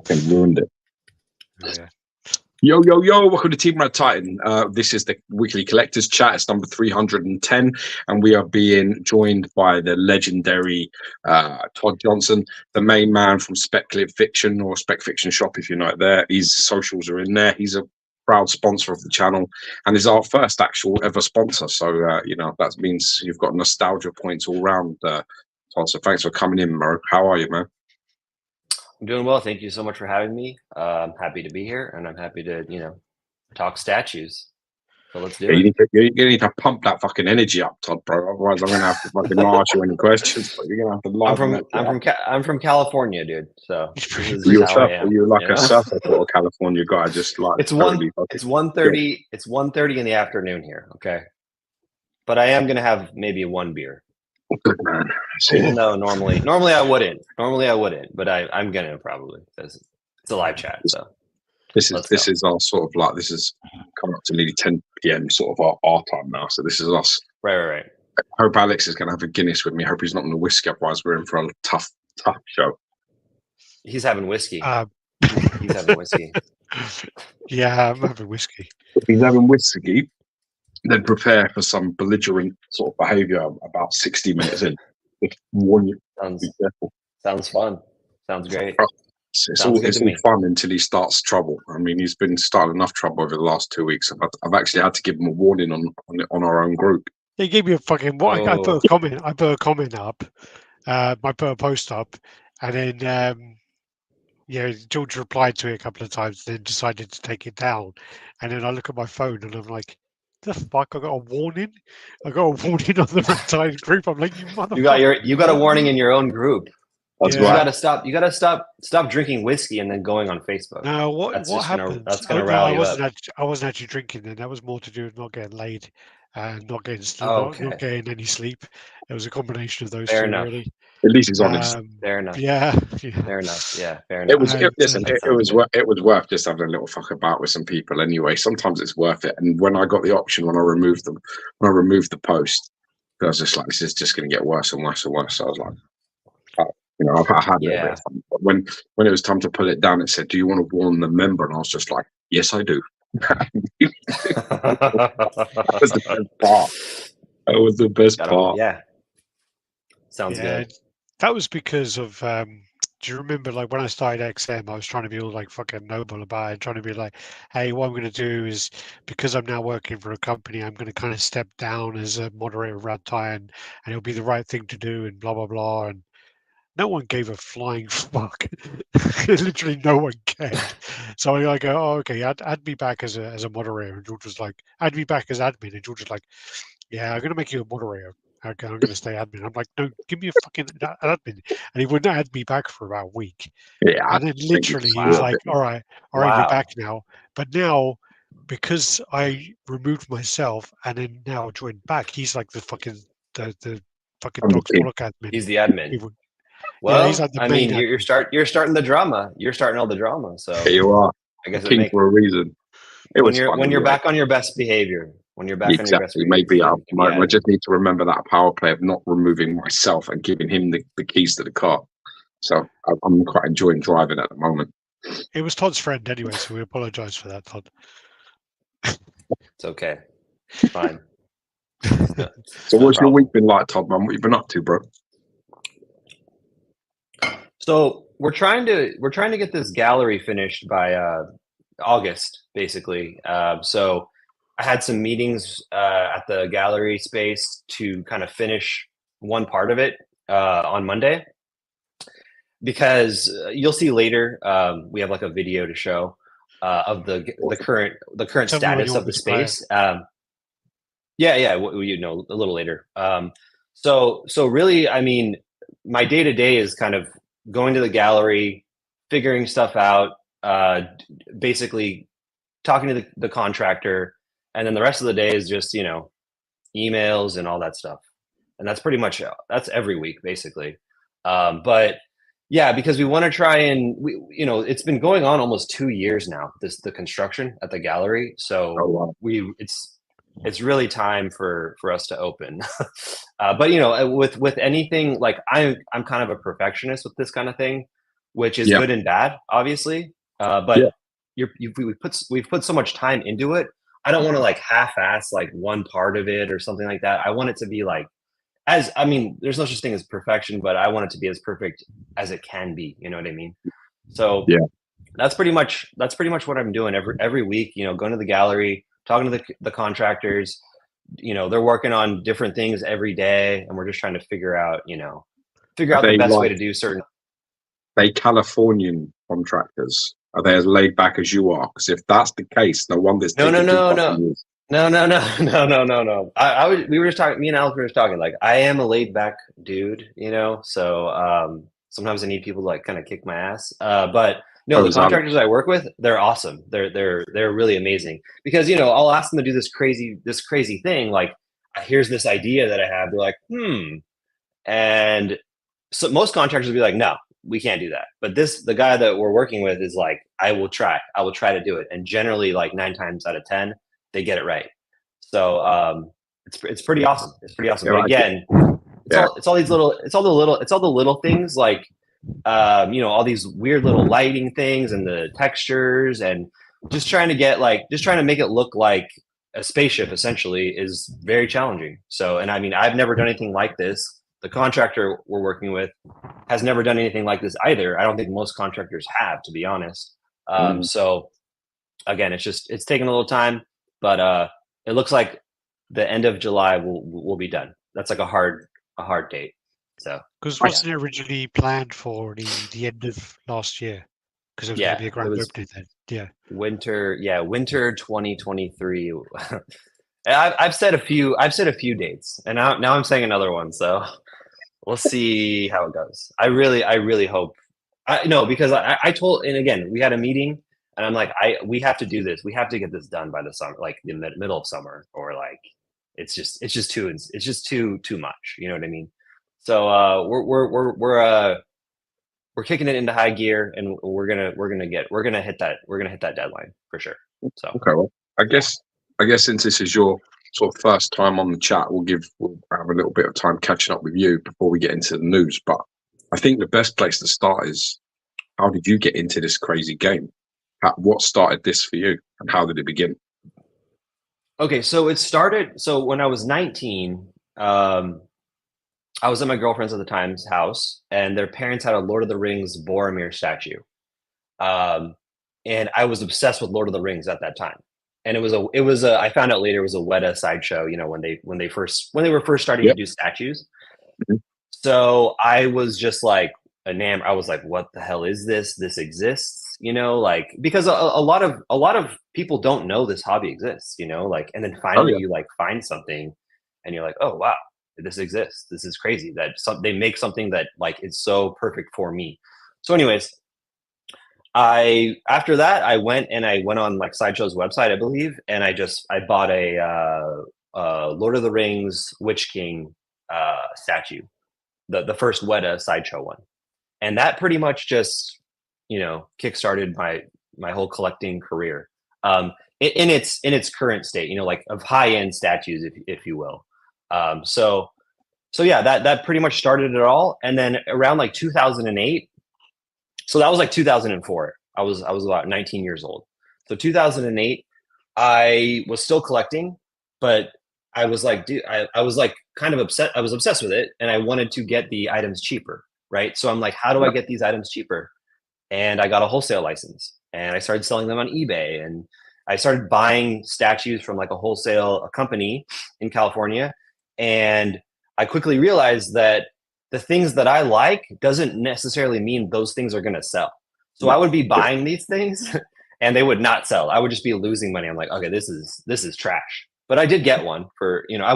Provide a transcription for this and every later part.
Fucking ruined it. Yeah. Yo, yo, yo, welcome to Team RaddTitan. This is the weekly collectors chat. It's number 310, and we are being joined by the legendary Todd Johnson, the main man from Spec Fiction, or Spec Fiction Shop, if you're not there. His socials are in there. He's a proud sponsor of the channel, and is our first actual ever sponsor. So, that means you've got nostalgia points all round, Todd. So thanks for coming in, bro. How are you, man? I'm doing well. Thank you so much for having me. I'm happy to be here, and I'm happy to, talk statues. So let's do it. You need to pump that fucking energy up, Todd, bro. Otherwise, I'm gonna have to fucking ask you any questions. But you're gonna have to lie. I'm from California, dude. So this is you're how I am. You're like a South Dakota California guy, just like it's 1:30. It's 1:30 in the afternoon here. Okay, but I am gonna have maybe one beer. Good man. Even though normally I wouldn't. But I'm gonna probably, because it's a live chat. So this is our sort of like, this is coming up to nearly 10 p.m. sort of our time now. So this is us. Right. I hope Alex is gonna have a Guinness with me. I hope he's not on the whiskey, otherwise we're in for a tough show. He's having whiskey. He's having whiskey. Yeah, I'm having whiskey. If he's having whiskey, then prepare for some belligerent sort of behaviour about 60 minutes in. Just warn you. Sounds fun. Sounds great. It's all fun until he starts trouble. I mean, he's been starting enough trouble over the last 2 weeks. I've actually had to give him a warning on our own group. He gave me a fucking I put a comment. I put a comment up. I put a post up, and then George replied to it a couple of times, then decided to take it down. And then I look at my phone and I'm like, the fuck, I got a warning. I got a warning on the RaddTitan group. I'm like, you motherfucker. You got a warning in your own group. That's right. You gotta stop drinking whiskey and then going on Facebook. No, what happened? That's gonna rally you up. I wasn't actually drinking then. That was more to do with not getting laid and not getting not getting any sleep. It was a combination of those two, really. At least he's honest. Fair enough. Yeah. Fair enough. Yeah, fair enough. It was worth just having a little fuck about with some people anyway. Sometimes it's worth it. And when I got the option, when I removed the post, I was just like, this is just going to get worse and worse and worse. So I was like, I've had a little bit of fun. But when it was time to pull it down, it said, "Do you want to warn the member?" And I was just like, "Yes, I do." That was the best part. That was the best part. Yeah. Sounds good. That was because of do you remember, like, when I started XM, I was trying to be all like fucking noble about it, trying to be like, hey, what I'm going to do is, because I'm now working for a company, I'm going to kind of step down as a moderator of RaddTitan, and it'll be the right thing to do, and blah blah blah. And no one gave a flying fuck. Literally no one cared. So I go, oh, okay, add me back as a moderator. And George was like, add me back as admin. And George was like, yeah, I'm going to make you a moderator. Okay, I'm going to stay admin. I'm like, no, give me a fucking admin. And he wouldn't add me back for about a week. Yeah. And then literally he was like, all right, you're back now. But now, because I removed myself and then now joined back, he's like the fucking dog's block admin. He's the admin. Well, he's like you're starting the drama. You're starting all the drama. So there you are. I guess king for a reason. When you're back on your best behavior. When you're back on your best behavior. Maybe I just need to remember that power play of not removing myself and giving him the keys to the car. So I'm quite enjoying driving at the moment. It was Todd's friend anyway, so we apologise for that, Todd. It's okay. Fine. So what's your week been like, Todd, man? What you been up to, bro? So we're trying to get this gallery finished by August, basically. So I had some meetings at the gallery space to kind of finish one part of it on Monday, because you'll see later we have like a video to show of the current status of the space. A little later. So really, I mean, my day to day is kind of going to the gallery, figuring stuff out, basically talking to the contractor, and then the rest of the day is just, emails and all that stuff. And that's pretty much, that's every week, basically. But yeah, because we want to try and, it's been going on almost 2 years now, the construction at the gallery. So it's really time for us to open. But with anything, like I'm kind of a perfectionist with this kind of thing. which is good and bad, obviously. But we've put so much time into it. I don't want to like half-ass like one part of it or something like that. I want it to be like, there's no such thing as perfection, but I want it to be as perfect as it can be. You know what I mean? So that's pretty much what I'm doing every week. You know, going to the gallery, talking to the contractors. You know, they're working on different things every day, and we're just trying to figure out the best way to do certain. They Californian contractors. Are they as laid back as you are? Because if that's the case, no wonder it's No. years. No. We were just talking. Me and Alex were just talking. Like, I am a laid back dude, you know. So sometimes I need people to like kind of kick my ass. But no, the contractors I work with, they're awesome. They're really amazing because, you know, I'll ask them to do this crazy thing. Like, here's this idea that I have. They're like, and so most contractors will be like, no, we can't do that. But the guy that we're working with is like, I will try to do it. And generally, like 9 times out of 10, they get it right. So it's pretty awesome. It's pretty awesome. But again, it's all the little things like, you know, all these weird little lighting things and the textures and just trying to make it look like a spaceship essentially is very challenging. So, and I mean, I've never done anything like this. The contractor we're working with has never done anything like this either. I don't think most contractors have, to be honest. So again, it's taking a little time, but it looks like the end of July will be done. That's like a hard date. So because wasn't it originally planned for the end of last year? Because it was going to be a grand opening then. Winter 2023. I've said a few dates, and now I'm saying another one. So we'll see how it goes. I really hope. Because I told, and again, we had a meeting, and I'm like, we have to do this. We have to get this done by the summer, like the middle of summer, or like it's just too much. You know what I mean? So we're kicking it into high gear, and we're gonna hit that deadline for sure. So okay, well, I guess since this is your sort of first time on the chat, we'll have a little bit of time catching up with you before we get into the news. But I think the best place to start is, how did you get into this crazy game? What started this for you, and how did it begin? Okay, so it started. So when I was 19, I was at my girlfriend's at the time's house, and their parents had a Lord of the Rings Boromir statue, and I was obsessed with Lord of the Rings at that time. And it was a I found out later it was a Weta sideshow. You know, when they were first starting to do statues. Mm-hmm. So I was just like enamored. I was like, what the hell is this? This exists, you know, like, because a lot of people don't know this hobby exists, you know, like, and then finally you like find something and you're like, oh wow, this exists. This is crazy that they make something that like is so perfect for me. So anyways, after that I went on like Sideshow's website, I believe, and I bought a Lord of the Rings Witch King statue, the first Weta Sideshow one, and that pretty much just, you know, kickstarted my whole collecting career in its current state, you know, like of high end statues, if you will. So yeah, that pretty much started it all. And then around like 2008, so that was like 2004. I was about 19 years old. So 2008, I was still collecting, but I was like, dude, I was like kind of upset. I was obsessed with it, and I wanted to get the items cheaper, right? So I'm like, how do I get these items cheaper? And I got a wholesale license, and I started selling them on eBay, and I started buying statues from like a company in California. And I quickly realized that the things that I like doesn't necessarily mean those things are going to sell. So I would be buying these things and they would not sell. I would just be losing money. I'm like, okay, this is trash. But I did get one for, you know, I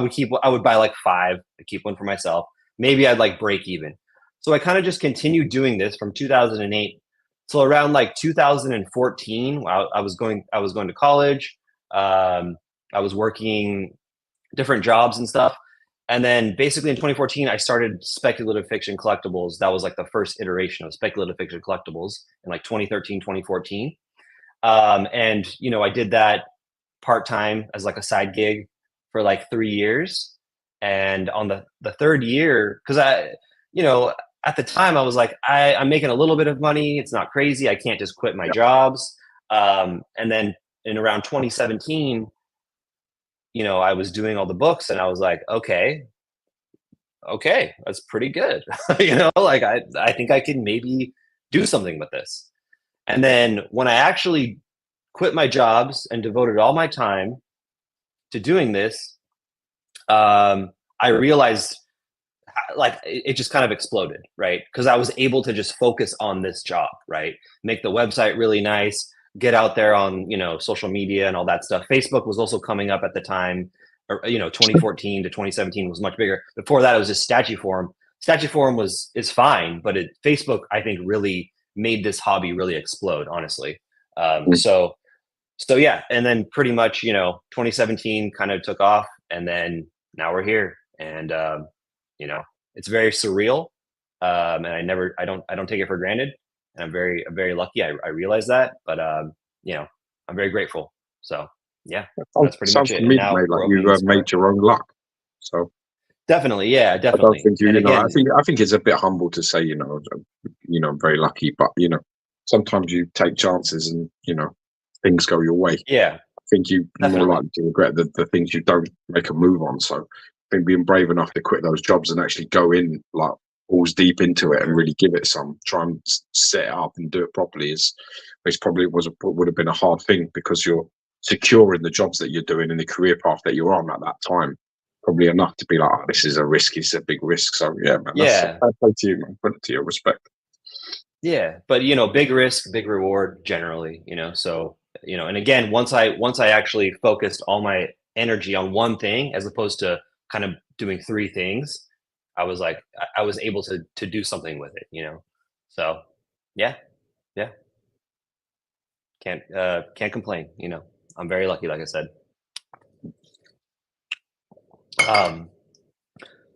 would buy like 5, to keep one for myself. Maybe I'd like break even. So I kind of just continued doing this from 2008 till around like 2014. I was going to college. I was working different jobs and stuff. And then basically in 2014, I started Speculative Fiction Collectibles. That was like the first iteration of Speculative Fiction Collectibles in like 2013, 2014. And, you know, I did that part-time as like a side gig for like 3 years. And on the third year, because at the time I was like, I'm making a little bit of money. It's not crazy. I can't just quit my jobs. And then in around 2017, I was doing all the books and I was like, okay, that's pretty good. Like I think I can maybe do something with this. And then when I actually quit my jobs and devoted all my time to doing this, I realized like it just kind of exploded, right? Because I was able to just focus on this job, right? Make the website really nice, get out there on, social media and all that stuff. Facebook was also coming up at the time, or, 2014 to 2017 was much bigger. Before that, it was just Statuform. Statuform is fine, but Facebook, I think, really made this hobby really explode, honestly. So yeah, and then pretty much, 2017 kind of took off, and then now we're here, and it's very surreal, and I don't take it for granted, and I'm very lucky. I realize that, but I'm very grateful. So yeah, that's pretty much it. To me, Now mate, like you made your own luck. So definitely, yeah, I don't definitely. think And again, I think it's a bit humble to say, I'm very lucky, but sometimes you take chances and things go your way. yeah, I think you're more likely to regret the things you don't make a move on. So I think being brave enough to quit those jobs and actually go in like balls deep into it and really give it try and set it up and do it properly would have been a hard thing, because you're secure in the jobs that you're doing and the career path that you're on at that time. Probably enough to be like, oh, this is a risk. It's a big risk. So yeah, man. Yeah. That's to you, man. Put it to your respect. Yeah, but big risk, big reward generally, so, and again, once I actually focused all my energy on one thing as opposed to kind of doing three things, I was like, I was able to do something with it, so yeah, can't complain, I'm very lucky, like I said.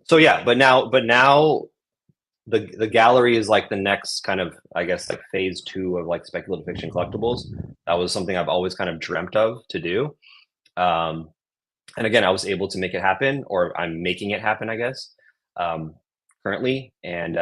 So yeah, but now the gallery is like the next kind of, I guess, like phase 2 of like speculative fiction collectibles. That was something I've always kind of dreamt of to do. And again, I was able to make it happen, or I'm making it happen, I guess, currently. And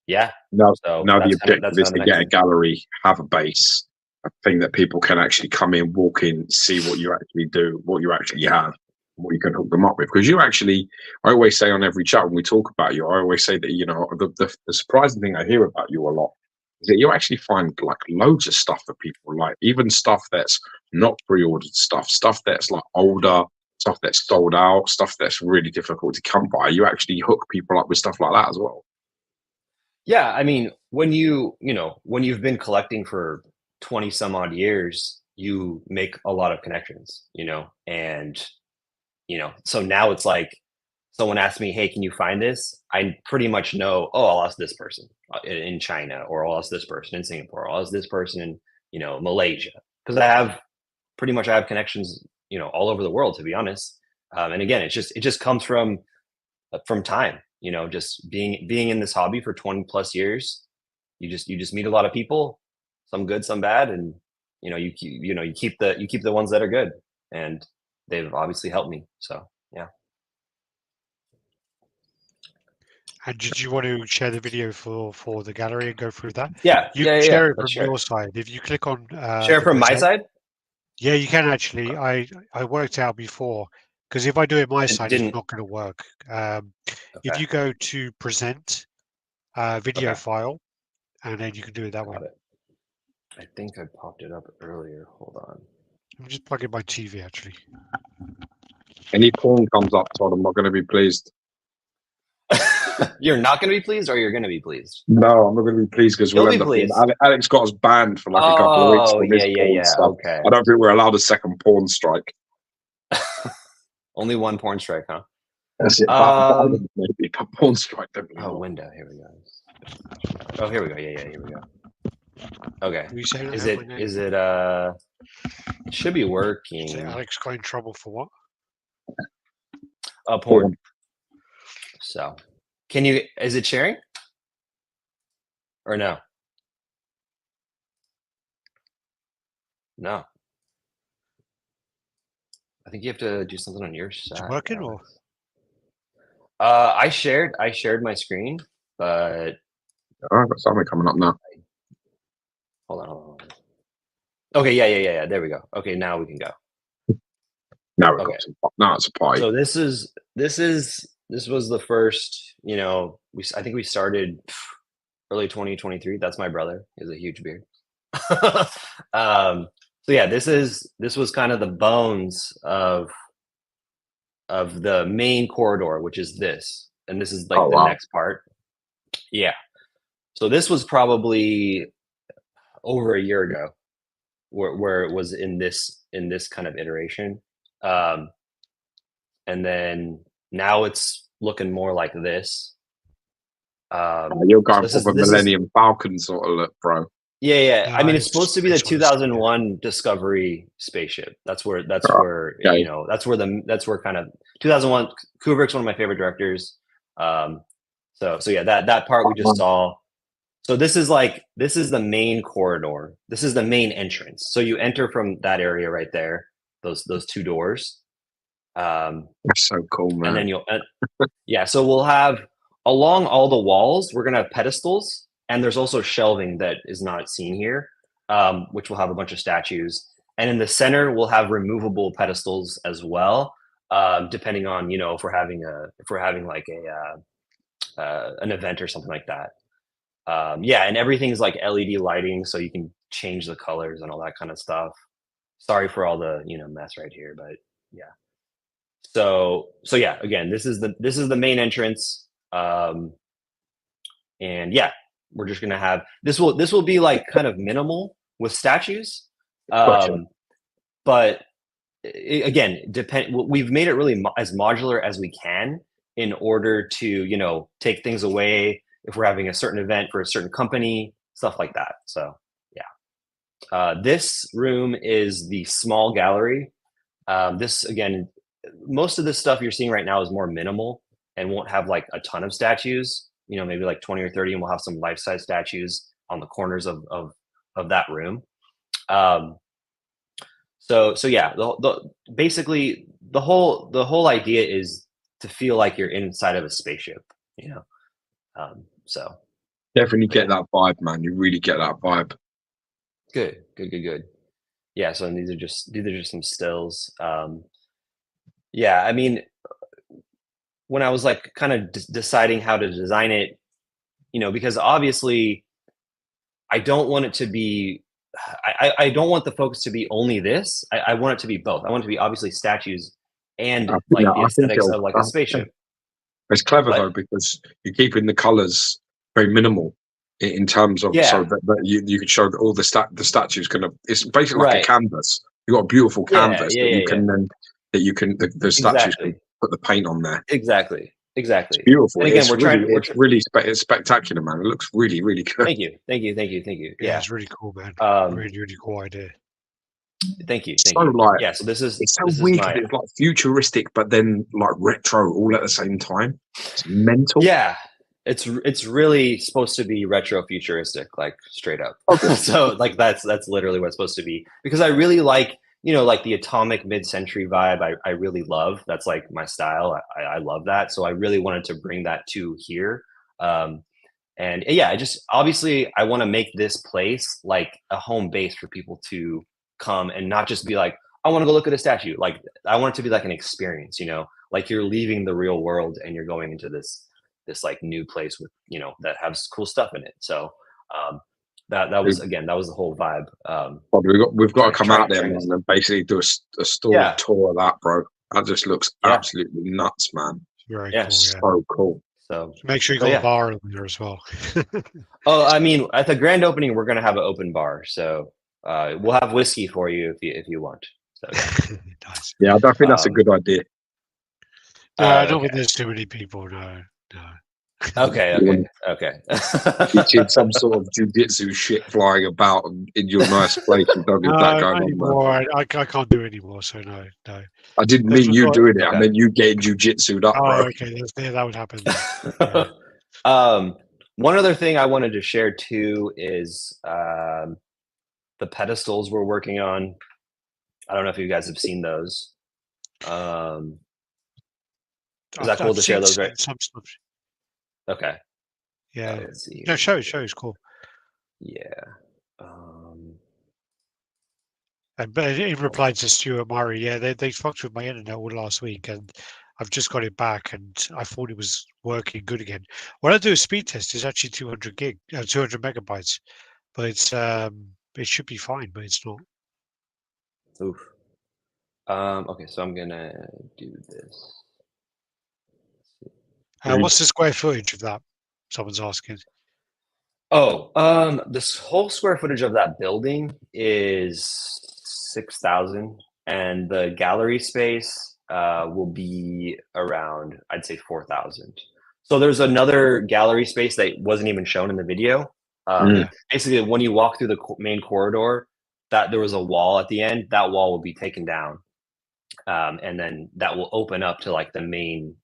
yeah. Now So the objective is to get a thing. gallery, have a base, a thing that people can actually come in, walk in, see what you actually do, what you actually have, what you can hook them up with. Because I always say on every chat when we talk about you, I always say that the surprising thing I hear about you a lot is that you actually find like loads of stuff for people, like even stuff that's not pre-ordered stuff that's like older, stuff that's sold out, stuff that's really difficult to come by. You actually hook people up with stuff like that as well. Yeah, I mean, when you've been collecting for 20 some odd years, you make a lot of connections, and so now it's like someone asks me, hey, can you find this? I pretty much know, oh, I'll ask this person in China, or I'll ask this person in Singapore, or I'll ask this person in, Malaysia. Because I have connections, all over the world, to be honest. And again, it just comes from time, just being in this hobby for 20 plus years. You just meet a lot of people, some good, some bad. And, you keep the ones that are good, and they've obviously helped me. So, yeah. And did you want to share the video for the gallery and go through that? Yeah. You can share it from Let's share. your side. If you click on Share from my side? Yeah, you can actually. I worked out before, because if I do it my side, it's not going to work. If you go to present video file, and then you can do it that way. I think I popped it up earlier. Hold on. I'm just plugging my TV actually. Any porn comes up, Todd, I'm not going to be pleased. You're not going to be pleased, or you're going to be pleased? No, I'm not going to be pleased, because we'll end up being, Alex got us banned for like a couple of weeks for this porn stuff. Okay. I don't think we're allowed a second porn strike. Only one porn strike, huh? That's it. Maybe a porn strike. Oh, window. Here we go. Oh, here we go. Yeah, here we go. Okay. Is it it should be working. So Alex got in trouble for what? Porn. So, is it sharing? Or no? No. I think you have to do something on your side. Is it working or? I shared my screen. but I've got something coming up now. hold on. Okay, yeah. There we go. Okay, now we can go. Now we've got some. Now it's a party. So this was the first. I think we started early 2023. That's my brother. He has a huge beard. So yeah, this was kind of the bones of the main corridor, which is this, and this is like the next part. Yeah. So this was probably over a year ago, where it was in this kind of iteration, and then now it's looking more like this. You're going for the Millennium Falcon sort of look, bro. Yeah. I mean, it's supposed to be the 2001 Discovery spaceship. That's where that's where kind of 2001. Kubrick's one of my favorite directors. So yeah, that part we just saw. So this is the main corridor. This is the main entrance. So you enter from that area right there. Those two doors. That's so cool, man. And then so we'll have along all the walls. We're gonna have pedestals. And there's also shelving that is not seen here, which will have a bunch of statues. And in the center, we'll have removable pedestals as well, depending on if we're having like an event or something like that. And everything's like LED lighting, so you can change the colors and all that kind of stuff. Sorry for all the mess right here, but yeah. So yeah, again, this is the main entrance, and yeah. We're just gonna have this will be like kind of minimal with statues, Gotcha. But again, we've made it really as modular as we can in order to take things away if we're having a certain event for a certain company, stuff like that. So yeah, this room is the small gallery. This again, most of the stuff you're seeing right now is more minimal and won't have like a ton of statues. Maybe like 20 or 30, and we'll have some life-size statues on the corners of that room. So yeah, basically the whole idea is to feel like you're inside of a spaceship, so definitely get that vibe, man. You really get that vibe. Good. Yeah. So these are just some stills. Yeah, I mean, when I was like kind of deciding how to design it, because obviously I don't want it to be, I don't want the focus to be only this. I want it to be both. I want it to be obviously statues and the aesthetics of like a spaceship. It's clever though, because you're keeping the colors very minimal in terms of so that you can show all the statues it's basically like a canvas. You've got a beautiful canvas the statues can put the paint on there. Exactly. It's beautiful. And again, it's really spectacular, man. It looks really, really good. Thank you. Yeah, it's really cool, man. Really, really cool idea. Thank you. So like, so this is it's so weird. It's like futuristic, but then like retro all at the same time. It's mental. Yeah, it's really supposed to be retro futuristic, like straight up. Okay. So like that's literally what it's supposed to be, because I really like like the atomic mid-century vibe. I really love. That's like my style. I love that. So I really wanted to bring that to here. And yeah, obviously I want to make this place like a home base for people to come and not just be like, I want to go look at a statue. Like I want it to be like an experience, like you're leaving the real world and you're going into this like new place with, that has cool stuff in it. So, that was the whole vibe. We've got to come out there and basically do a store tour of that, bro. That just looks absolutely nuts, man. Very cool. So cool. So make sure you got a bar in there as well. Oh, I mean, at the grand opening, we're gonna have an open bar, so we'll have whiskey for you if you want. So, nice. Yeah, I don't think that's a good idea. Not when there's too many people. No. Okay. You see some sort of jujitsu shit flying about in your nice place. You don't need that going on. I can't do it anymore, so no. I didn't mean you doing it. I meant you getting jujitsu'd up, bro. Okay. That would happen. One other thing I wanted to share too is the pedestals we're working on. I don't know if you guys have seen those. Is that cool to share those, right? Some stuff. Okay. Yeah. Let's see. No, show is cool. Yeah. But in reply to Stuart Murray, yeah, they fucked with my internet all last week, and I've just got it back, and I thought it was working good again. When I do a speed test, it's actually 200 megabytes, but it's it should be fine, but it's not. Oof. Okay, so I'm gonna do this. What's the square footage of that? Someone's asking. Oh, this whole square footage of that building is 6,000, and the gallery space will be around, I'd say 4,000. So there's another gallery space that wasn't even shown in the video. Basically, when you walk through the main corridor, that there was a wall at the end. That wall will be taken down, and then that will open up to like the main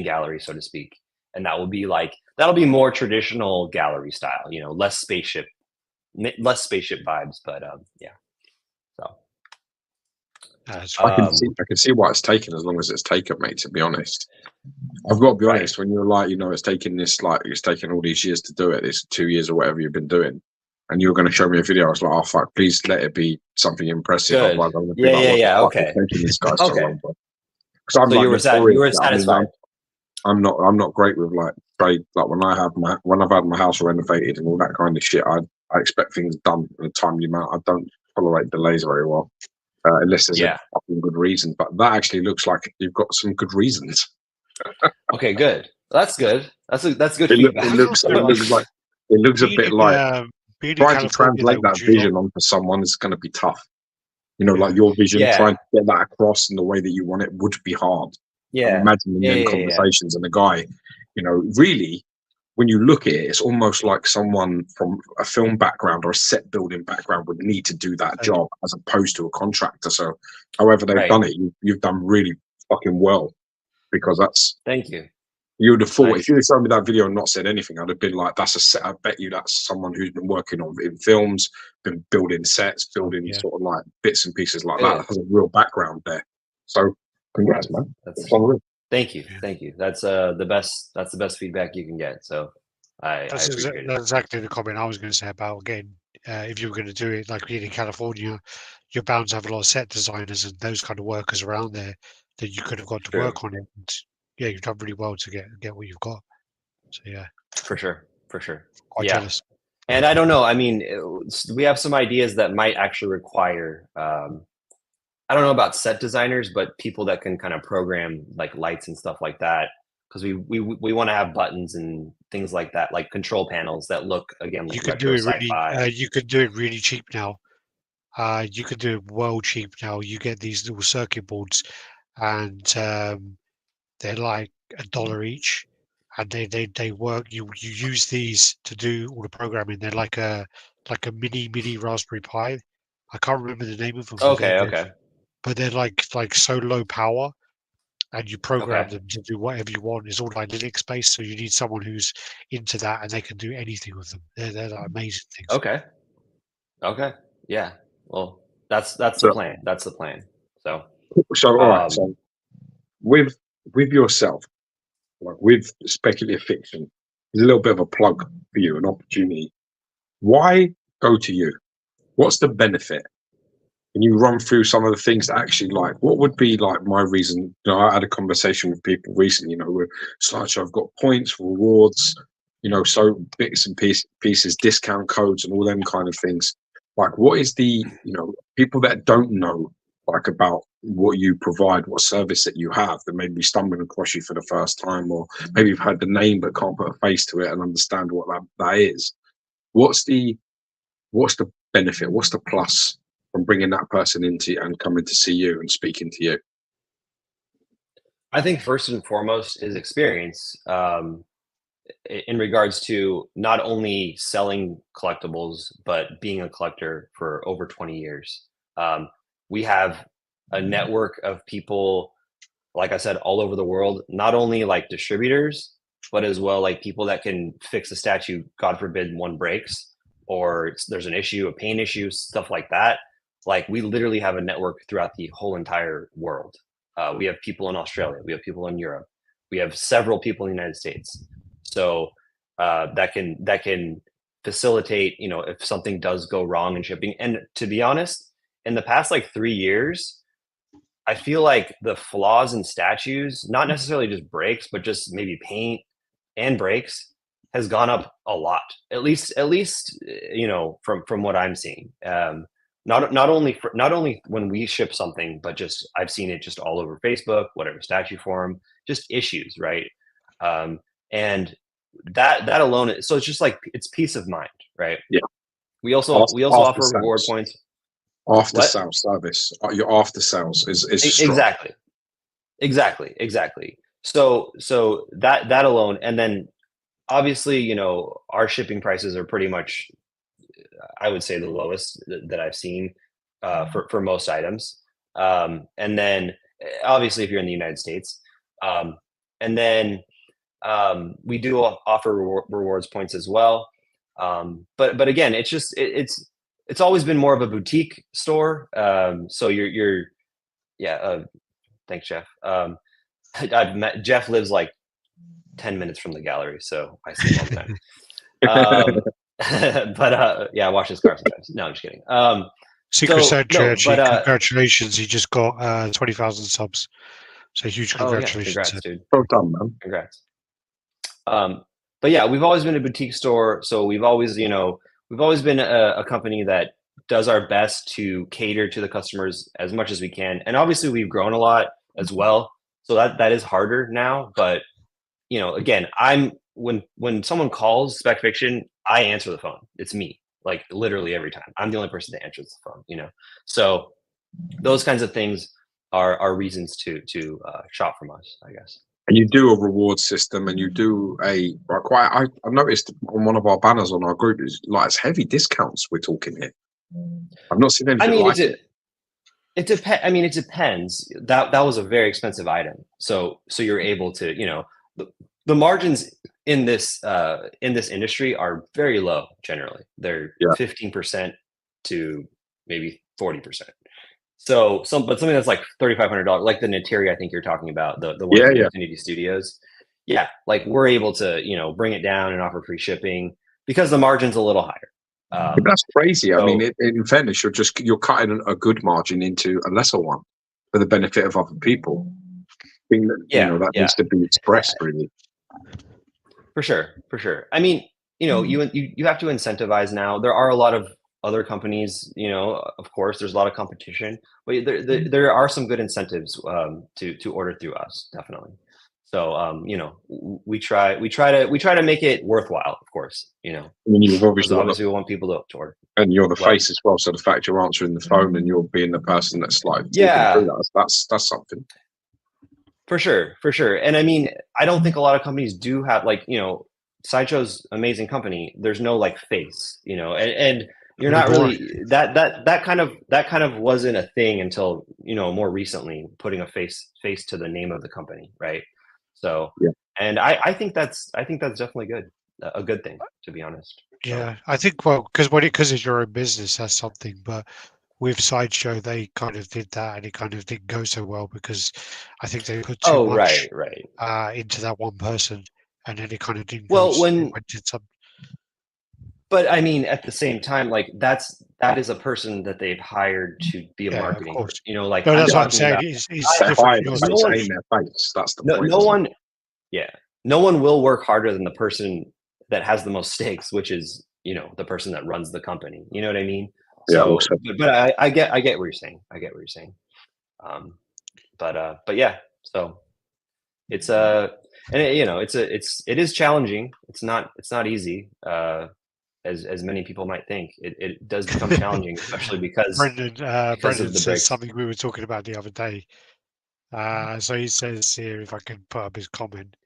gallery, so to speak. And that will be like, that'll be more traditional gallery style, you know, less spaceship vibes, but yeah. So I can see why it's taken as long as it's taken, mate, to be honest. I've got to be honest, when you're like, you know, it's taken all these years to do it, it's 2 years or whatever you've been doing, and you're going to show me a video, I was like, oh fuck, please let it be something impressive. good. Otherwise I'm going to be Okay. taking this guy so long, bro. So like, you were satisfied. I'm not great with like when I've had my house renovated and all that kind of shit. I expect things done in a timely amount. I don't tolerate delays very well, unless there's a fucking good reason. But that actually looks like you've got some good reasons. Okay, good. That's good. That's good feedback. It looks a bit like trying to translate that vision onto someone is going to be tough. You know, like your vision, trying to get that across in the way that you want it would be hard. Yeah. Imagine them conversations and the guy, you know, really, when you look at it, it's almost like someone from a film background or a set building background would need to do that job as opposed to a contractor. So however they've done it, you've done really fucking well, because that's... Thank you. You would have thought, if you had shown me that video and not said anything, I'd have been like, that's a set. I bet you that's someone who's been working in films, been building sets, building sort of like bits and pieces like that. That has a real background there. So congrats, man. Thank you. That's the best feedback you can get. So that's exactly the comment I was going to say about, again, if you were going to do it like we did in California, you're bound to have a lot of set designers and those kind of workers around there that you could have got to work on it. And, yeah, you've done really well to get what you've got. So yeah, for sure. Quite jealous. And I don't know. I mean, we have some ideas that might actually require. I don't know about set designers, but people that can kind of program like lights and stuff like that. Because we want to have buttons and things like that, like control panels that look, again, like you could do it really. You could do it really cheap now. You could do it well cheap now. You get these little circuit boards, and they're like $1 each, and they work. You use these to do all the programming. They're like a mini Raspberry Pi. I can't remember the name of them. Okay. But they're like so low power, and you program them to do whatever you want. It's all like Linux based, so you need someone who's into that, and they can do anything with them. They're like amazing things. Okay. Yeah. Well, that's the plan. That's the plan. So all right. So with yourself, like with speculative fiction, there's a little bit of a plug for you, an opportunity. Why go to you? What's the benefit? Can you run through some of the things that actually, like, what would be like my reason? You know, I had a conversation with people recently, you know, where such I've got points, rewards, you know, so bits and pieces, discount codes and all them kind of things. Like, what is the, you know, people that don't know, like, about what you provide, what service that you have, that maybe stumbling across you for the first time, or maybe you've heard the name but can't put a face to it and understand what that is. What's the benefit? What's the plus from bringing that person into and coming to see you and speaking to you? I think first and foremost is experience. In regards to not only selling collectibles, but being a collector for over 20 years. We have a network of people, like I said, all over the world, not only like distributors, but as well like people that can fix a statue, God forbid one breaks, or there's an issue, a paint issue, stuff like that. Like, we literally have a network throughout the whole entire world. We have people in Australia, we have people in Europe, we have several people in the United States. So that can facilitate, you know, if something does go wrong in shipping. And to be honest, in the past like 3 years, I feel like the flaws in statues, not necessarily just breaks, but just maybe paint and breaks, has gone up a lot. At least you know, from what I'm seeing. Not only when we ship something, but just I've seen it just all over Facebook, whatever statue forum, just issues, right? And that alone, so it's just like it's peace of mind, right? Yeah. We also offer reward points. After sales service, your after sales is strong. Exactly. So that alone, and then obviously, you know, our shipping prices are pretty much, I would say, the lowest that I've seen for most items. And then obviously if you're in the United States, and then we do offer rewards points as well. But again, it's just it's always been more of a boutique store. So you're thanks, Jeff. I've met Jeff, lives like 10 minutes from the gallery, so I see him all the time. But yeah, I watch his car sometimes. No, I'm just kidding. Secret Santa, congratulations! He just got 20,000 subs. So huge congratulations! Yeah, congrats, dude. Well done, man. Congrats. But yeah, we've always been a boutique store, so we've always been a company that does our best to cater to the customers as much as we can. And obviously we've grown a lot as well, so that is harder now. But you know, again, when someone calls Spec Fiction, I answer the phone. It's me, like literally every time. I'm the only person that answers the phone, you know. So those kinds of things are reasons to shop from us, I guess. And you do a reward system, and you do I noticed on one of our banners on our group is like it's heavy discounts we're talking here. I've not seen anything like it. It depends. I mean, it depends. That was a very expensive item, so you're able to, you know, the margins in this industry are very low. Generally, they're 15% to maybe 40%. So something that's like $3,500, like the Nateri, I think you're talking about, the one from Infinity Studios. Yeah, like we're able to, you know, bring it down and offer free shipping because the margin's a little higher. That's crazy. I mean, in fairness, you're cutting a good margin into a lesser one for the benefit of other people. That needs to be expressed, really. For sure. I mean, you know, you have to incentivize now. There are a lot of other companies, you know, of course, there's a lot of competition, but there are some good incentives to order through us, definitely. So, you know, we try to make it worthwhile, of course, you know. I mean, you've obviously we want people to order. And you're the face as well, so the fact you're answering the phone and you're being the person that's like, that's something. For sure. And I mean, I don't think a lot of companies do have, like, you know, Sideshow's amazing company. There's no like face, you know, and you're not really that kind of wasn't a thing until, you know, more recently, putting a face to the name of the company, right? So and I think that's definitely a good thing, to be honest. Yeah, I think, well, because it's your own business, that's something. But with Sideshow, they kind of did that, and it kind of didn't go so well because I think they put too much into that one person, and then it kind of didn't. But I mean, at the same time, like that is a person that they've hired to be a marketing person. You know, like that's what I'm saying. It's different. That's the point. No one will work harder than the person that has the most stakes, which is, you know, the person that runs the company. You know what I mean? So, but I get what you're saying. But yeah, so it's and it, you know, it is challenging. It's not easy. As many people might think, it does become challenging, especially because Brendan says something we were talking about the other day. So he says here, if I can put up his comment,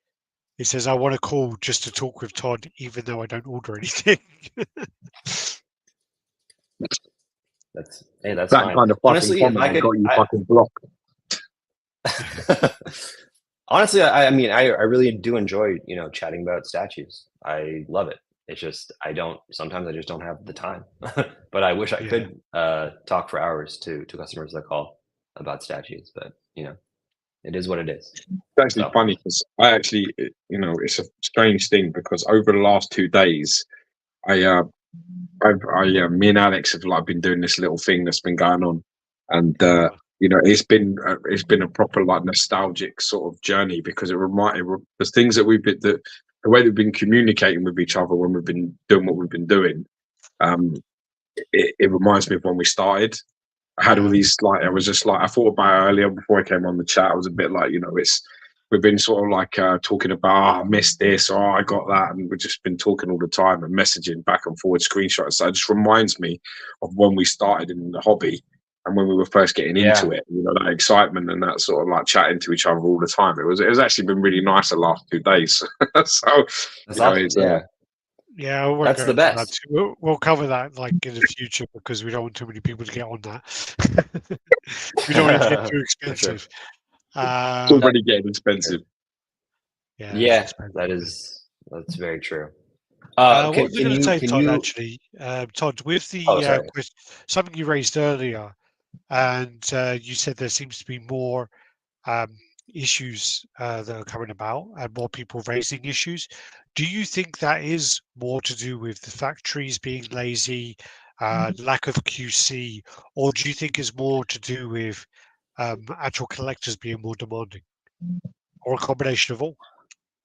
he says, "I want to call just to talk with Todd, even though I don't order anything." That's that fine. Kind of honestly, if I could, got you fucking blocked. Honestly, I mean, I really do enjoy, you know, chatting about statues. I love it. It's just sometimes I just don't have the time. But I wish I could talk for hours to customers that call about statues. But, you know, It is what it is. It's actually funny because I actually, it's a strange thing because over the last 2 days, me and Alex have like been doing this little thing that's been going on, and it's been a proper like nostalgic sort of journey because the things that the way that we've been communicating with each other when we've been doing what we've been doing, it reminds me of when we started. I had all these I was just like I thought about it earlier before I came on the chat. I was a bit like we've been sort of like talking about I missed this or I got that, and we've just been talking all the time and messaging back and forward screenshots. So it just reminds me of when we started in the hobby and when we were first getting into it. That excitement and that sort of like chatting to each other all the time. It was actually been really nice the last 2 days. So that's awesome. Yeah, that's the best. We'll cover that like in the future because we don't want too many people to get on that. We don't want it to get too expensive. It's already getting expensive. Yeah, that's very true. What was I going to say, Todd? Actually, Todd, with the something you raised earlier, and you said there seems to be more issues that are coming about and more people raising issues. Do you think that is more to do with the factories being lazy, lack of QC, or do you think it's more to do with actual collectors being more demanding, or a combination of all?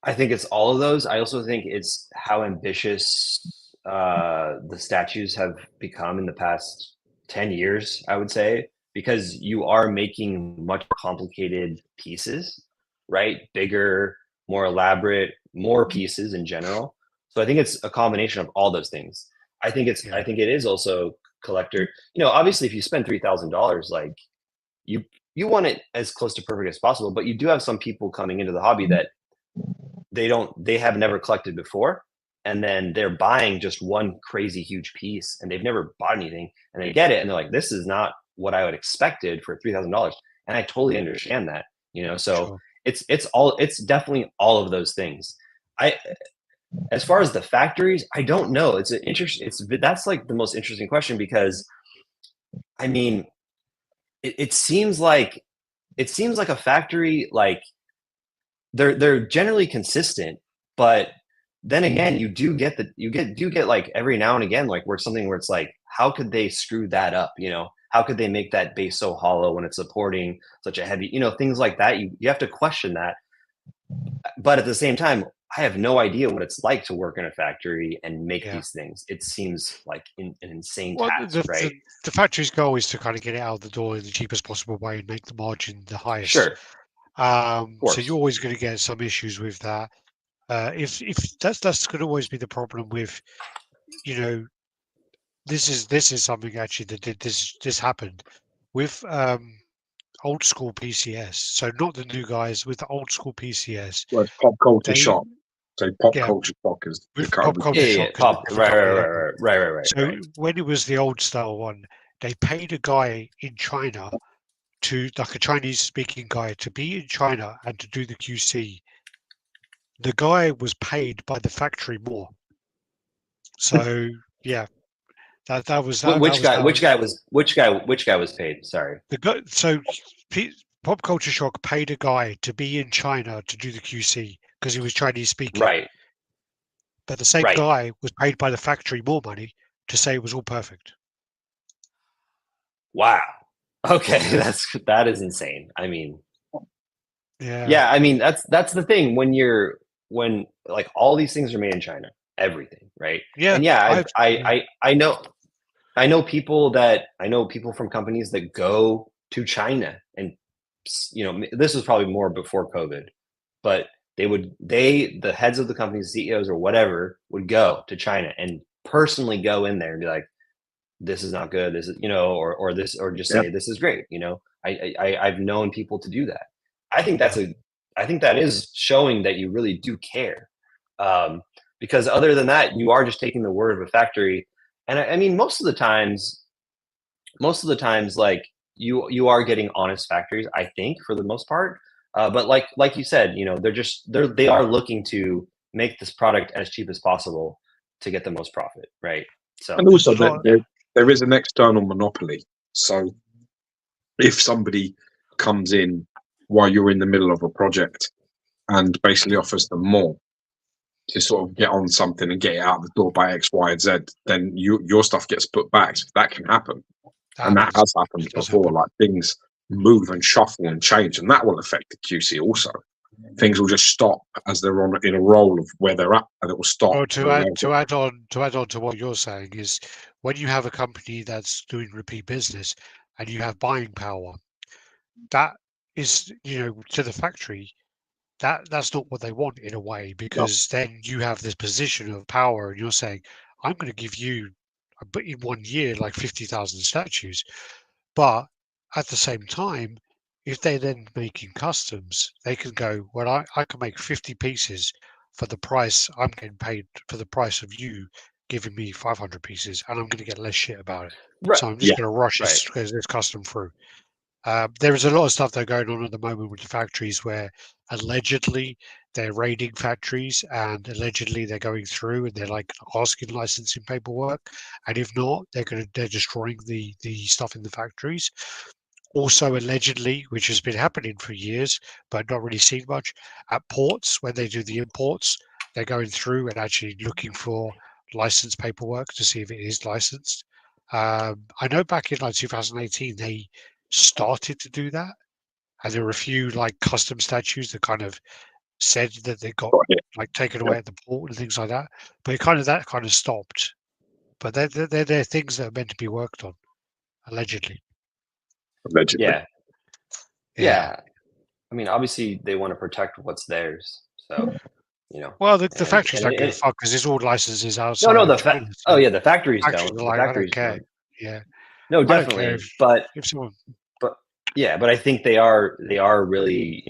I think it's all of those. I also think it's how ambitious the statues have become in the past 10 years, I would say, because you are making much complicated pieces, right? Bigger, more elaborate, more pieces in general. So I think it's a combination of all those things. I think it is also collector. Obviously if you spend $3,000, like you want it as close to perfect as possible, but you do have some people coming into the hobby that they have never collected before, and then they're buying just one crazy huge piece and they've never bought anything, and they get it and they're like, this is not what I would expected for $3,000. And I totally understand that, so sure. It's definitely all of those things. As far as the factories, I don't know. That's like the most interesting question, because I mean, it seems like a factory, like they're generally consistent, but then again, you do get like every now and again, like where it's like, how could they screw that up? How could they make that base so hollow when it's supporting such a heavy, things like that. You have to question that. But at the same time, I have no idea what it's like to work in a factory and make these things. It seems like an insane task, right? The factory's goal is to kind of get it out the door in the cheapest possible way and make the margin the highest. Sure. So you're always going to get some issues with that. If that's going to always be the problem with, this is something actually that did this happened with old school PCS. So not the new guys, with the old school PCS. Well, it's pop culture shock. So pop culture shock is with pop culture shock. Right. So when it was the old style one, they paid a guy in China like a Chinese speaking guy to be in China and to do the QC. The guy was paid by the factory more. So yeah, that was that. Which guy was paid? Sorry. The guy. So Pop Culture Shock paid a guy to be in China to do the QC because he was Chinese speaking. Right. But the same guy was paid by the factory more money to say it was all perfect. Wow. Okay, that is insane. I mean, yeah. I mean, that's the thing when like all these things are made in China, everything, right? Yeah. And I know people from companies that go to China, and this was probably more before COVID, but the heads of the companies, CEOs or whatever, would go to China and personally go in there and be like, this is not good. This is, or this, or just say, this is great. I've known people to do that. I think that is showing that you really do care. Because other than that, you are just taking the word of a factory. And I mean, most of the times, like you are getting honest factories, I think, for the most part. But like you said, they are looking to make this product as cheap as possible to get the most profit, right? So, and also there is an external monopoly. So if somebody comes in while you're in the middle of a project, and basically offers them more to sort of get on something and get it out the door by X, Y, and Z, then your stuff gets put back. So that can happen, and that has happened before. Like things move and shuffle and change, and that will affect the QC also. Things will just stop as they're on in a role of where they're at, and it will stop. Oh, to add on to what you're saying is, when you have a company that's doing repeat business and you have buying power, that is, to the factory, that's not what they want in a way, because then you have this position of power and you're saying, I'm going to give you, but in 1 year, like 50,000 statues. But at the same time, if they're then making customs, they can go, well, I can make 50 pieces for the price I'm getting paid for the price of you giving me 500 pieces, and I'm going to get less shit about it. Right. So I'm just going to rush this custom through. There is a lot of stuff that are going on at the moment with the factories where allegedly they're raiding factories and allegedly they're going through and they're like asking licensing paperwork. And if not, they're destroying the stuff in the factories. Also, allegedly, which has been happening for years, but not really seen much, at ports, when they do the imports, they're going through and actually looking for license paperwork to see if it is licensed. I know back in like 2018, they started to do that, and there were a few like custom statues that kind of said that they got like taken away at the port and things like that. But it kind of stopped. But they're things that are meant to be worked on, allegedly. Yeah. I mean, obviously they want to protect what's theirs, so Well, the factories don't give a fuck because it's all licenses outside. No, of China, so the factories don't. Like, the factories I don't care. don't. Yeah. No, definitely. But I think they are really,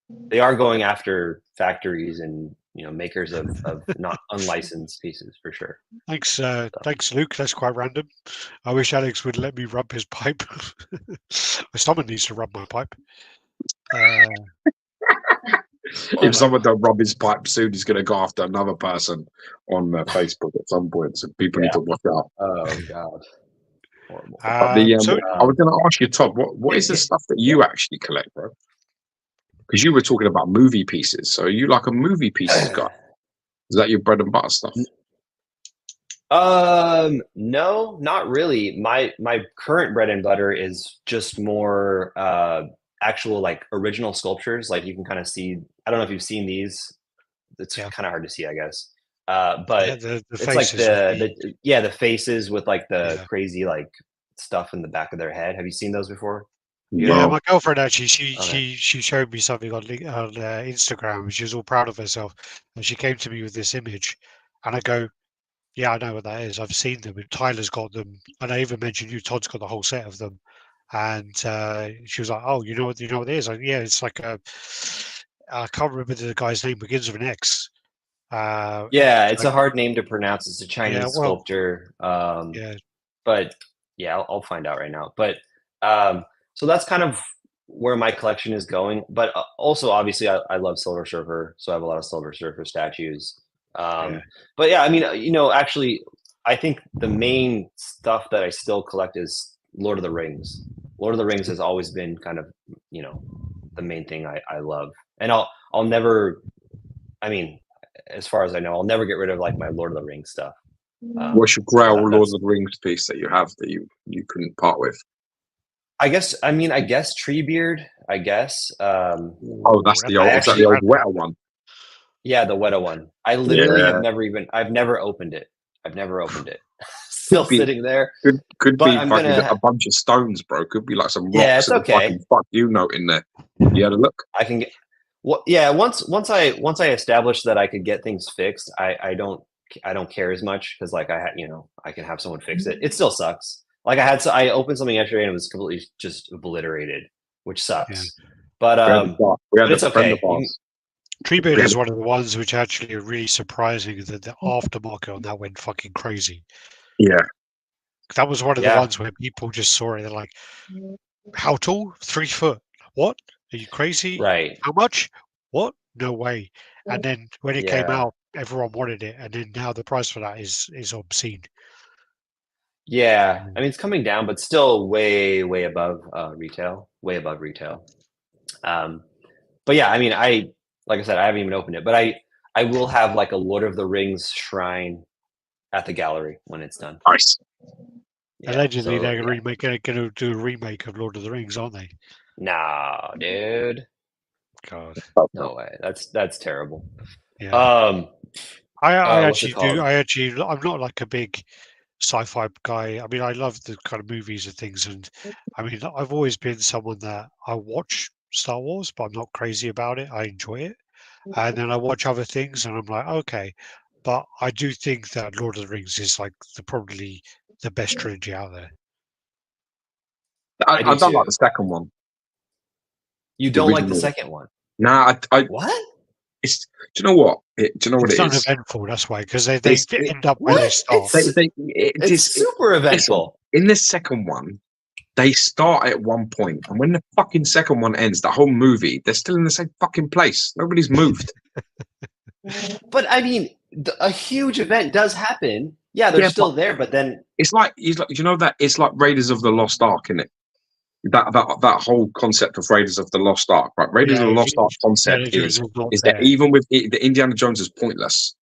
they are going after factories and makers of not unlicensed pieces for sure. Thanks, Luke. That's quite random. I wish Alex would let me rub his pipe. Someone needs to rub my pipe. If someone don't rub his pipe soon, he's going to go after another person on Facebook at some point. So people need to watch out. Oh God. Horrible. I was going to ask you, Todd, what is the stuff that you actually collect, bro? Because you were talking about movie pieces. So are you like a movie pieces guy? Is that your bread and butter stuff? No, not really. My current bread and butter is just more actual like original sculptures. Like you can kind of see. I don't know if you've seen these. It's kind of hard to see, I guess. But it's like the faces with like the crazy like stuff in the back of their head. Have you seen those before? Yeah, my girlfriend actually, she showed me something on Instagram. She was all proud of herself, and she came to me with this image, and I go, "Yeah, I know what that is. I've seen them. And Tyler's got them, and I even mentioned you. Todd's got the whole set of them." And she was like, "Oh, you know what it is?" Like, yeah, it's like I can't remember the guy's name. Begins with an X. It's a hard name to pronounce. It's a Chinese sculptor. But yeah, I'll find out right now. But so that's kind of where my collection is going. But also, obviously, I love Silver Surfer, so I have a lot of Silver Surfer statues. But yeah, I mean, actually, I think the main stuff that I still collect is Lord of the Rings. Lord of the Rings has always been kind of, the main thing I love. And I'll never, I mean, as far as I know, I'll never get rid of like my Lord of the Rings stuff. What's your Grail Lord of the Rings piece that you have that you couldn't part with? I guess Treebeard, I guess. That's the old Weta one. Yeah, the Weta one. I literally have never opened it. Still sitting there. Could be fucking a bunch of stones, bro. Could be like some rocks. Yeah, it's okay. Fucking fuck you note in there. You had a look. I can get. Well, yeah. Once I established that I could get things fixed, I don't care as much because like I can have someone fix it. It still sucks. Like I opened something yesterday and it was completely just obliterated, which sucks. Yeah. But it's okay. Treebeard is one of the ones which actually are really surprising that the aftermarket on that went fucking crazy. Yeah. That was one of the ones where people just saw it. They're like, how tall? 3 foot. What? Are you crazy? Right. How much? What? No way. And then when it came out, everyone wanted it. And then now the price for that is obscene. Yeah. I mean, it's coming down, but still way, way above retail. Way above retail. But yeah, I mean, like I said, I haven't even opened it, but I will have like a Lord of the Rings shrine at the gallery when it's done. Nice. Yeah, Allegedly, so, they're going to do a remake of Lord of the Rings, aren't they? nah, dude. God, No way. That's terrible. yeah. I I what's it actually do. called? I'm not like a big sci-fi guy. I mean, I love the kind of movies and things, and I mean, I've always been someone that I watch Star Wars, but I'm not crazy about it. I enjoy it, and then I watch other things, and I'm like, okay. But I do think that Lord of the Rings is like probably the best trilogy out there. I do I don't like too. the second one. You The don't like the original. second one? Nah, I What? it's. Do you know what? Do you know what It's it is? uneventful. That's why, because they It's, end up where What? they start. It's super listen, eventful. in the second one, they start at one point, and when the fucking second one ends, the whole movie, they're still in the same fucking place. Nobody's moved. But I mean, a huge event does happen. Yeah, they're Yeah, still there, but then it's like you know that it's like Raiders of the Lost Ark, isn't it? That whole concept of Raiders of the Lost Ark, right? Raiders of Yeah, the Lost Ark Indiana concept Jones is not is that there. even with the Indiana Jones is pointless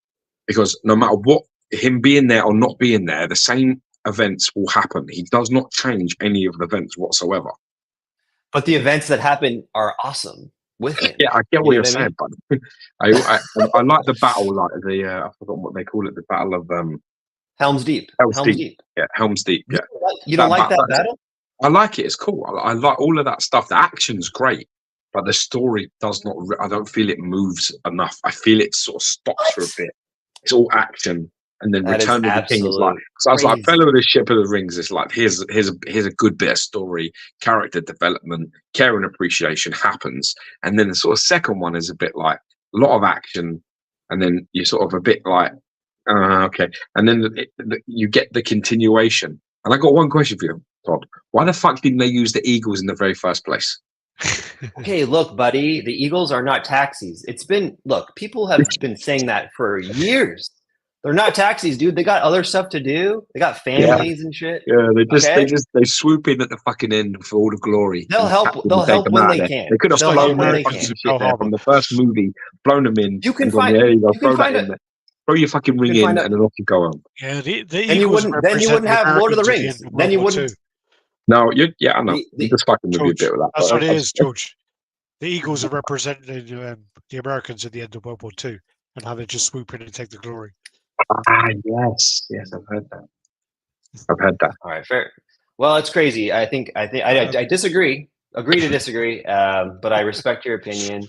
because no matter what, him being there or not being there, the same events will happen. He does not change any of the events whatsoever. but the events that happen are awesome with him. Yeah, I get You what know you're what I saying, mean? but I like the battle, like the I forgot what they call it, the battle of Helm's Deep. Helm's Helm's Deep. Deep. Yeah, Helm's Deep. Yeah, You don't like that that's, battle? I like it. It's cool. I like all of that stuff. The action's great, but the story does not. I don't feel it moves enough. I feel it sort of stops for a bit. It's all action, and then That is Return of the King is like. absolute So I was like, crazy. Fellowship of the Rings is like here's a good bit of story, character development, care and appreciation happens, and then the sort of second one is a bit like a lot of action, and then you're sort of a bit like okay, and then you get the continuation. And I got one question for you, Todd. Why the fuck didn't they use the Eagles in the very first place? Okay, look, buddy, the Eagles are not taxis. Look, people have been saying that for years. They're not taxis, dude. They got other stuff to do. They got families and shit. Yeah, Okay? they swoop in at the fucking end for all the glory. They'll and help. Captain They'll take help them when out they there. can. They could have Just like They'll the help when they Americans can. fucking in shit Pearl there Harbor. from the first movie, blown them in, You can and gone, find. yeah, you go, You can throw that find in a. there. Throw your fucking ring You can in, find a. and then off you go home. Yeah, the And you Eagles wouldn't. Then you represent wouldn't the have Lord of the Americans at the Rings. end of Then World you War wouldn't. II. No, yeah, I know. The, You're the, just fucking with me a bit George, with that. that's what it But is, George. The Eagles are representing the Americans at the end of World War II and how they just swoop in and take the glory. yes, I've heard that. I've heard that. all right, fair. Well, it's crazy. I disagree. Agree to disagree. But I respect your opinion.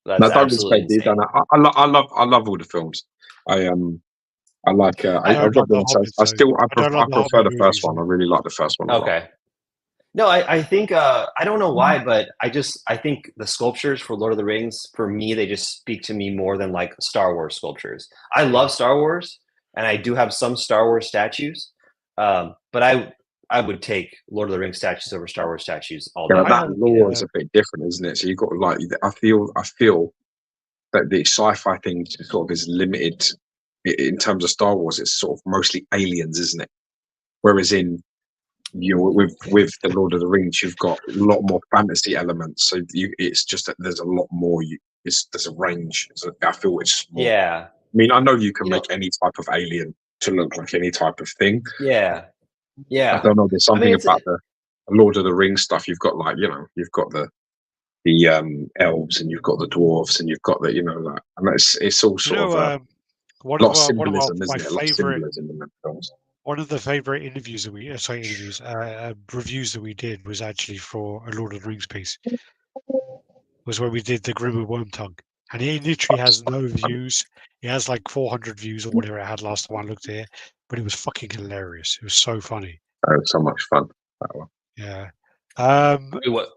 That's No, don't absolutely respect it. insane. I love all the films. I like. I I've don't got like to be the honest. Hobbit, I though. still. I don't I like the prefer Hobbit the first movies. one. I really like the first one a lot. Okay. No, I think I don't know why, but I think the sculptures for Lord of the Rings, for me, they just speak to me more than like Star Wars sculptures. I love Star Wars, and I do have some Star Wars statues, but I would take Lord of the Rings statues over Star Wars statues all day. Yeah, I that have, lore is a bit different, isn't it? So you've got like. I feel that the sci-fi thing sort of is limited in terms of Star Wars. It's sort of mostly aliens, isn't it? Whereas in with the Lord of the Rings, you've got a lot more fantasy elements. So it's just that there's a lot more. There's a range. I feel it's more. Yeah, I mean, I know you can you know, make any type of alien to look like any type of thing. yeah, I yeah. don't know. There's I mean, something it's about the Lord of the Rings stuff. You've got like you've got the elves and you've got the dwarves and you've got the like, and it's all sort of a one lot of of symbolism, my isn't it? A lot of favorite symbolism in the films. one of the favorite reviews that we did was actually for a Lord of the Rings piece. Was when we did the Grim of Wormtongue, and it literally has no views. It has like 400 views or whatever it had last time I looked at it, but it was fucking hilarious. It was so funny. It was so much fun. That one. Yeah. Wait, what?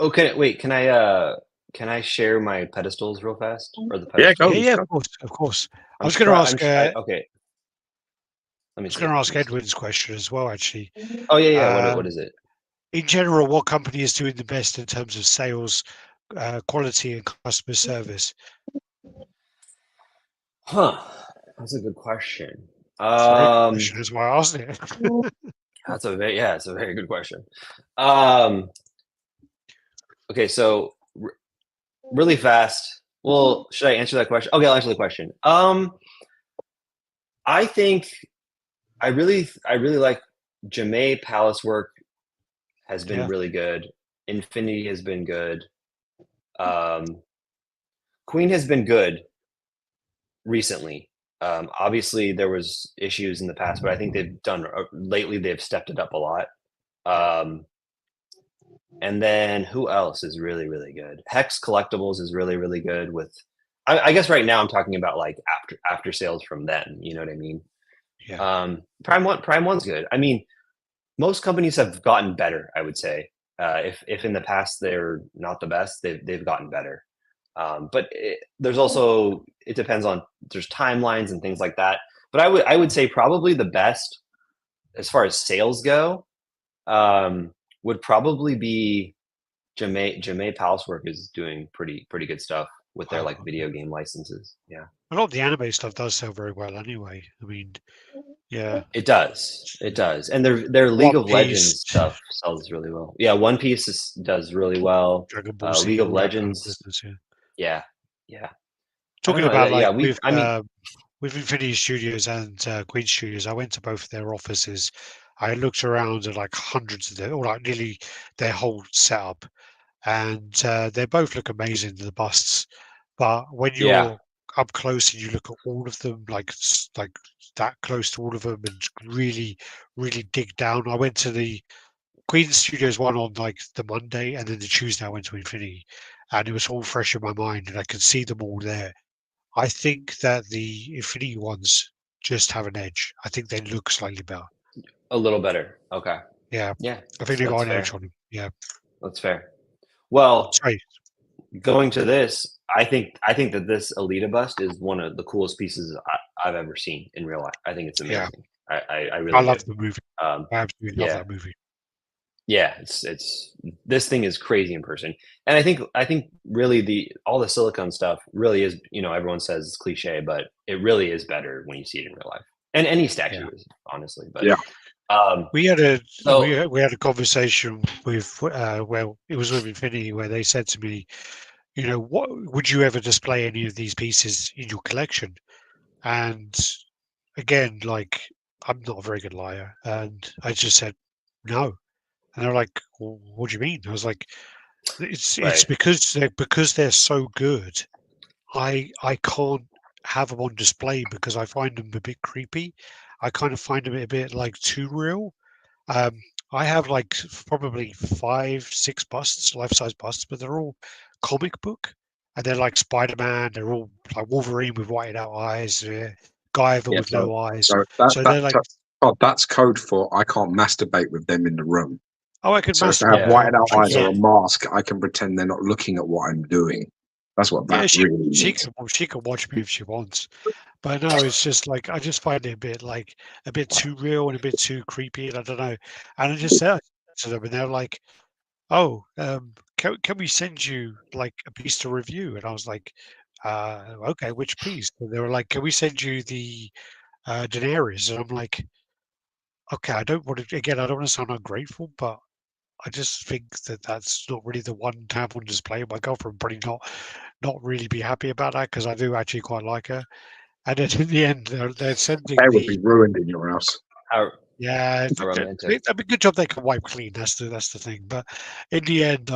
Okay, wait. Can I share my pedestals real fast or the Yeah, pedestals? go. Yeah, of course. I I'm was going to try- ask. I'm try- okay. Let I me was see. going to ask Edwin's question as well. Actually, Oh yeah. What is it? in general, what company is doing the best in terms of sales, quality, and customer service? Huh. That's a good question. It's a very good question. Is why I asked it. It's a very good question. Okay, so really fast. Well, should I answer that question? Okay, I'll answer the question. I think I really like Jamae Palace work has been really good. Infinity has been good. Queen has been good recently. Obviously, there was issues in the past, but I think they've done lately. They've stepped it up a lot. And then who else is really good? Hex Collectibles is really good. With I guess right now I'm talking about like after sales from them. You know what I mean? Yeah. Prime One's good. I mean, most companies have gotten better. I would say if in the past they're not the best, they've gotten better. But there's also it depends on there's timelines and things like that. But I would say probably the best as far as sales go would probably be Jamae Palacework is doing pretty good stuff with their like video game licenses. Yeah, a lot of the anime stuff does sell very well anyway. I mean, yeah, it does, and their League One of Legends Piece, stuff sells really well. Yeah, One Piece does really well. Dragon Ball Z, League of all that kind of Legends, business, yeah. I don't Talking know. about like Yeah, with Infinity Studios and Queen Studios, I went to both of their offices. I looked around at like hundreds of them, or like nearly their whole setup, and they both look amazing, the busts. But when yeah, you're up close and you look at all of them, like that close to all of them, and really dig down. I went to the Queen Studios one on like the Monday, and then the Tuesday I went to Infinity, and it was all fresh in my mind, and I could see them all there. I think that the Infinity ones just have an edge. I think they look slightly better. a little better. Okay, Yeah, yeah, I think they got an fair. edge on them. Yeah, That's fair. Well, sorry. going to this, I think that this Alita bust is one of the coolest pieces I've ever seen in real life. I think it's Yeah, amazing. I really I love do. the movie. I absolutely love Yeah, that movie. yeah. It's this thing is crazy in person, and I think really all the silicone stuff really is. You know, everyone says it's cliche, but it really is better when you see it in real life. And any statue Yeah. is honestly, but Yeah. We had a So we had a conversation with well, it was with Infinity where they said to me, you know, what would you ever display any of these pieces in your collection? And again, like I'm not a very good liar, and I just said no. And they're like, well, "What do you mean?" I was like, "It's right, because they're so good. I can't have them on display because I find them a bit creepy. I kind of find them a bit like too real. Um, I have like probably 5, 6 busts, life-size busts, but they're all comic book, and they're like Spider-Man. They're all like Wolverine with whited out eyes, Guyver Yeah. with no eyes. So that So they're like, that's code for I can't masturbate with them in the room. oh, I could So if they masturbate have Yeah. with whited them. out She eyes or a can. mask, I can pretend they're not looking at what I'm doing. That's what Yeah, that really means. she can watch me if she wants. But no, it's just like I just find it a bit too real and a bit too creepy, and I don't know. And I just said to them, and they're like, "Oh, can we send you like a piece to review?" And I was like, "Okay, which piece?" And they were like, "Can we send you the Daenerys?" And I'm like, "Okay, I don't want to. Again, I don't want to sound ungrateful, but I just think that that's not really the one to have on display. My girlfriend would probably not really be happy about that because I do actually quite like her." And then in the end, they're sending They would the be ruined in your house. yeah. how romantic. I mean, good job they can wipe clean. That's the thing. But in the end,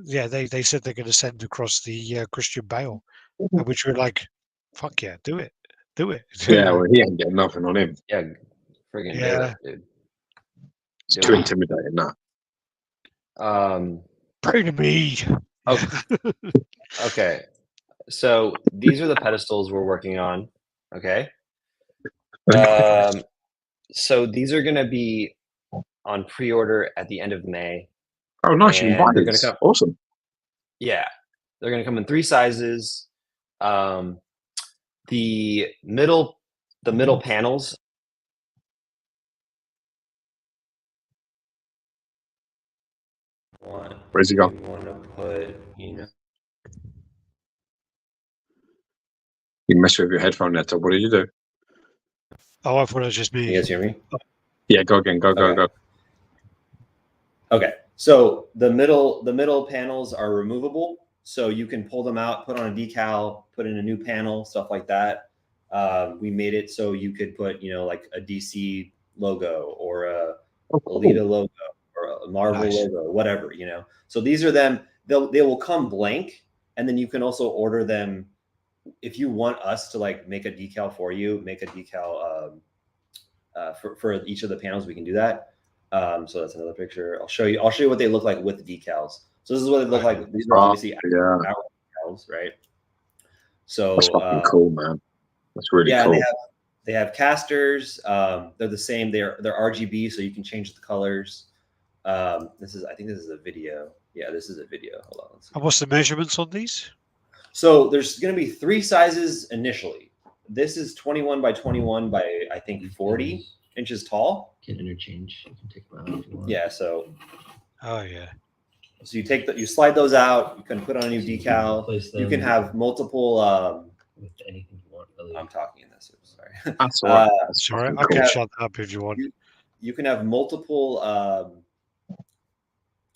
yeah, they said they're going to send across the Christian Bale, and which we're like, fuck yeah, do it. Yeah, well, he ain't getting nothing on him. Yeah, friggin' do Yeah, it, dude. It's Do too it. intimidating. That. pray to me. Okay. So these are the pedestals we're working on. Okay. So these are going to be on pre-order at the end of May. Oh, nice! You can buy And they're going these. to come. Awesome. Yeah, they're going to come in 3 sizes. The middle panels. Where's he gone? We want to put, You mess with your headphone there, Todd. What did you do? Oh, I thought it was just me. You guys hear me? Yeah, go again. Go. Okay. So the middle panels are removable, so you can pull them out, put on a decal, put in a new panel, stuff like that. We made it so you could put, like a DC logo or a Alita logo or a Marvel logo, whatever, So these are them. They will come blank, and then you can also order them if you want us to like make a decal for you, make a decal for each of the panels. We can do that. So that's another picture. I'll show you what they look like with the decals. So this is what they look like. These are obviously our decals, right? So that's fucking cool, man. That's really cool. They have casters. They're the same. They're RGB, so you can change the colors. I think this is a video. Yeah, this is a video. Hold on. And what's the measurements on these? So there's going to be 3 sizes initially. This is 21 by 21 by I think 40 inches tall. You can interchange. You can take them out if you want. Yeah. So. Oh yeah. So you slide those out. You can put on a new decal. You can have multiple. With anything you want. Really. I'm talking in this. Sorry. That's all right. Sorry, I can shut that up if you want. You can have multiple.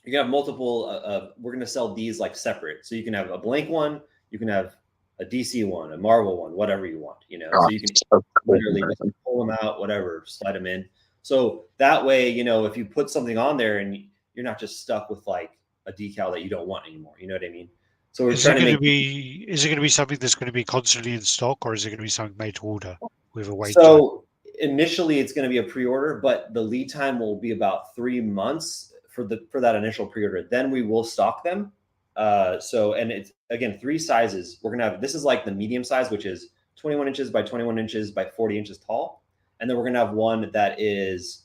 You can have multiple. We're going to sell these like separate. So you can have a blank one. You can have a DC one, a Marvel one, whatever you want. So you can literally just pull them out, whatever, slide them in. So that way, if you put something on there and you're not just stuck with like a decal that you don't want anymore. You know what I mean? So we're trying to make. Is it going to be something that's going to be constantly in stock, or is it going to be something made to order with a wait So initially, it's going to be a pre-order, but the lead time will be about 3 months for that initial pre-order. Then we will stock them. And it's again 3 sizes. We're gonna have this is like the medium size, which is 21 inches by 21 inches by 40 inches tall, and then we're gonna have one that is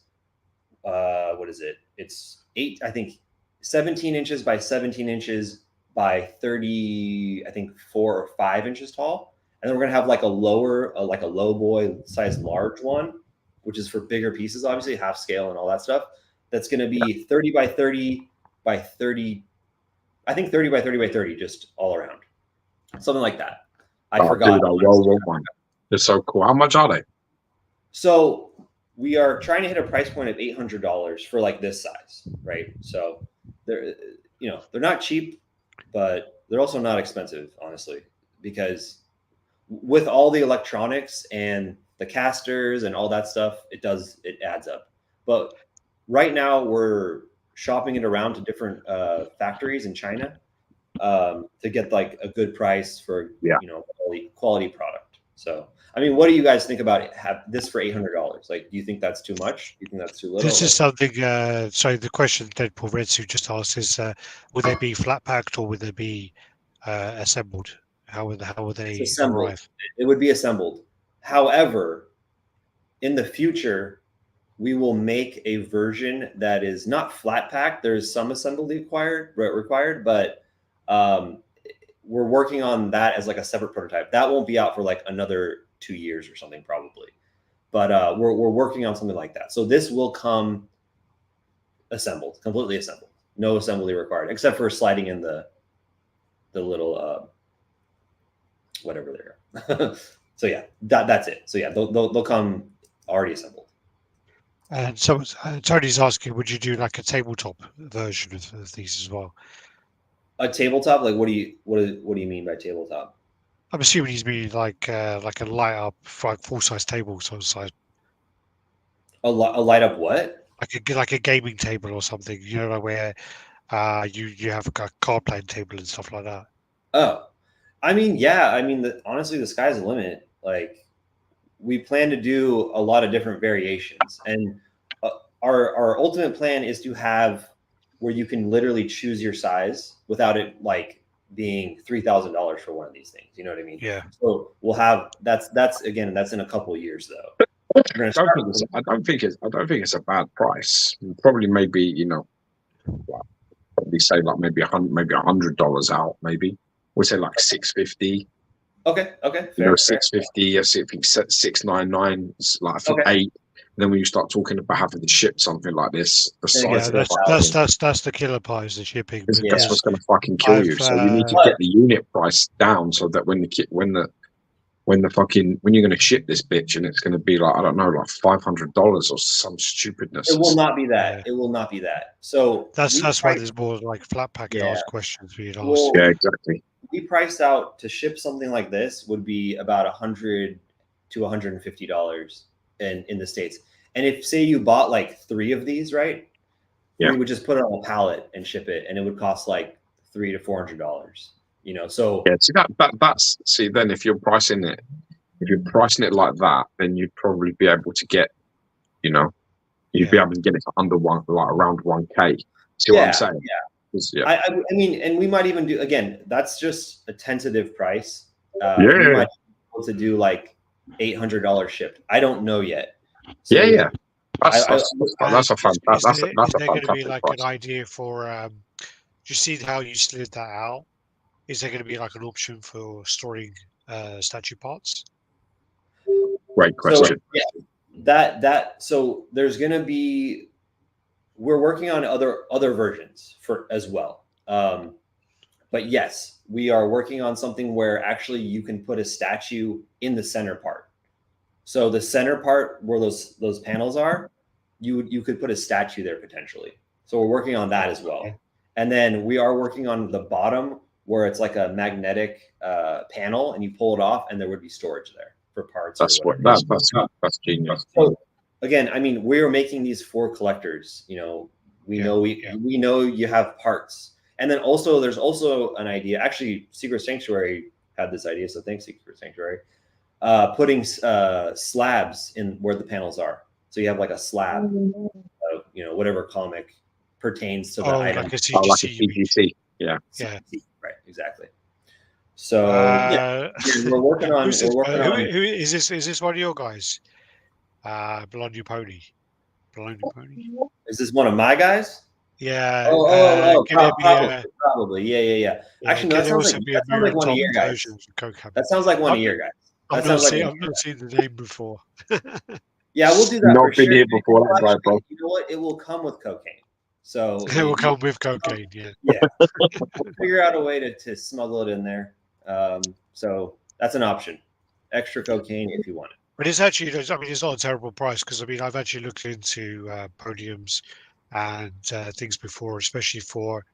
what is it? It's 17 inches by 17 inches by 30, I think 4 or 5 inches tall, and then we're gonna have like a low boy size large one, which is for bigger pieces, obviously half scale and all that stuff. That's gonna be 30 by 30 by 30. I think 30 by 30 by 30, just all around. Something like that. I forgot. Dude, they're so cool. How much are they? So we are trying to hit a price point of $800 for like this size, right? So they're not cheap, but they're also not expensive, honestly, because with all the electronics and the casters and all that stuff, it adds up. But right now we're shopping it around to different factories in China to get like a good price for quality product. So I mean, what do you guys think about it? Have this for $800? Like, do you think that's too much? Do you think that's too little? This is something. So the question Deadpool Redsuit just asked is: would they be flat packed or would they be assembled? How would they arrive? It would be assembled. However, in the future, we will make a version that is not flat packed. There's some assembly required, but we're working on that as like a separate prototype. That won't be out for like another 2 years or something probably. But we're working on something like that. So this will come assembled, completely assembled. No assembly required, except for sliding in the little whatever there. So yeah, that's it. So yeah, they'll come already assembled. And so Tony's asking, would you do like a tabletop version of these as well? A tabletop? Like what do you mean by tabletop? I'm assuming he's meaning like a light up full size table sort of size. A light up what? Like a gaming table or something. Like where you have a card playing table and stuff like that. Oh, I mean, yeah. I mean, honestly, the sky's the limit. Like, we plan to do a lot of different variations, and our ultimate plan is to have where you can literally choose your size without it like being $3,000 for one of these things. You know what I mean? Yeah. So we'll have that's in a couple of years though. I don't think it's a bad price. Probably maybe probably say like maybe $100 out. Maybe we say like $650. Okay. Fair, 650. I think $699. Like for 8. Then when you start talking about having to ship something like this, the size that's the killer pie is the shipping. That's what's going to fucking kill you. So you need to get the unit price down so that when the when you're going to ship this bitch and it's going to be like, I don't know, like $500 or some stupidness. It will not be that. It will not be that. So that's why there's more like flat pack ask questions for you to ask. Well, Yeah, exactly. We priced out to ship something like this would be about $100 to $150 in the States. And if say you bought like 3 of these, right? Yeah. We would just put it on a pallet and ship it, and it would cost like $300 to $400. You know, so yeah. See, then if you're pricing it like that, then you'd probably be able to get, you know, you'd be able to get it for under around 1K. See what I'm saying? Yeah. I mean, and we might even do, again, that's just a tentative price. We might be able to do like $800 shipped. I don't know yet. So yeah. That's a Is there going to be like price. an idea for? Do you see how you slid that out? Is there going to be like an option for storing statue parts? Great question. So, so there's going to be. We're working on other versions as well. But yes, we are working on something where actually you can put a statue in the center part. So the center part where those panels are, you could put a statue there potentially. So we're working on that as well. Okay. And then we are working on the bottom where it's like a magnetic panel, and you pull it off, and there would be storage there for parts. That's genius. So, again, I mean, we're making these for collectors. You know, we know you have parts, and then also there's also an idea. Actually, Secret Sanctuary had this idea, so thanks, Secret Sanctuary. Putting slabs in where the panels are, so you have like a slab of, you know, whatever comic pertains to the item. Like a CGC. Yeah. Right. Exactly. So we're working on. Who is this? Is this one of your guys? Bologna Pony. Is this one of my guys? Yeah. Probably. Yeah. Actually, no, that sounds like one of your guys. That sounds like one of your guys. I've not seen the name before. Yeah, we'll do that. Not been here before, that bro. You know what? It will come with cocaine. So it will come with cocaine. Yeah. We'll figure out a way to smuggle it in there. So that's an option. Extra cocaine if you want it. But it's actually, I mean, it's not a terrible price because I mean, I've actually looked into podiums and things before, especially for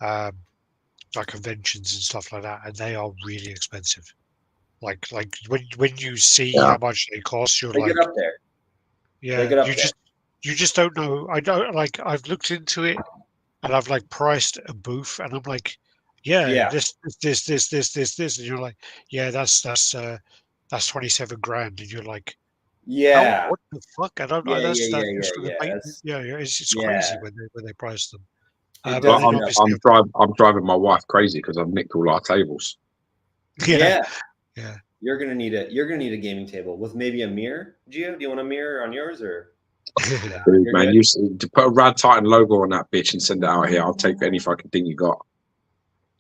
like conventions and stuff like that, and they are really expensive. Like when you see how much they cost, you're like, get up there. Yeah, you just don't know. I don't like. I've looked into it, and I've like priced a booth, and I'm like, this, and you're like, that's 27 grand, and you're like, what the fuck? I don't know. It's crazy when they price them. I'm driving my wife crazy because I've nicked all our tables. Yeah. You're gonna need a gaming table with maybe a mirror. Gio, do you want a mirror on yours or? Dude, man, you to put a RaddTitan logo on that bitch and send it out here. I'll take any fucking thing you got.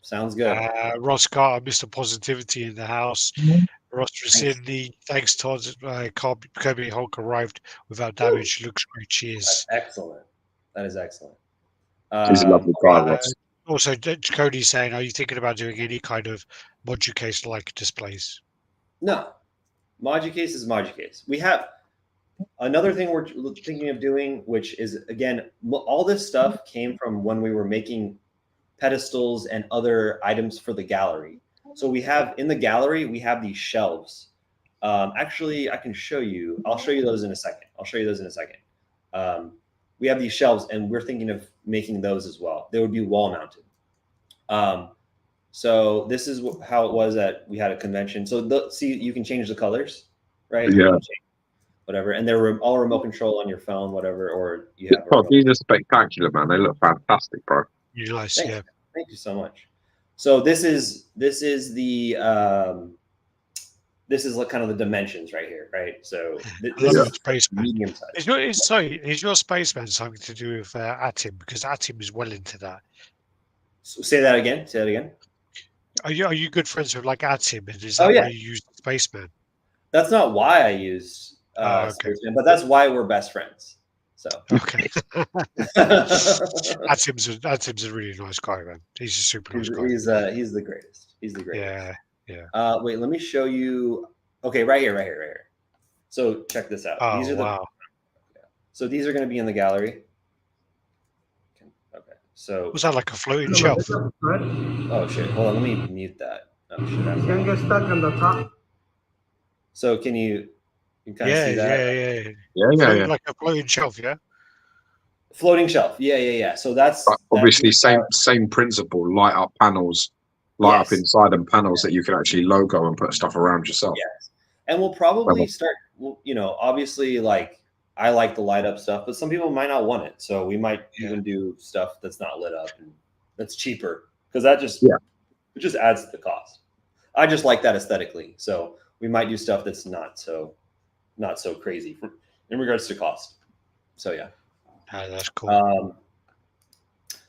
Sounds good. Ross Carter, Mr. Positivity in the house. Ross Cindy, thanks Todd. Kirby Hulk arrived without damage. Looks great. Cheers. That's excellent. That is excellent. He's a lovely guy, Ross. Also, Cody's saying, are you thinking about doing any kind of module case like displays? No. Module case is module case. We have another thing we're thinking of doing, which is, again, all this stuff came from when we were making pedestals and other items for the gallery. So we have in the gallery, we have these shelves. Actually, I can show you. I'll show you those in a second. We have these shelves, and we're thinking of making those as well. They would be wall mounted. So this is how it was at we had a convention. So see, you can change the colors, right? Yeah. Whatever, and they're all remote control on your phone, whatever, or you have. These are spectacular, man. They look fantastic, bro. You're nice, Thank you so much. So this is the this is like kind of the dimensions right here, right? So this is medium size. Is your spaceman something to do with Atim? Because Atim is well into that. So say that again. Are you good friends with like Atim? And is that why you use the spaceman? That's not why I use spaceman, but that's why we're best friends. So okay. Atim's a really nice guy, man. He's a super nice guy. He's the greatest. Yeah. Wait, let me show you. Okay, right here. So check this out. Oh, These are wow. So these are going to be in the gallery. Okay. So. Was that like a floating shelf? Oh shit! Hold on. Let me mute that. Oh shit! It's gonna get stuck on the top. So can you kind of see that? Floating like a floating shelf, yeah. Floating shelf. Yeah. So that's obviously same principle. Light up panels, light up inside and panels that you can actually logo and put stuff around yourself. Yes, and we'll probably start. You know, obviously, like I like the light up stuff, but some people might not want it. So we might even do stuff that's not lit up and that's cheaper because that just it just adds to the cost. I just like that aesthetically. So we might do stuff that's not so crazy in regards to cost. So yeah. That's cool.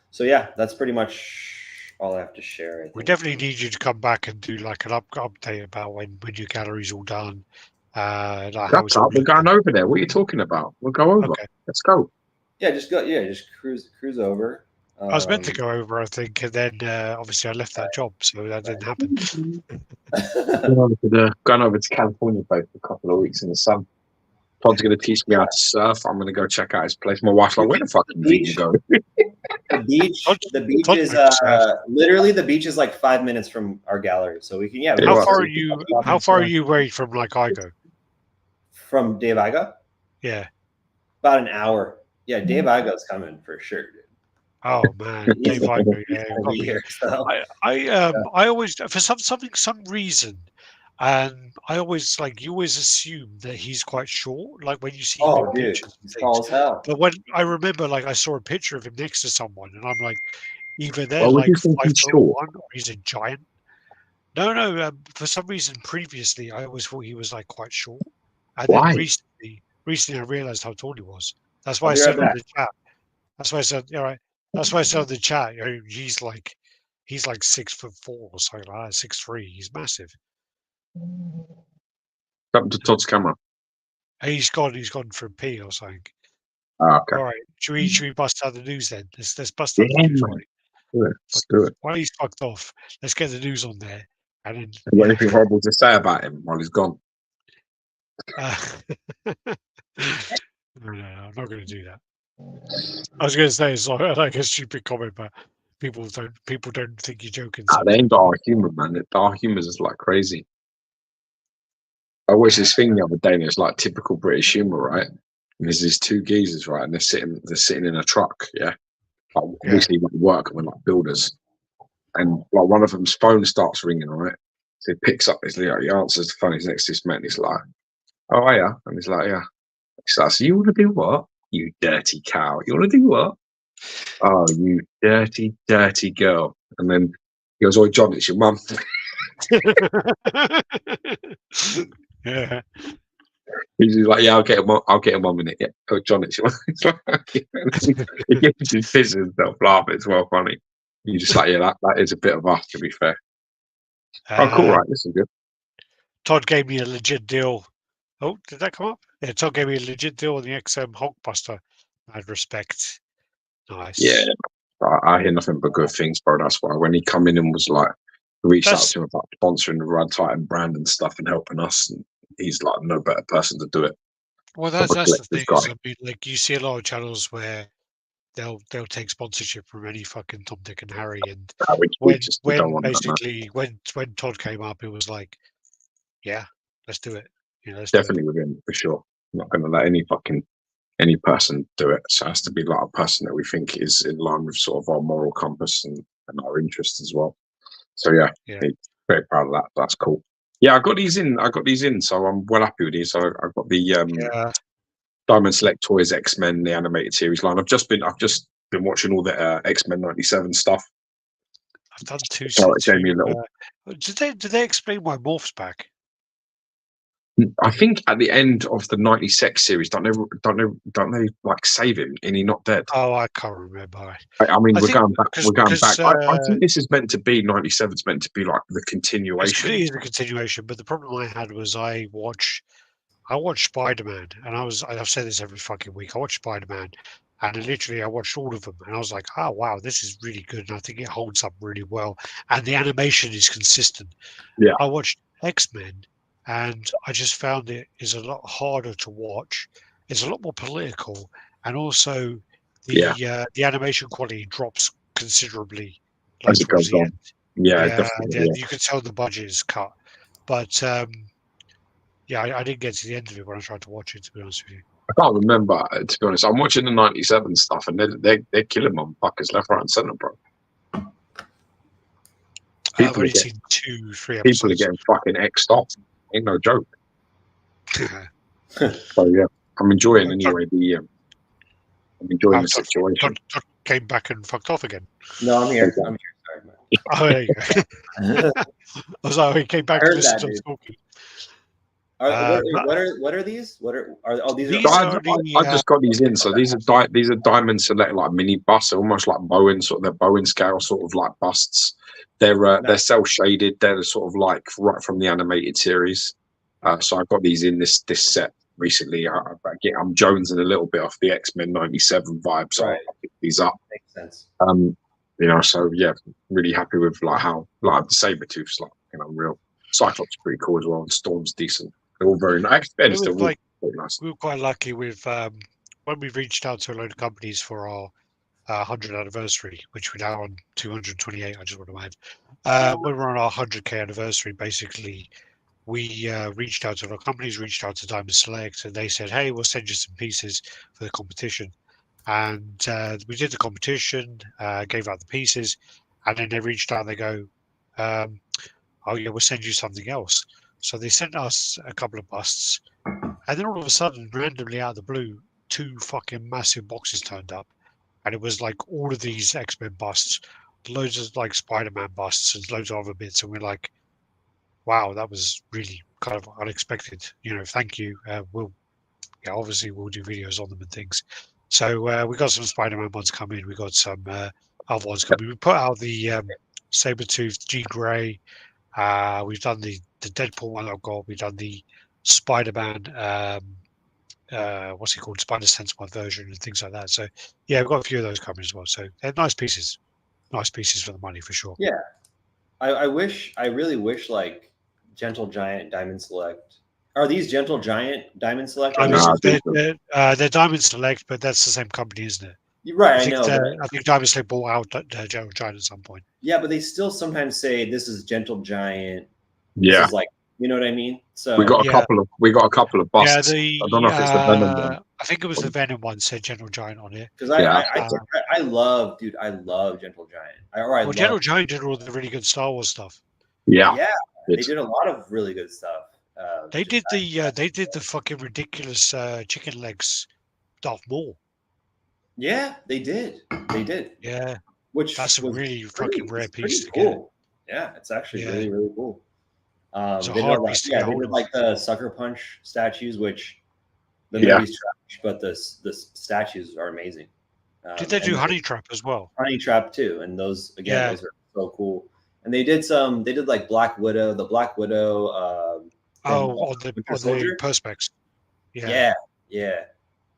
So yeah, that's pretty much all I have to share. We definitely need you to come back and do like an update about when your gallery's all done. Like That's up. We're going over there. What are you talking about? We'll go over. Okay. Let's go. Yeah, just go. Yeah, just cruise over. I was meant to go over, I think, and then obviously I left that job, so that didn't happen. Going over to California for a couple of weeks in the sun. Todd's going to teach me how to surf. I'm going to go check out his place. My wife's like, "Where the fuck did you go?" The beach is literally the beach is like 5 minutes from our gallery, so we can. Yeah. How far are you? How far are you away from like Igo? From Dave Igo? Yeah. About an hour. Yeah, Dave Igo's coming for sure, dude. Oh man, Dave Igo. Yeah, I always for some reason. And I always you always assume that he's quite short, like when you see him in pictures and things. But when I remember, like I saw a picture of him next to someone, and I'm like, either they're like 5'1" or he's a giant. No. For some reason, previously I always thought he was like quite short, and then recently I realized how tall he was. That's why I said on the chat. That's why I said, all right. That's why I said on the chat. You know, he's like 6'4" or something like that, 6'3". He's massive. Up to Todd's camera. He's gone for a pee or something. Oh, okay. All right. Should we bust out the news then? Let's bust out the news. Let's do it. While he's fucked off, let's get the news on there. And then, you got anything horrible to say about him while he's gone? No, I'm not going to do that. I was going to say it's like a stupid comment, but people don't think you're joking. They ain't dark humor, man. Dark humor is like crazy. I watched this thing the other day, and it's like typical British humor, right? And there's these two geezers, right, and they're sitting in a truck, yeah. Like, obviously, like work and like builders, and like one of them's phone starts ringing, right? So he picks up, he answers the phone. He's next to this man. He's like, "Oh, yeah," and he's like, "Yeah." He's like, "So you want to do what? You dirty cow. You want to do what? Oh, you dirty, dirty girl." And then he goes, "Oh, John, it's your mum." Yeah. He's like, "Yeah, I'll get him 1 minute." Yeah, oh, John, it's your mum. He gets his fizz and stuff laughing. It's well funny. You just like, yeah, that is a bit of us, to be fair. Oh, cool, right? This is good. Todd gave me a legit deal. Oh, did that come up? Yeah, Todd gave me a legit deal on the XM Hulkbuster. I'd respect. Nice. Yeah, I hear nothing but good things, bro. That's why when he come in and was like, reached out to him about sponsoring the RaddTitan brand and stuff and helping us, and he's like no better person to do it. Well, that's the thing. Is, I mean, like you see a lot of channels where they'll take sponsorship from any fucking Tom, Dick, and Harry, and when Todd came up, it was like, yeah, let's do it. You know, let's definitely with him for sure. I'm not going to let any person do it. So it has to be like a person that we think is in line with sort of our moral compass and our interests as well. So yeah, very proud of that. That's cool. Yeah, I got these in. So I'm well happy with these. So I've got the Diamond Select Toys X-Men, the animated series line. I've just been watching all the X-Men 97 stuff. I've done two. Did they explain why Morph's back? I think at the end of the 96 series, don't they like save him and he's not dead? Oh, I can't remember. I mean, we're going back. I think this is meant to be 97. It's meant to be like the continuation. It is a continuation, but the problem I had was I watched Spider-Man, and I've said this every fucking week. I watched Spider-Man, and literally I watched all of them, and I was like, oh wow, this is really good, and I think it holds up really well, and the animation is consistent. Yeah. I watched X-Men, and I just found it is a lot harder to watch. It's a lot more political, and also the animation quality drops considerably, like as it towards goes the on. end. Yeah, Yeah, definitely. you can tell the budget is cut, but yeah, I didn't get to the end of it when I tried to watch it. To be honest with you, I can't remember, to be honest. I'm watching the 97 stuff, and they're killing motherfuckers left, right, and center, bro. I've only seen 2-3 People are episodes. getting fucking X'd off. Ain't no joke. So yeah, I'm enjoying anyway. I'm enjoying the situation. Todd came back and fucked off again. No, I'm here. I'm here. Sorry, man. Oh, there you go. I was like, he came back I to heard listen that, to us dude. talking. What are these? What are oh these These are are I've just got these in. So these are diamond select, like mini busts, almost like Bowen, sort of they're Bowen scale sort of like busts. They're cell shaded. They're sort of like right from the animated series. So I got these in this set recently. I'm jonesing a little bit off the X-Men 97 vibe, so Right. I picked these up. makes sense. You know, so yeah, really happy with like how like the Sabretooth's like, you know, real. Cyclops is pretty cool as well, and Storm's decent. They're all very nice. It was like, very nice. we were quite lucky with when we reached out to a load of companies for our 100th anniversary, which we're now on 228. I just want to add. When we're on our 100K anniversary, basically, we reached out to a lot of companies, reached out to Diamond Select, and they said, "Hey, we'll send you some pieces for the competition." And we did the competition, gave out the pieces, and then they reached out and they go, "Oh yeah, we'll send you something else." So they sent us a couple of busts, and then all of a sudden, randomly out of the blue, 2 fucking massive boxes turned up, and it was like all of these X-Men busts, loads of like Spider-Man busts, and loads of other bits, and we're like, "Wow, that was really kind of unexpected." You know, thank you. Obviously we'll do videos on them and things. So we got some Spider-Man ones coming. We got some other ones coming. We put out the Sabretooth G Grey. We've done the Deadpool one I've got. We've done the Spider-Man, what's it called? Spider-Sense one version and things like that. So yeah, we've got a few of those coming as well. So they're nice pieces. Nice pieces for the money for sure. Yeah. I really wish like Gentle Giant Diamond Select. Are these Gentle Giant Diamond Select? They're Diamond Select, but that's the same company, isn't it? You're right, I know. I think Diamond Select bought out Gentle Giant at some point. Yeah, but they still sometimes say this is Gentle Giant. Yeah, this is like, you know what I mean. So we got a couple of busts. Yeah, I don't know if it's the Venom one. I think it was the Venom one said Gentle Giant on it. Because I love Gentle Giant. Gentle Giant did all the really good Star Wars stuff. Yeah, they did a lot of really good stuff. They did the fucking ridiculous chicken legs Darth Maul. Yeah, they did. Yeah, which that's a really fucking rare piece to cool. get. Yeah, it's actually really, really cool. They did like the Sucker Punch statues, which the movie's trash, but the statues are amazing. Did they do Honey Trap as well? Honey Trap too, and those those are so cool. And they did like Black Widow, the Black Widow. On the Perspex. Yeah.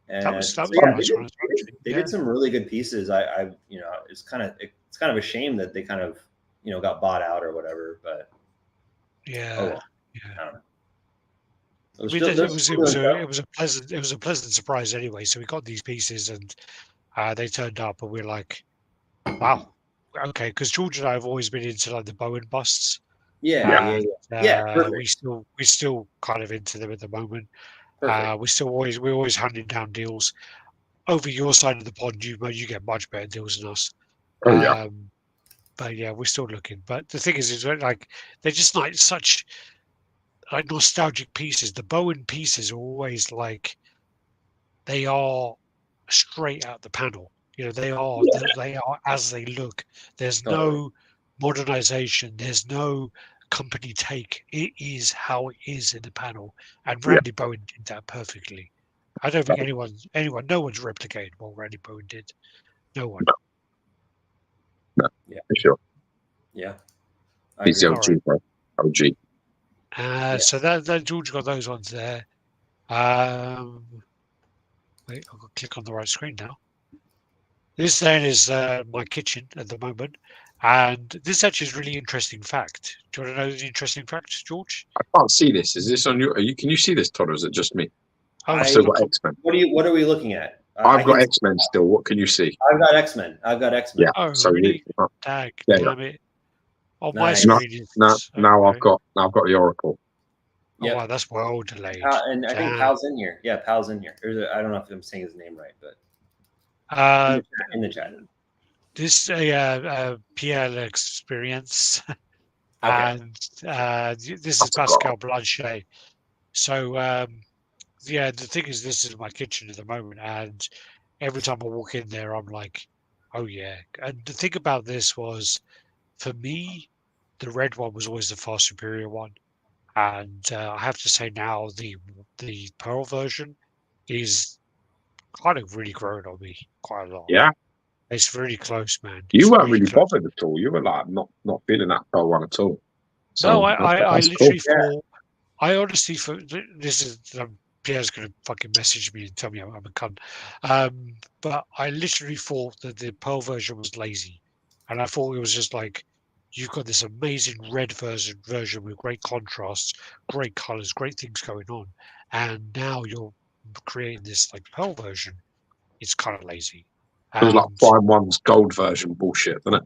And that was they did some really good pieces. I it's kind of a shame that they kind of got bought out or whatever, but yeah. I don't know. It was a pleasant surprise anyway. So we got these pieces and they turned up, and we're like, wow, okay. Because George and I have always been into like the Bowen busts. Yeah. We still kind of into them at the moment. We're always hunting down deals. Over your side of the pond, you get much better deals than us. But yeah, we're still looking. But the thing is like they're just like such like nostalgic pieces. The Bowen pieces are always like they are straight out the panel. They are as they look. There's no modernization. There's no company take. It is how it is in the panel, and Randy Bowen did that perfectly. I don't think no one's replicated what Randy Bowen did. No one. No, for sure. Yeah, he's the OG, bro. OG. So that George got those ones there. Wait, I've got to click on the right screen now. This then is my kitchen at the moment, and this actually is a really interesting fact. Do you want to know the interesting fact, George? I can't see this. Is this on your? Can you see this, Todd, or is it just me? Oh, I've I- still got X-Men. What are we looking at? I've got X-Men still. What can you see? I've got X-Men. Yeah. Oh, So really? oh, Dag, yeah, damn it! On my Nice. screen is now okay. I've got the Oracle. Oh, Yep. wow, that's well delayed. And I think Damn. Pal's in here. Yeah, Pal's in here. I don't know if I'm saying his name right, but in the chat. This PL experience, Okay. and this is Pascal Blanchet. So yeah, the thing is, this is my kitchen at the moment, and every time I walk in there, I'm like, oh yeah. And the thing about this was, for me, the red one was always the far superior one, and I have to say now the pearl version is kind of really grown on me quite a lot. Yeah. It's really close, man. You It's weren't really close. bothered at all. You were like not feeling that Pearl one at all. So No, I that's literally cool. thought, I honestly thought, this is, Pierre's going to fucking message me and tell me I'm a cunt. But I literally thought that the Pearl version was lazy. And I thought it was just like, you've got this amazing red version with great contrasts, great colors, great things going on. And now you're creating this like Pearl version. It's kind of lazy. It was like And- Prime One's gold version bullshit, isn't it?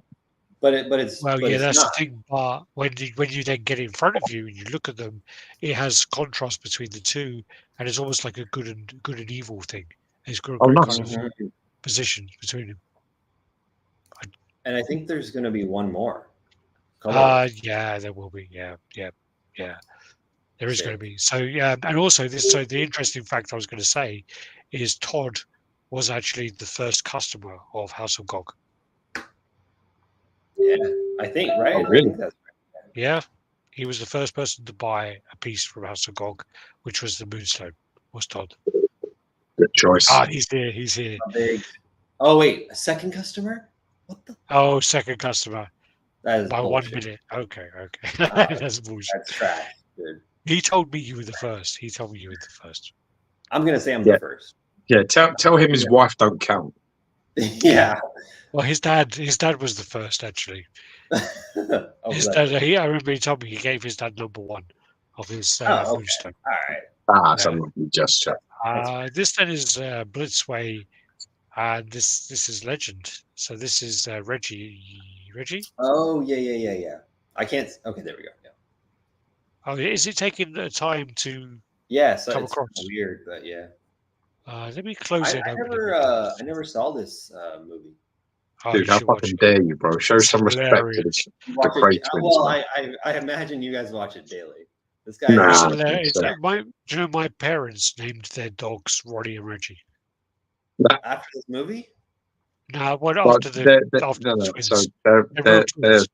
But it's Well, but yeah, it's that's not. the thing. But when you then get in front of you and you look at them, it has contrast between the two, and it's almost like a good and evil thing. It's got a Oh, great nice. kind of position between them. And I think there's going to be one more. Yeah, there will be. Yeah. There is Sick. going to be. So yeah, and also this. So the interesting fact I was going to say is Todd was actually the first customer of House of GOG. Yeah, I think right. Oh, I really? think that's Yeah, he was the first person to buy a piece from House of GOG, which was the Moonstone. Was Todd? Good choice. Ah, he's here. He's here. big. Oh wait, a second customer? What the? Oh, second customer That is by bullshit. 1 minute. Okay. That's bullshit. That's trash, dude. He told me you were the first. He told me you were the first. I'm gonna say I'm Yeah. the first. Yeah, tell him his wife don't count. Yeah. Well, his dad was the first actually. Oh, His that- dad. I remember he told me he gave his dad #1 of his Oh, okay. Moonstone. All right. That's a Yeah. lovely gesture. This then is Blitzway, and this is Legend. So this is Reggie. Oh yeah. I can't. Okay, there we go. Yeah. Oh, is it taking time to? Yeah. So Come it's across. weird, but yeah. Let me close it. I and open never. it. I never saw this movie. Oh, Dude, you how should watch fucking it. dare you, bro? Show It's some respect to hilarious. the Craig twins. Well, man. I imagine you guys watch it daily. This guy. Nah. It's I hilarious. think so. Do you know my parents named their dogs Roddy and Reggie? After this movie. No, what But after the twins? so They're real twins.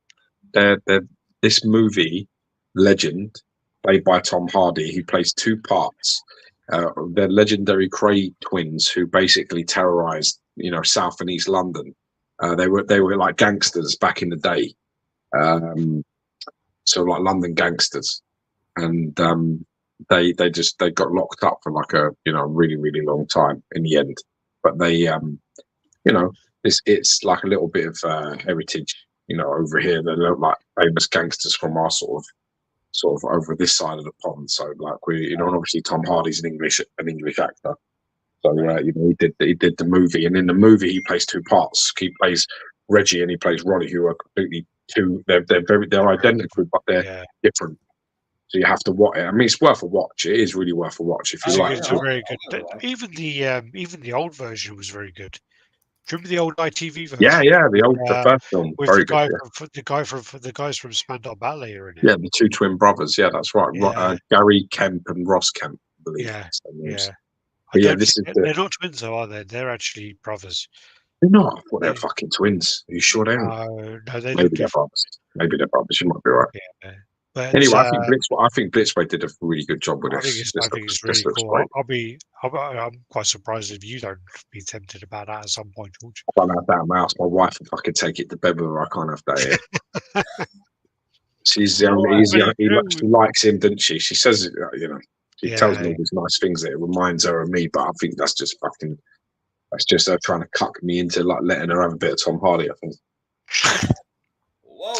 this movie, Legend, played by Tom Hardy, who plays two parts. They're legendary Cray twins who basically terrorized, South and East London. They were like gangsters back in the day, so like London gangsters, and they got locked up for like a really really long time in the end. But they it's like a little bit of heritage, over here. They look like famous gangsters from our sort of over this side of the pond. So like and obviously Tom Hardy's an English actor. So he did the movie, and in the movie he plays two parts. He plays Reggie and he plays Roddy, who are completely two. They're identical, but they're different. So you have to watch it. I mean, it's worth a watch. It is really worth a watch if you like. It's very good. Even the old version was very good. Do you remember the old ITV version? Yeah, the first film, with very the guy good. the guys from Spandau Ballet are in it. Yeah, the two twin brothers. Yeah, that's right. Yeah. Gary Kemp and Ross Kemp, I believe. Yeah, Yeah. yeah. This is They're not twins, though, are they? They're actually brothers. They're not. I thought they're fucking twins. Are you sure they are? No, they Maybe look they're different. brothers. Maybe they're brothers. You might be right. Yeah. But Anyway, I think Blitzway did a really good job with I this. think it's really cool. I'm quite surprised if you don't be tempted about that at some point, George. I don't have that mouse. My wife, if I could take it to bed with her, I can't have that here. She's he likes him, doesn't she? She says it, she tells me all these nice things that it reminds her of me, but I think that's just fucking That's just her trying to cuck me into like letting her have a bit of Tom Hardy, I think. Whoa!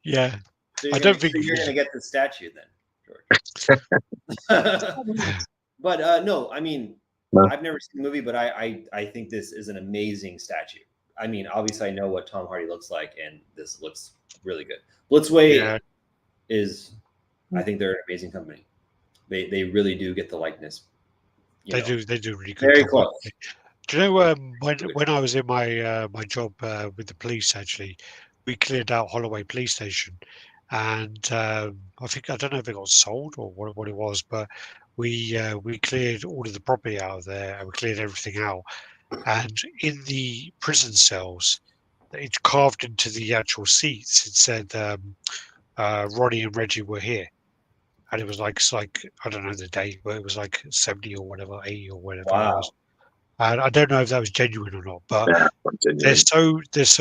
Yeah. So I don't think you're gonna get the statue then, George. But no, I mean, No. I've never seen the movie, but I think this is an amazing statue. I mean, obviously, I know what Tom Hardy looks like, and this looks really good. Blitzway is, I think they're an amazing company. They really do get the likeness. They do really good. Very job. close. Do you know when I was in my my job with the police? Actually, we cleared out Holloway Police Station, and I don't know if it got sold or what it was, but we cleared all of the property out of there, and we cleared everything out. And in the prison cells, it's carved into the actual seats. It said Ronnie and Reggie were here. And it was like I don't know the date, but it was like 70 or whatever, 80 or whatever it was. And I don't know if that was genuine or not, but they're so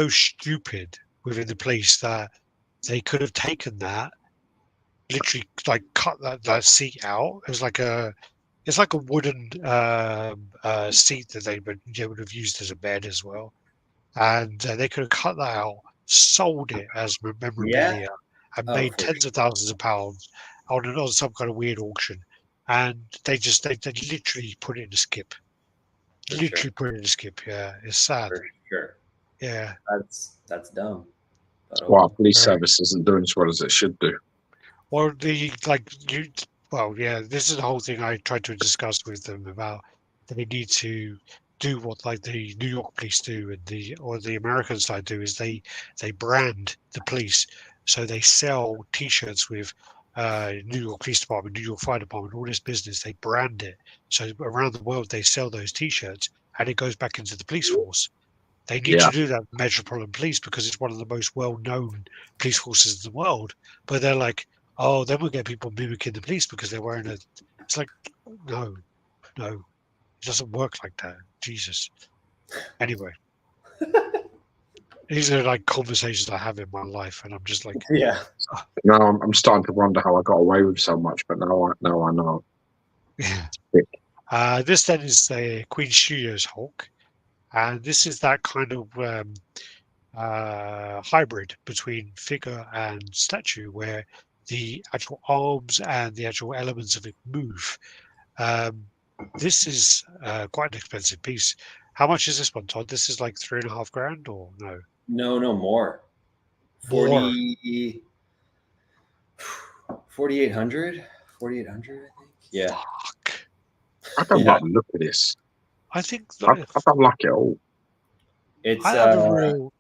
stupid within the police that they could have taken that, literally like cut that seat out. It's like a wooden seat that they would have used as a bed as well, and they could have cut that out, sold it as memorabilia, and made tens of thousands of pounds on some kind of weird auction, and they literally put it in a skip. Literally put it in a skip. Yeah, it's sad. For sure. Yeah, that's dumb. Well, police service isn't doing as well as it should do. Well, this is the whole thing I tried to discuss with them about. They need to do what like the New York police do, and the American side do, is they brand the police. So they sell T-shirts with New York Police Department, New York Fire Department, all this business. They brand it. So around the world, they sell those T-shirts, and it goes back into the police force. They need to do that with Metropolitan Police because it's one of the most well-known police forces in the world. But they're like, oh, then we'll get people mimicking the police because they're wearing a. It's like, no, it doesn't work like that. Jesus. Anyway. These are like conversations I have in my life, and I'm just like, Now I'm starting to wonder how I got away with so much, but now I know. Yeah. This then is the Queen Studios Hulk, and this is that kind of hybrid between figure and statue, where the actual arms and the actual elements of it move. This is quite an expensive piece. How much is this one, Todd? This is like $3.5 grand, or no? No, more. 4,800, I think. Yeah. Fuck. I don't like the look of this. I think I don't like it at all. It's I have a real.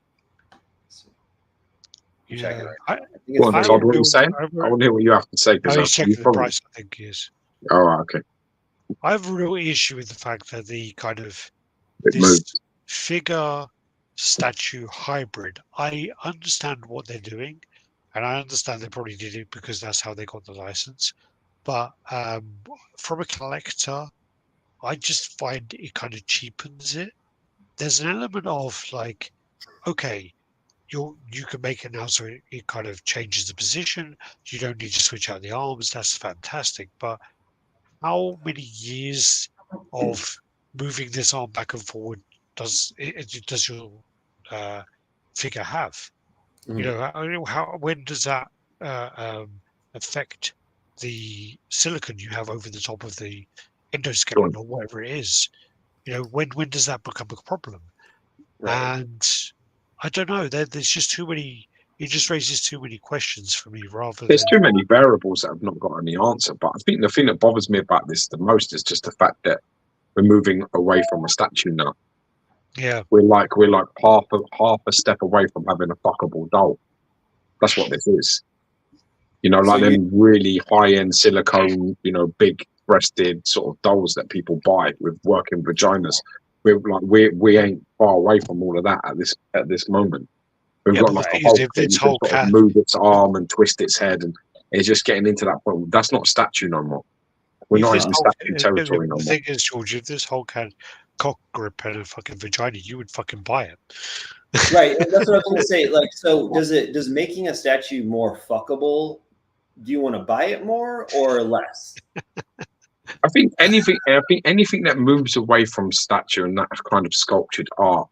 check it I Go on, Todd, what are you saying? I want to hear what you have to say. I was checking the price, I think, yes. Oh, right, okay. I have a real issue with the fact that the kind of It this moves. figure statue hybrid, I understand what they're doing, and I understand they probably did it because that's how they got the license. But from a collector, I just find it kind of cheapens it. There's an element of like, okay, you can make it now so it kind of changes the position. You don't need to switch out the arms. That's fantastic. But how many years of moving this arm back and forward does your figure have? You know, when does that affect the silicon you have over the top of the endoskeleton or whatever it is? You know, when does that become a problem? Right. And I don't know. There's just too many. It just raises too many questions for me. There's too many variables that have not got any answer. But I think the thing that bothers me about this the most is just the fact that we're moving away from a statue now. Yeah, we're like half a step away from having a fuckable doll. That's what this is. You know, like them really high-end silicone, you know, big-breasted sort of dolls that people buy with working vaginas. We ain't far away from all of that at this moment. We've got like a Hulk that you can sort of move its arm and twist its head, and it's just getting into that point. That's not statue no more. We're not in statue territory no more. The thing is, George, if this Hulk had cock grip and a fucking vagina, you would fucking buy it. Right, and that's what I was going to say. Like, so does making a statue more fuckable? Do you want to buy it more or less? I think anything that moves away from statue and that kind of sculptured art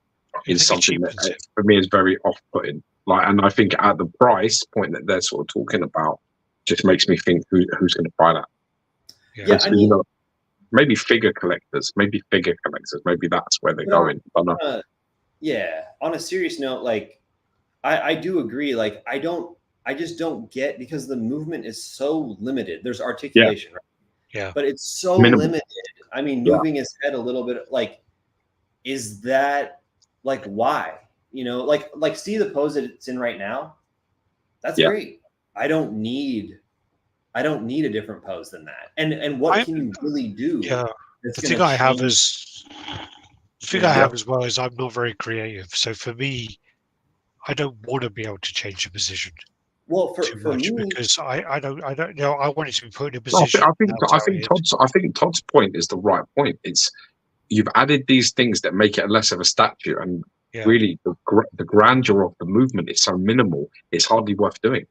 You is think it something that cheapens it? for me is very off-putting. Like, and I think at the price point that they're sort of talking about, just makes me think who's going to buy that. Yeah, I You mean, know, maybe figure collectors, maybe that's where they're going. I don't know. yeah. On a serious note, like I do agree. Like I just don't get, because the movement is so limited. There's articulation, right? Yeah. But it's so Minimal. limited. I mean, Yeah. moving his head a little bit, like, is that like why? You know, like see the pose that it's in right now. That's Yeah. great. I don't need a different pose than that. And what can you really do? Yeah. that's The gonna thing I have change- is as well is I'm not very creative. So for me, I don't want to be able to change the position well too for much me, because I don't you know, I want it to be put in a No, position. I think Todd's point is the right point. It's you've added these things that make it less of a statue, and really the grandeur of the movement is so minimal. It's hardly worth doing.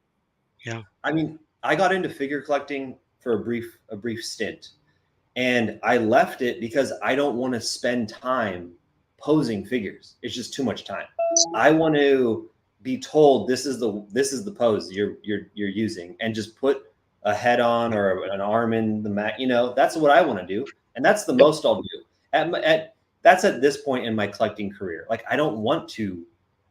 Yeah. I mean, I got into figure collecting for a brief stint, and I left it because I don't want to spend time posing figures. It's just too much time. I want to be told this is the pose you're using, and just put a head on or an arm in the mat. You know, that's what I want to do, and that's the most I'll do. That's at this point in my collecting career. Like, I don't want to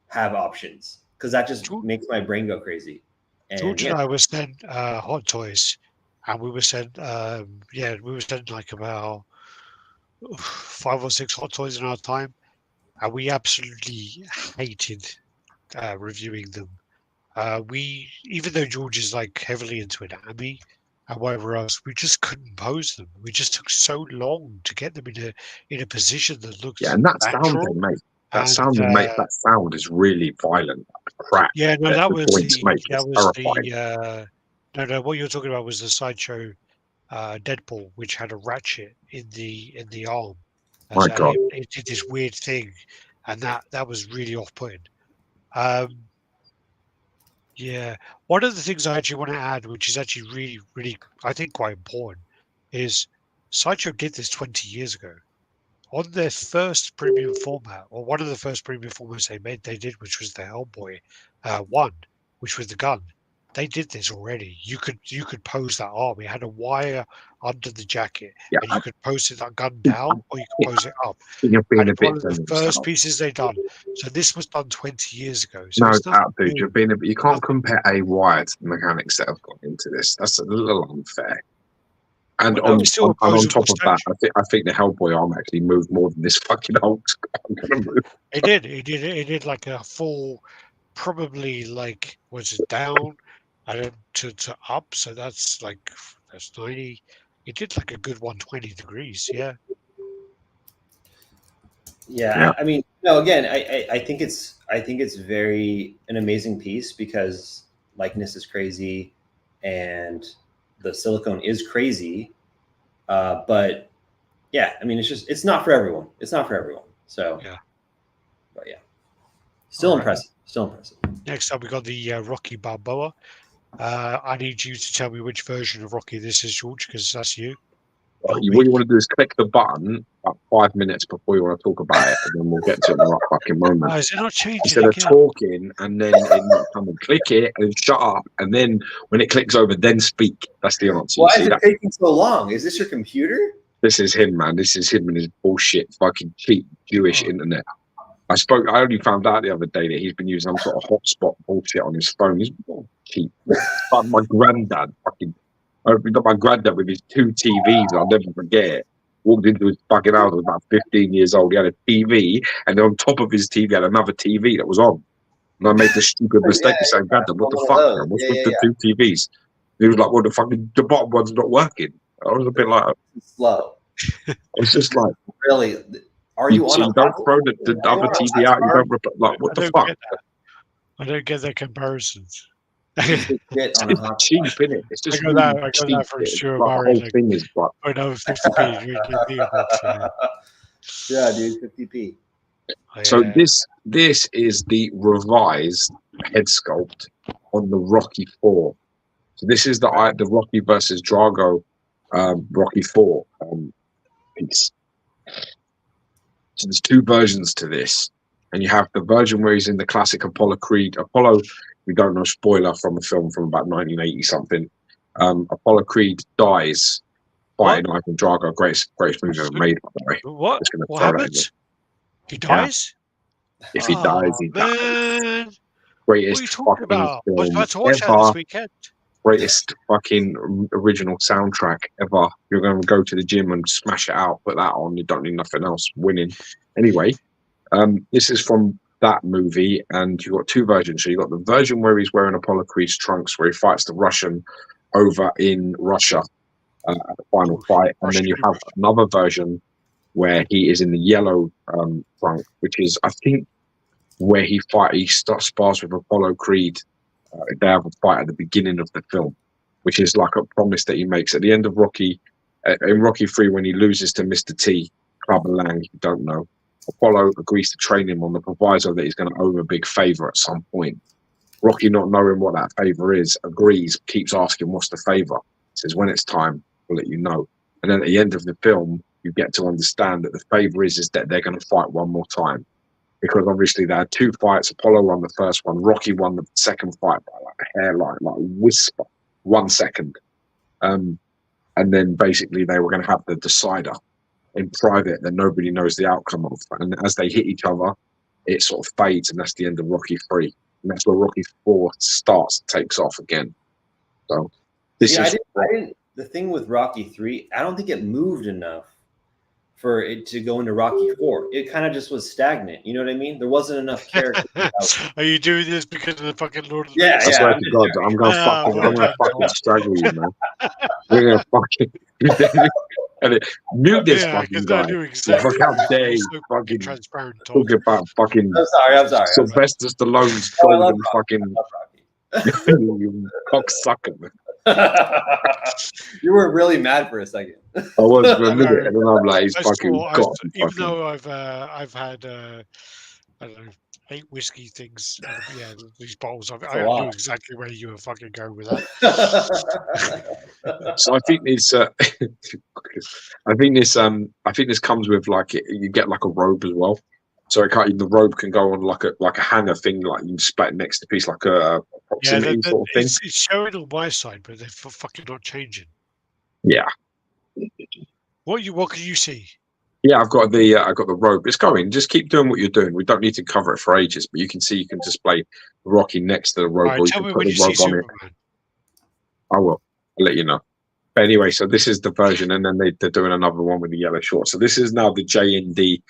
have options because that just makes my brain go crazy. And George and I were sent Hot Toys, and we were sent like about 5 or 6 Hot Toys in our time, and we absolutely hated reviewing them. Even though George is like heavily into anatomy and whatever else, we just couldn't pose them. We just took so long to get them in a position that looked and that natural. sound they make. That sound is really violent. Crack. Yeah, no, that was terrifying. What you're talking about was the Sideshow Deadpool, which had a ratchet in the arm. My God. It did this weird thing, and that was really off-putting. Yeah, one of the things I actually want to add, which is actually really, really, I think, quite important, is Sideshow did this 20 years ago. On their first premium format, or one of the first premium formats they did, which was the Hellboy 1, which was the gun. They did this already. You could pose that arm. It had a wire under the jacket, and you could pose that gun down, or you could pose it up. And it's one of the first pieces they done. So this was done 20 years ago. So dude, you can't compare a wire to the mechanics that have gone into this. That's a little unfair. And on top of that, I think the Hellboy arm actually moved more than this fucking Hulk. It did. It did like a full, probably like, was it down and then to up? So that's 90. It did like a good 120 degrees. Yeah. Yeah. I mean, no. Again, I think it's very an amazing piece because likeness is crazy, and the silicone is crazy, but yeah, I mean, it's not for everyone. It's not for everyone. So yeah, but yeah, still impressive. Still impressive. Next up, we got the Rocky Balboa. I need you to tell me which version of Rocky this is, George, because that's you. What you want to do is click the button about 5 minutes before you want to talk about it, and then we'll get to it in the right fucking moment. Is it not changing? Instead of talking and then come and click it and shut up, and then when it clicks over, then speak. That's the answer. Why is it taking so long? Is this your computer? This is him, man. This is him and his bullshit, fucking cheap Jewish internet. I only found out the other day that he's been using some sort of hotspot bullshit on his phone. He's cheap. Like my granddad, my granddad with his 2 TVs, I'll never forget it. Walked into his fucking house, was about 15 years old. He had a TV, and then on top of his TV, had another TV that was on. And I made the stupid mistake of saying, Granddad, what the fuck, man? What's with the 2 TVs? He was like, well, the bottom one's not working. I was a bit like, slow. It's just like, really? Are you on? You don't throw the other TV out. You don't rip it. Like, what the fuck? I don't get the comparisons. It's cheap, isn't it? It's just I got that from Stuart Murray. The whole thing is like, I know 50p. Yeah, dude, 50p. So this is the revised head sculpt on the Rocky 4. So this is the Rocky versus Drago Rocky 4 piece. So there's two versions to this, and you have the version where he's in the classic Apollo Creed. Apollo, we don't know, spoiler from a film from about 1980 something. Apollo Creed dies fighting Ivan Drago. Greatest movie ever made, by the way. What? Just gonna What throw that in happens? there. He dies? If he dies, he dies. Man. Greatest What are you talking fucking about? I was film about to watch that ever. this weekend. Greatest fucking original soundtrack ever. You're going to go to the gym and smash it out, put that on. You don't need nothing else. Winning. Anyway, this is from that movie, and you've got two versions. So you've got the version where he's wearing Apollo Creed's trunks, where he fights the Russian over in Russia at the final fight, and then you have another version where he is in the yellow trunk, which is, I think, where he spars with Apollo Creed. They have a fight at the beginning of the film, which is like a promise that he makes at the end of Rocky. In Rocky 3, when he loses to Mr. T, Clubber Lang, if you don't know, Apollo agrees to train him on the proviso that he's going to owe him a big favor at some point. Rocky, not knowing what that favor is, agrees, keeps asking, what's the favor? Says, when it's time, we'll let you know. And then at the end of the film, you get to understand that the favor is that they're going to fight one more time. Because obviously they had two fights. Apollo won the first one. Rocky won the second fight by like a hairline, like a whisper, 1 second. And then basically they were going to have the decider in private that nobody knows the outcome of. And as they hit each other, it sort of fades, and that's the end of Rocky 3. And that's where Rocky 4 starts, takes off again. So this is... The thing with Rocky 3, I don't think it moved enough for it to go into Rocky 4. It kind of just was stagnant. You know what I mean? There wasn't enough character. Are you doing this because of the fucking Lord of the Yeah, Rings? I swear to God, I'm gonna fucking strangle you, man. We're gonna fucking mute this fucking guy. Exactly. How dare you fucking transparent talking about fucking I'm sorry. Sylvester Stallone's golden fucking you cocksucker, man. You were really mad for a second. I was for a minute, and then I'm like, he's fucking got. Even though I've had I don't know 8 whiskey things, yeah, these bottles. I knew exactly where you were fucking going with that. So I think this, I think this comes with like you get like a robe as well. So the robe can go on like a hanger thing, like you can split it next to piece, like a proximity sort of thing. It's showing on my side, but they're fucking not changing. Yeah. What can you see? Yeah, I've got the robe. It's going. Just keep doing what you're doing. We don't need to cover it for ages, but you can see you can display Rocky next to the robe, or you can put the robe on it. I will. I'll let you know. But anyway, so this is the version, and then they're doing another one with the yellow shorts. So this is now the J&D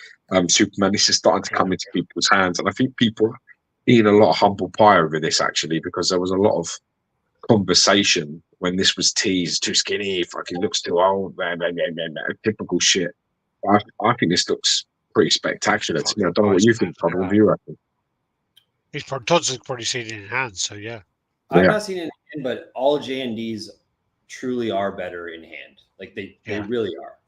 Superman. This is starting to come into people's hands, and I think people are eating a lot of humble pie over this, actually, because there was a lot of conversation when this was teased. Too skinny, fucking looks too old, typical shit. I think this looks pretty spectacular to me. I don't know what you think, Todd. What do you reckon? Todd's probably seen it in hand, so yeah. I've not seen it in hand, but all J&Ds truly are better in hand. Like they really are.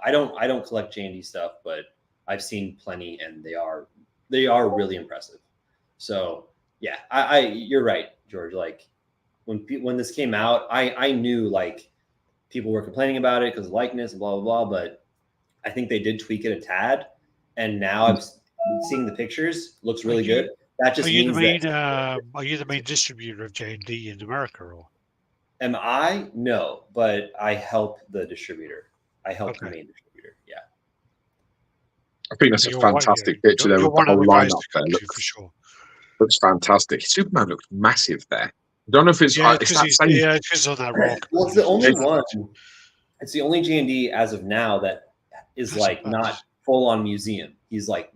I don't collect J&D stuff, but I've seen plenty, and they are really impressive. So yeah, I you're right, George. Like when this came out, I knew like people were complaining about it because of likeness and blah blah blah, but I think they did tweak it a tad, and now I'm seeing the pictures. Looks really good. That just means are you the main distributor of J&D in America, or? Am I? No, but I help the distributor. I help the main distributor. Yeah. I think that's a fantastic picture there with the whole lineup there. Looks fantastic. Superman looks massive there. I don't know if it's it's on that rock. Well, it's the only one. It's the only J&D as of now that is like not full on museum. He's like,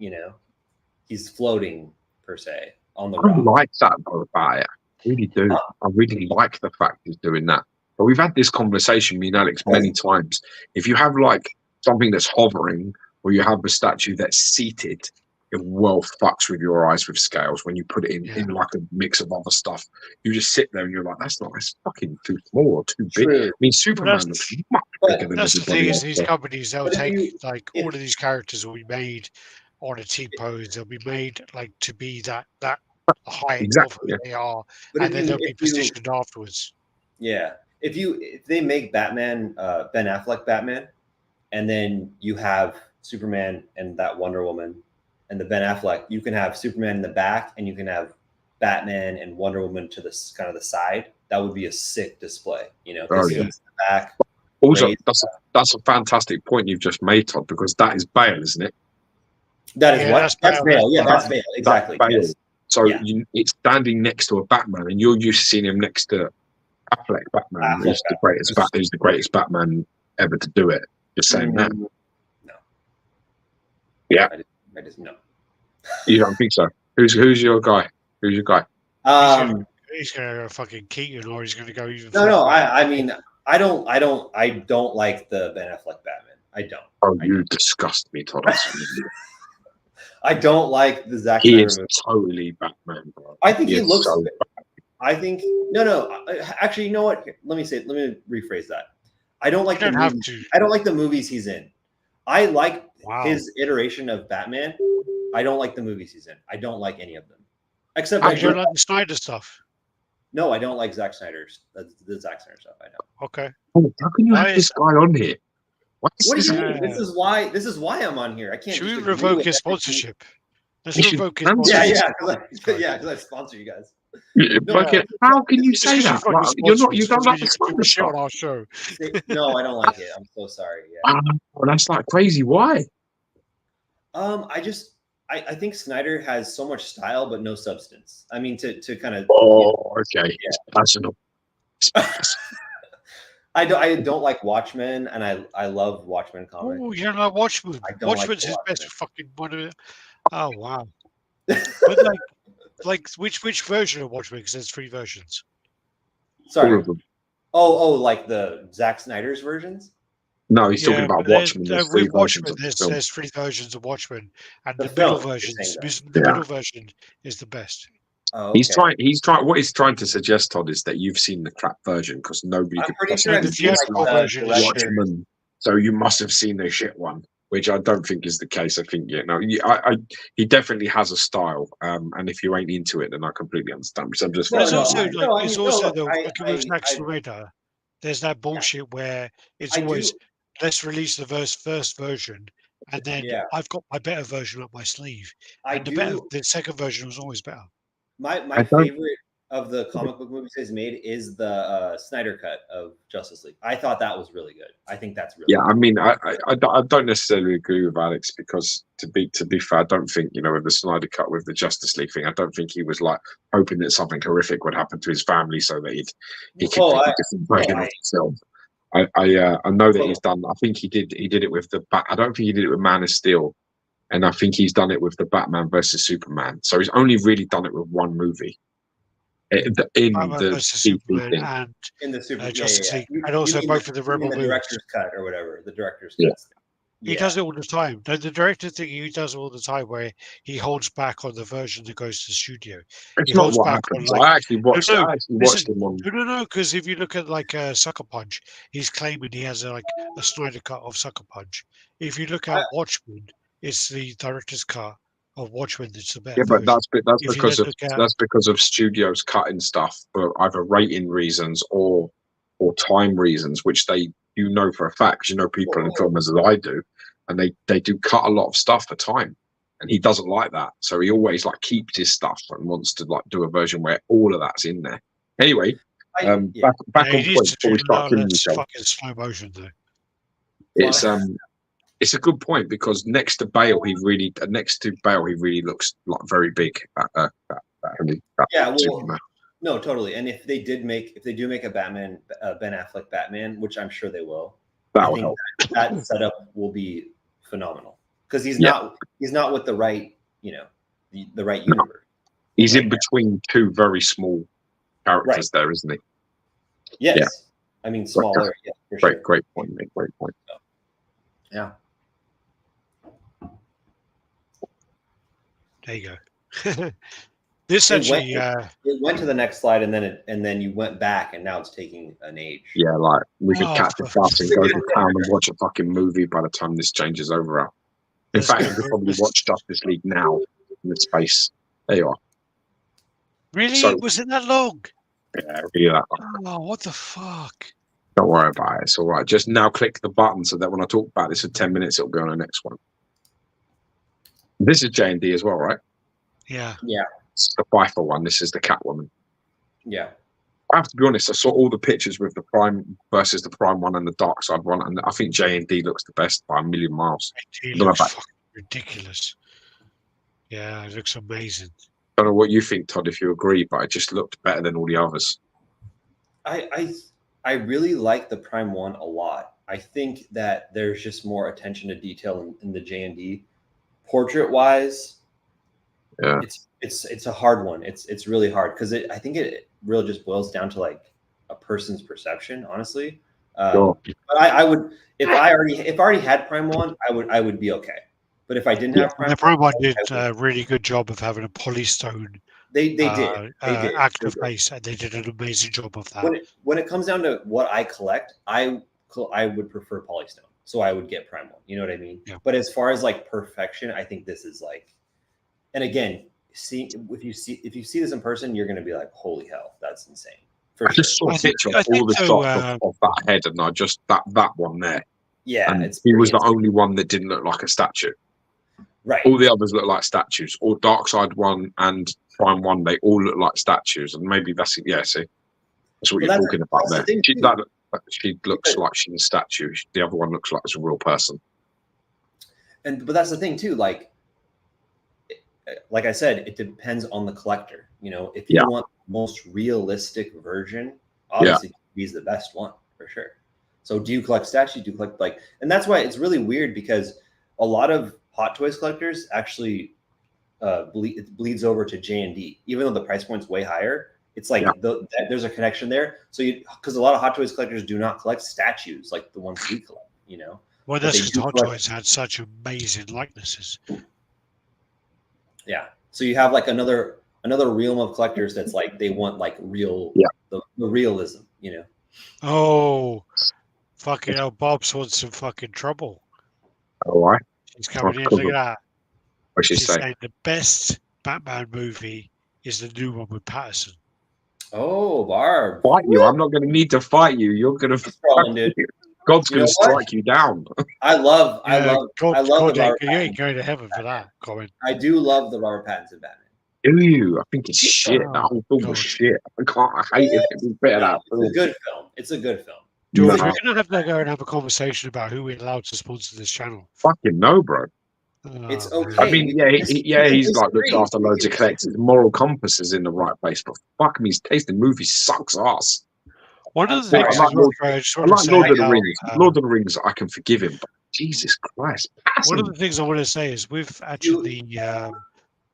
he's floating per se on the rock. I like that though about it. I really do. I really like the fact he's doing that. But we've had this conversation, me and Alex, many times. If you have like something that's hovering, or you have a statue that's seated, it well fucks with your eyes with scales when you put it in like a mix of other stuff. You just sit there and you're like, that's fucking too small or too big. True. I mean, Superman looks much bigger than that's the thing else. Is these companies, they'll take like all of these characters will be made on a T-pose. They'll be made like to be that height of who they are, and then they'll be positioned afterwards. Yeah. if they make Batman, Ben Affleck Batman, and then you have Superman and that Wonder Woman and the Ben Affleck, you can have Superman in the back and you can have Batman and Wonder Woman to the kind of the side. That would be a sick display, you know, because he's in the back. Also, that's a fantastic point you've just made, Todd, because that is Bale, isn't it? That is what? That's Bale. Yeah, that's Bale. Exactly. Bale. Yes. So it's standing next to a Batman, and you're used to seeing him next to Affleck Batman, who's the greatest Batman ever to do it. Just saying that. No. Yeah. I just no. You don't think so? Who's your guy? Who's your guy? He's gonna go fucking Keaton, or he's gonna go even. No. I mean, I don't like the Ben Affleck Batman. I don't. Oh, you disgust me, Todd. I don't like the Zack He Snyder is movie. totally Batman, bro. I think he looks. So I think no. Actually, you know what? Let me rephrase that. I don't like the movies. I don't like the movies he's in. I like his iteration of Batman. I don't like the movies he's in. I don't like any of them, except I don't like the Snyder stuff. No, I don't like Zack Snyder's the Zack Snyder stuff. I know. Okay. Oh, how can you have this guy on here? What do you mean? This is why I'm on here. I can't. Should we revoke his sponsorship? Let's revoke his sponsorship. Yeah, because I sponsor you guys. How can you say that? You don't like the Snyder shit on our show. No, I don't like it. I'm so sorry. Yeah. Well, that's like crazy. Why? I think Snyder has so much style but no substance. I mean, to kind of. Oh, okay. It's personal. I don't like Watchmen, and I love Watchmen comics. Oh, you don't like Watchmen? Watchmen's his best fucking one of it. Oh wow! But like which version of Watchmen? Because there's 3 versions. Sorry. Oh, like the Zack Snyder's versions. No, he's talking about Watchmen. With Watchmen, there's 3 versions of Watchmen, and the middle version is the best. Oh, okay. He's trying. What he's trying to suggest, Todd, is that you've seen the crap version because nobody could possibly version Watchmen. So you must have seen the shit one, which I don't think is the case. I think he definitely has a style, and if you ain't into it, then I completely understand. So I'm just. There's with Zack Snyder, there's that bullshit where it's always let's release the first version, and then I've got my better version up my sleeve. The second version was always better. My favorite of the comic book movies he's made is the Snyder cut of Justice League. I thought that was really good. I think that's really good. I mean, I don't necessarily agree with Alex because to be fair, I don't think with the Snyder cut with the Justice League thing, I don't think he was like hoping that something horrific would happen to his family so that he could make a different version of himself. I know that he's done. I think he did it with I don't think he did it with Man of Steel. And I think he's done it with the Batman versus Superman. So he's only really done it with one movie. In the Superman and in the Super Justice League, and also both of the Rebel movies. The director's cut or whatever. The director's cut. He does it all the time. The director thing he does all the time, where he holds back on the version that goes to the studio. It's not what happens. I actually watched him on. No, because if you look at Sucker Punch, he's claiming he has a Snyder cut of Sucker Punch. If you look at Watchmen, it's the director's cut of Watchmen that's the best. Yeah, but that's because of studios cutting stuff for either rating reasons or time reasons, which they for a fact. People in film as I do, and they do cut a lot of stuff for time, and he doesn't like that, so he always keeps his stuff and wants to do a version where all of that's in there. Anyway, back on point before we start killing each other. Fucking slow motion though. It's a good point because next to Bale, he really looks very big. No, totally. And if they do make a Ben Affleck Batman, which I'm sure they will, that setup will be phenomenal because he's not with the right the right universe. He's in between 2 very small characters there, isn't he? Yes. Yeah. I mean smaller. Yeah, for sure. Great point, mate. Great point. Yeah. There you go. This actually it went to the next slide and then you went back and now it's taking an age. Yeah, we could catch the bus and go to town and watch a fucking movie by the time this changes over. In fact, you could probably watch Justice League now in the space. There you are. Really? Was it that long? Yeah, read that one. Oh, what the fuck? Don't worry about it. It's all right. Just now click the button so that when I talk about this for 10 minutes, it'll be on the next one. This is J&D as well, right? Yeah. Yeah. It's the Pfeiffer one. This is the Catwoman. Yeah. I have to be honest, I saw all the pictures with the Prime versus the Prime one and the Dark Side one, and I think J&D looks the best by a million miles. It I don't know looks about- fucking ridiculous. Yeah, it looks amazing. I don't know what you think, Todd, if you agree, but it just looked better than all the others. I really like the Prime one a lot. I think that there's just more attention to detail in the J&D. Portrait wise, Yeah. it's a hard one. It's really hard because I think it really just boils down to like a person's perception, honestly. Sure. But I would if I already had Prime one, I would be okay. But if I didn't have Prime, The Prime one did a really good job of having a polystone they did. active They did. face, and they did an amazing job of that. When it comes down to what I collect, I would prefer polystone, so I would get Prime one. You know what I mean? Yeah. But as far as like perfection, I think this is like, and again, if you see this in person, you're gonna be like, holy hell, that's insane. I just saw a picture of all the shots of that head, and I just that one there. Yeah, and it's he was the insane. only one that didn't look like a statue. Right. All the others look like statues. All Dark Side one and Prime one, they all look like statues, and maybe that's it. Yeah, see, that's what you're talking about there. She looks like she's a statue. The other one looks like it's a real person. But that's the thing too. Like I said, it depends on the collector. You know, if you want the most realistic version, obviously he's the best one for sure. So do you collect statues? Do you collect like, and that's why it's really weird because a lot of Hot Toys collectors actually it bleeds over to J&D, even though the price point's way higher. It's like there's a connection there. So because a lot of Hot Toys collectors do not collect statues like the ones we collect. You know. Well, that's because Hot Toys had such amazing likenesses. Yeah. So you have like another realm of collectors that's like they want like real the realism, you know. Oh, fucking hell, Bob's wants some fucking trouble. All right. She's coming in, look at that. What's she She's saying? saying the best Batman movie is the new one with Patterson. Oh, Barb. Fight you. I'm not going to need to fight you. You're going to dude. God's going to strike you down. I love God, the Robert you ain't going to heaven for that comment. I do love the Robert Pattinson Batman. Do you? I think it's shit. That whole film was shit. I hate it. It's better. It's a good film. It's a good film. George, we're going to have to go and have a conversation about who we're allowed to sponsor this channel. Fucking no, bro. It's okay. I mean, he's like looked after loads of collectors. Moral compass is in the right place, but fuck me, his taste in movies sucks ass. One of the things I like Lord of the Rings. Lord of the Rings, I can forgive him, but Jesus Christ. One of the things I want to say is with actually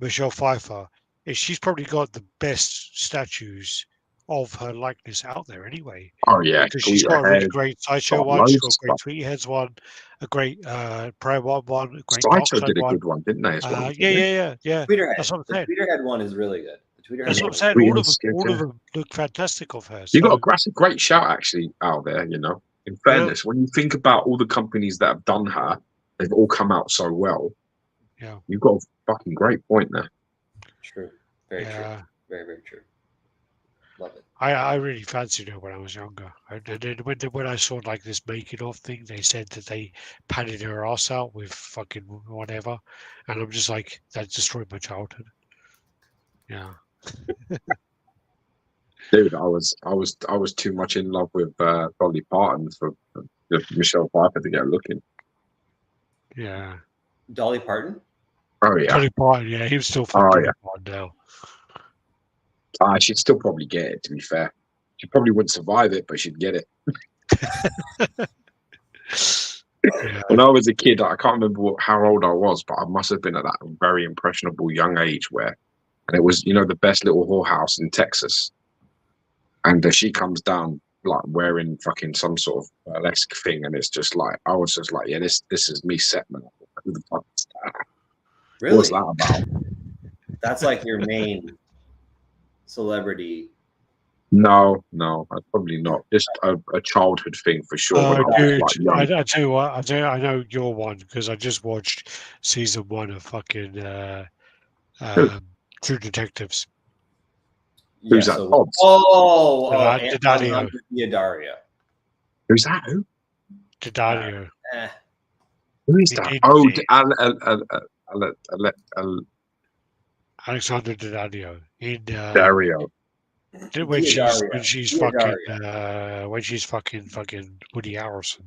Michelle Pfeiffer, is she's probably got the best statues of her likeness out there anyway. Oh yeah, because she's got a really great Sideshow one, she's got a great Tweety Heads one, a great Prayer one, a great Sideshow did a good one, didn't they? As well, yeah. That's what I'm saying. The Tweeterhead one is really good. That's what I'm saying. All of them look fantastic of her. You got a great shout actually out there. You know, in fairness, when you think about all the companies that have done her, they've all come out so well. Yeah, you've got a fucking great point there. True, very true, very very true. Love it. I really fancied her when I was younger. And then when I saw like this making of thing, they said that they padded her ass out with fucking whatever, and I'm just like, that destroyed my childhood. Yeah. Dude, I was too much in love with Dolly Parton for Michelle Pfeiffer to get looking. Yeah. Dolly Parton? Oh yeah. Dolly Parton, yeah, he was still fucking Parton now. She'd still probably get it, to be fair. She probably wouldn't survive it, but she'd get it. When I was a kid, I can't remember how old I was, but I must have been at that very impressionable young age where, and it was, you know, the best little whorehouse in Texas. And she comes down like wearing fucking some sort of burlesque thing, and it's just like, I was just like, yeah, this is me set, man. Who the fuck is that? Really? What's that about? That's like your main celebrity. No, probably not. Just a childhood thing for sure. Dude, I tell you what, I know you're one because I just watched season 1 of fucking True Detectives. Who's that? Hobbs? Daddario. Diadario. Who's that? Who? Daddario. Who is He that? did Oh, it. Alexander Daddario in Dario. when she's fucking Woody Harrelson.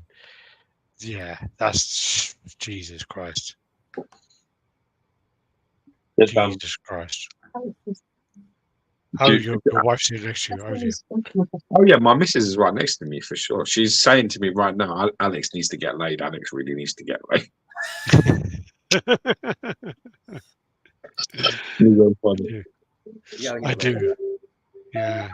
Yeah, that's Jesus Christ. Jesus Christ. Oh, your wife's sitting next to you. Oh, dear. Oh yeah, my missus is right next to me for sure. She's saying to me right now, Alex needs to get laid. Alex really needs to get laid. I do. Yeah.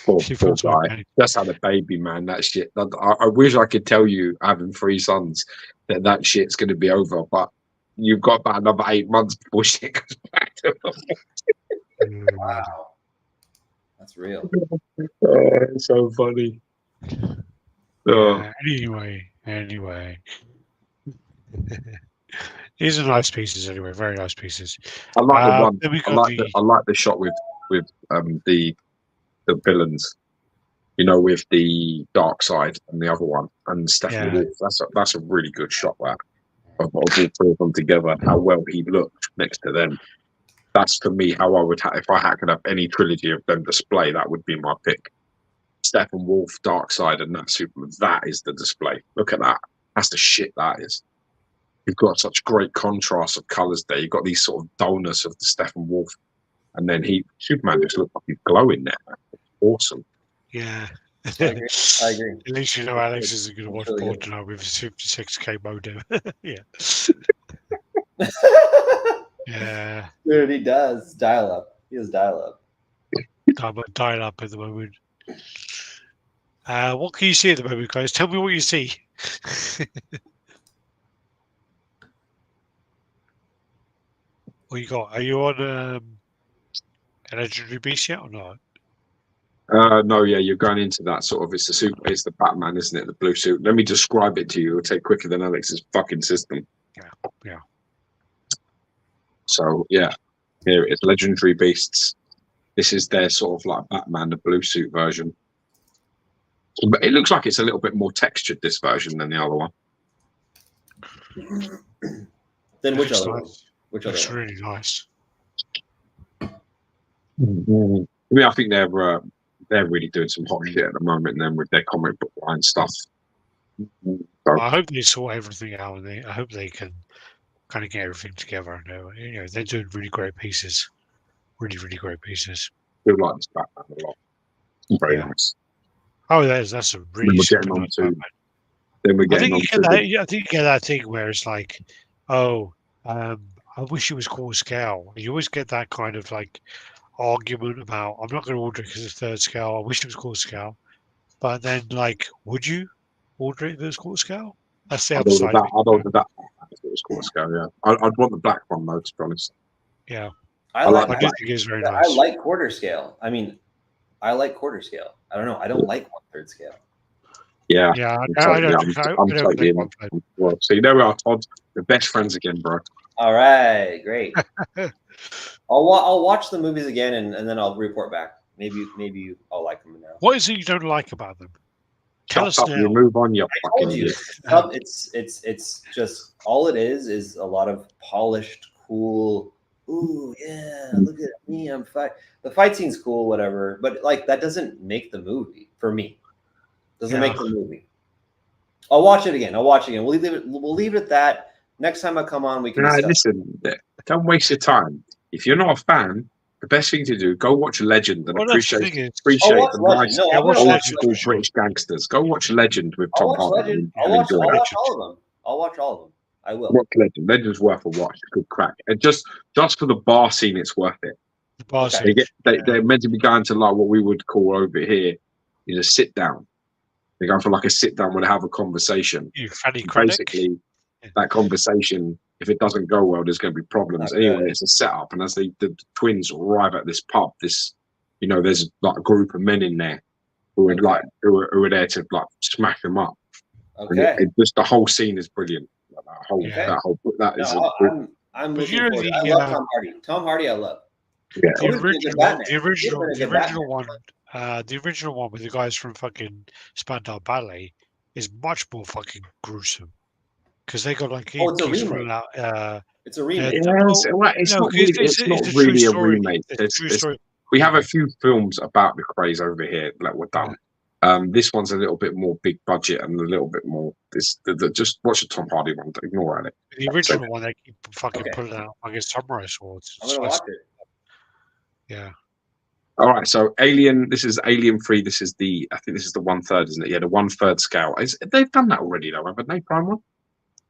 Poor guy. Just had a baby, man. That shit. I wish I could tell you, having 3 sons, that shit's going to be over. But you've got about another 8 months before shit goes back to Wow. That's real. It's so funny. Anyway. These are nice pieces anyway, very nice pieces. I like the one. I like the shot with the villains. You know, with the dark side and the other one, and Stephen Wolf. That's a really good shot. That of all 3 of them together, how well he looked next to them. That's for me how I would if I could have any trilogy of them display. That would be my pick. Stephen Wolf, Dark Side, and that Superman. That is the display. Look at that. That's the shit that is. You've got such great contrast of colours there. You've got these sort of dullness of the Stephen Wolf, and then Superman just looks like he's glowing there. It's awesome. Yeah. I agree. At least you know Alex isn't going to watch porn tonight with a 56k modem. Yeah. Yeah. Dude, he does dial up. He has dial up. Dial up at the moment. What can you see at the moment, guys? Tell me what you see. What you got? Are you on a legendary beast yet or not? No, yeah, you're going into that sort of. It's the Batman, isn't it? The blue suit. Let me describe it to you. It'll take quicker than Alex's fucking system. Yeah. So yeah, here it is. Legendary beasts. This is their sort of like Batman, the blue suit version. But it looks like it's a little bit more textured, this version, than the other one. Then which other one? Which other It's one? really nice. I mean, I think they're really doing some hot shit at the moment, and then with their comic book line stuff. So, I hope they sort everything out, and I hope they can kind of get everything together. And they're doing really great pieces. Really, really great pieces. I do like this Batman a lot. Very nice. Oh, that's a really super nice Batman. Then we're getting I think you get that thing where it's like, I wish it was core scale. You always get that kind of like argument about, I'm not going to order it because it's 3rd scale. I wish it was core scale. But then, like, would you order it if it was core scale? That's the upside. I'd order that if it was core scale, yeah. I'd want the black one, though, to be honest. Yeah. I do think it's very nice. I like quarter scale. I mean, I like quarter scale. I don't know. I don't like 1/3 scale. Yeah. Yeah, I'm totally in. Well, so there we are, Todd. We're best friends again, bro. All right, great. I'll watch the movies again and then I'll report back. Maybe I'll like them now. What is it you don't like about them? Tell us now. You move on. I told you. It's just all it is a lot of polished, cool. Ooh, yeah, look at me, I'm fight. The fight scene's cool, whatever, but like that doesn't make the movie for me. Doesn't make the movie. I'll watch it again. We'll leave it at that. Next time I come on, we can. Listen, don't waste your time. If you're not a fan, the best thing to do, go watch Legend and appreciate the nice old school British gangsters. Go watch Legend with Tom Hardy. I'll watch all of them. I'll watch all of them. I will. Watch Legend. Legend's worth a watch. Good crack. And just for the bar scene, it's worth it. The bar scene. They're meant to be going to like what we would call over here is a sit down. They're going for like a sit down where they have a conversation. You fatty basically, that conversation, if it doesn't go well, there's going to be problems. Anyway, it's a setup, and as the twins arrive at this pub, there's like a group of men in there who are there to like smack them up. Okay. Just the whole scene is brilliant. I'm looking forward. I love Tom Hardy. Tom Hardy, I love. Yeah. The Always been a good original, Batman. the original, Always the been a good original one, the original one with the guys from fucking Spandau Ballet is much more fucking gruesome because they got like Oh, it's a keeps remake. running out. It's a remake. Yes, Well, well, it's no, not 'cause really. it's It's not a true really a story. remake. It's a true story. We have a remake. few films about the craze over here that were done. This one's a little bit more big budget and a little bit more. Just watch the Tom Hardy one. Ignore it. The original one they keep fucking Okay. putting out like it's samurai swords. I'm gonna watch it. Yeah. All right, so Alien. This is Alien 3. This is I think this is the 1/3, isn't it? Yeah, the 1/3 scale. They've done that already, though, haven't they? Prime one.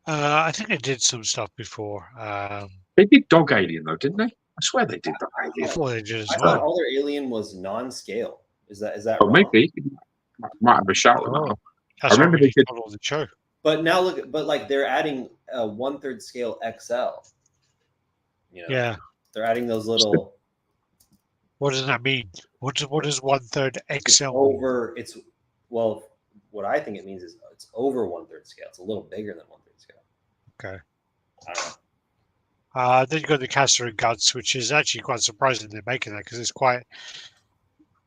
I think they did some stuff before. They did Dog Alien, though, didn't they? I swear they did Dog I Alien. thought they did as I thought well. all their Alien was non-scale. Is that Oh, wrong? maybe. Might have a shout on that. That's remember how we they did- followed the show. But now look, but like they're adding a 1/3 scale XL. You know, Yeah. they're adding those little. What does that mean? What does 1/3 It's XL mean? over. It's well, what I think it means is it's over 1/3 scale. It's a little bigger than 1/3 scale. Okay. I don't know. Then you got the Casa and Guts, which is actually quite surprising they're making that because it's quite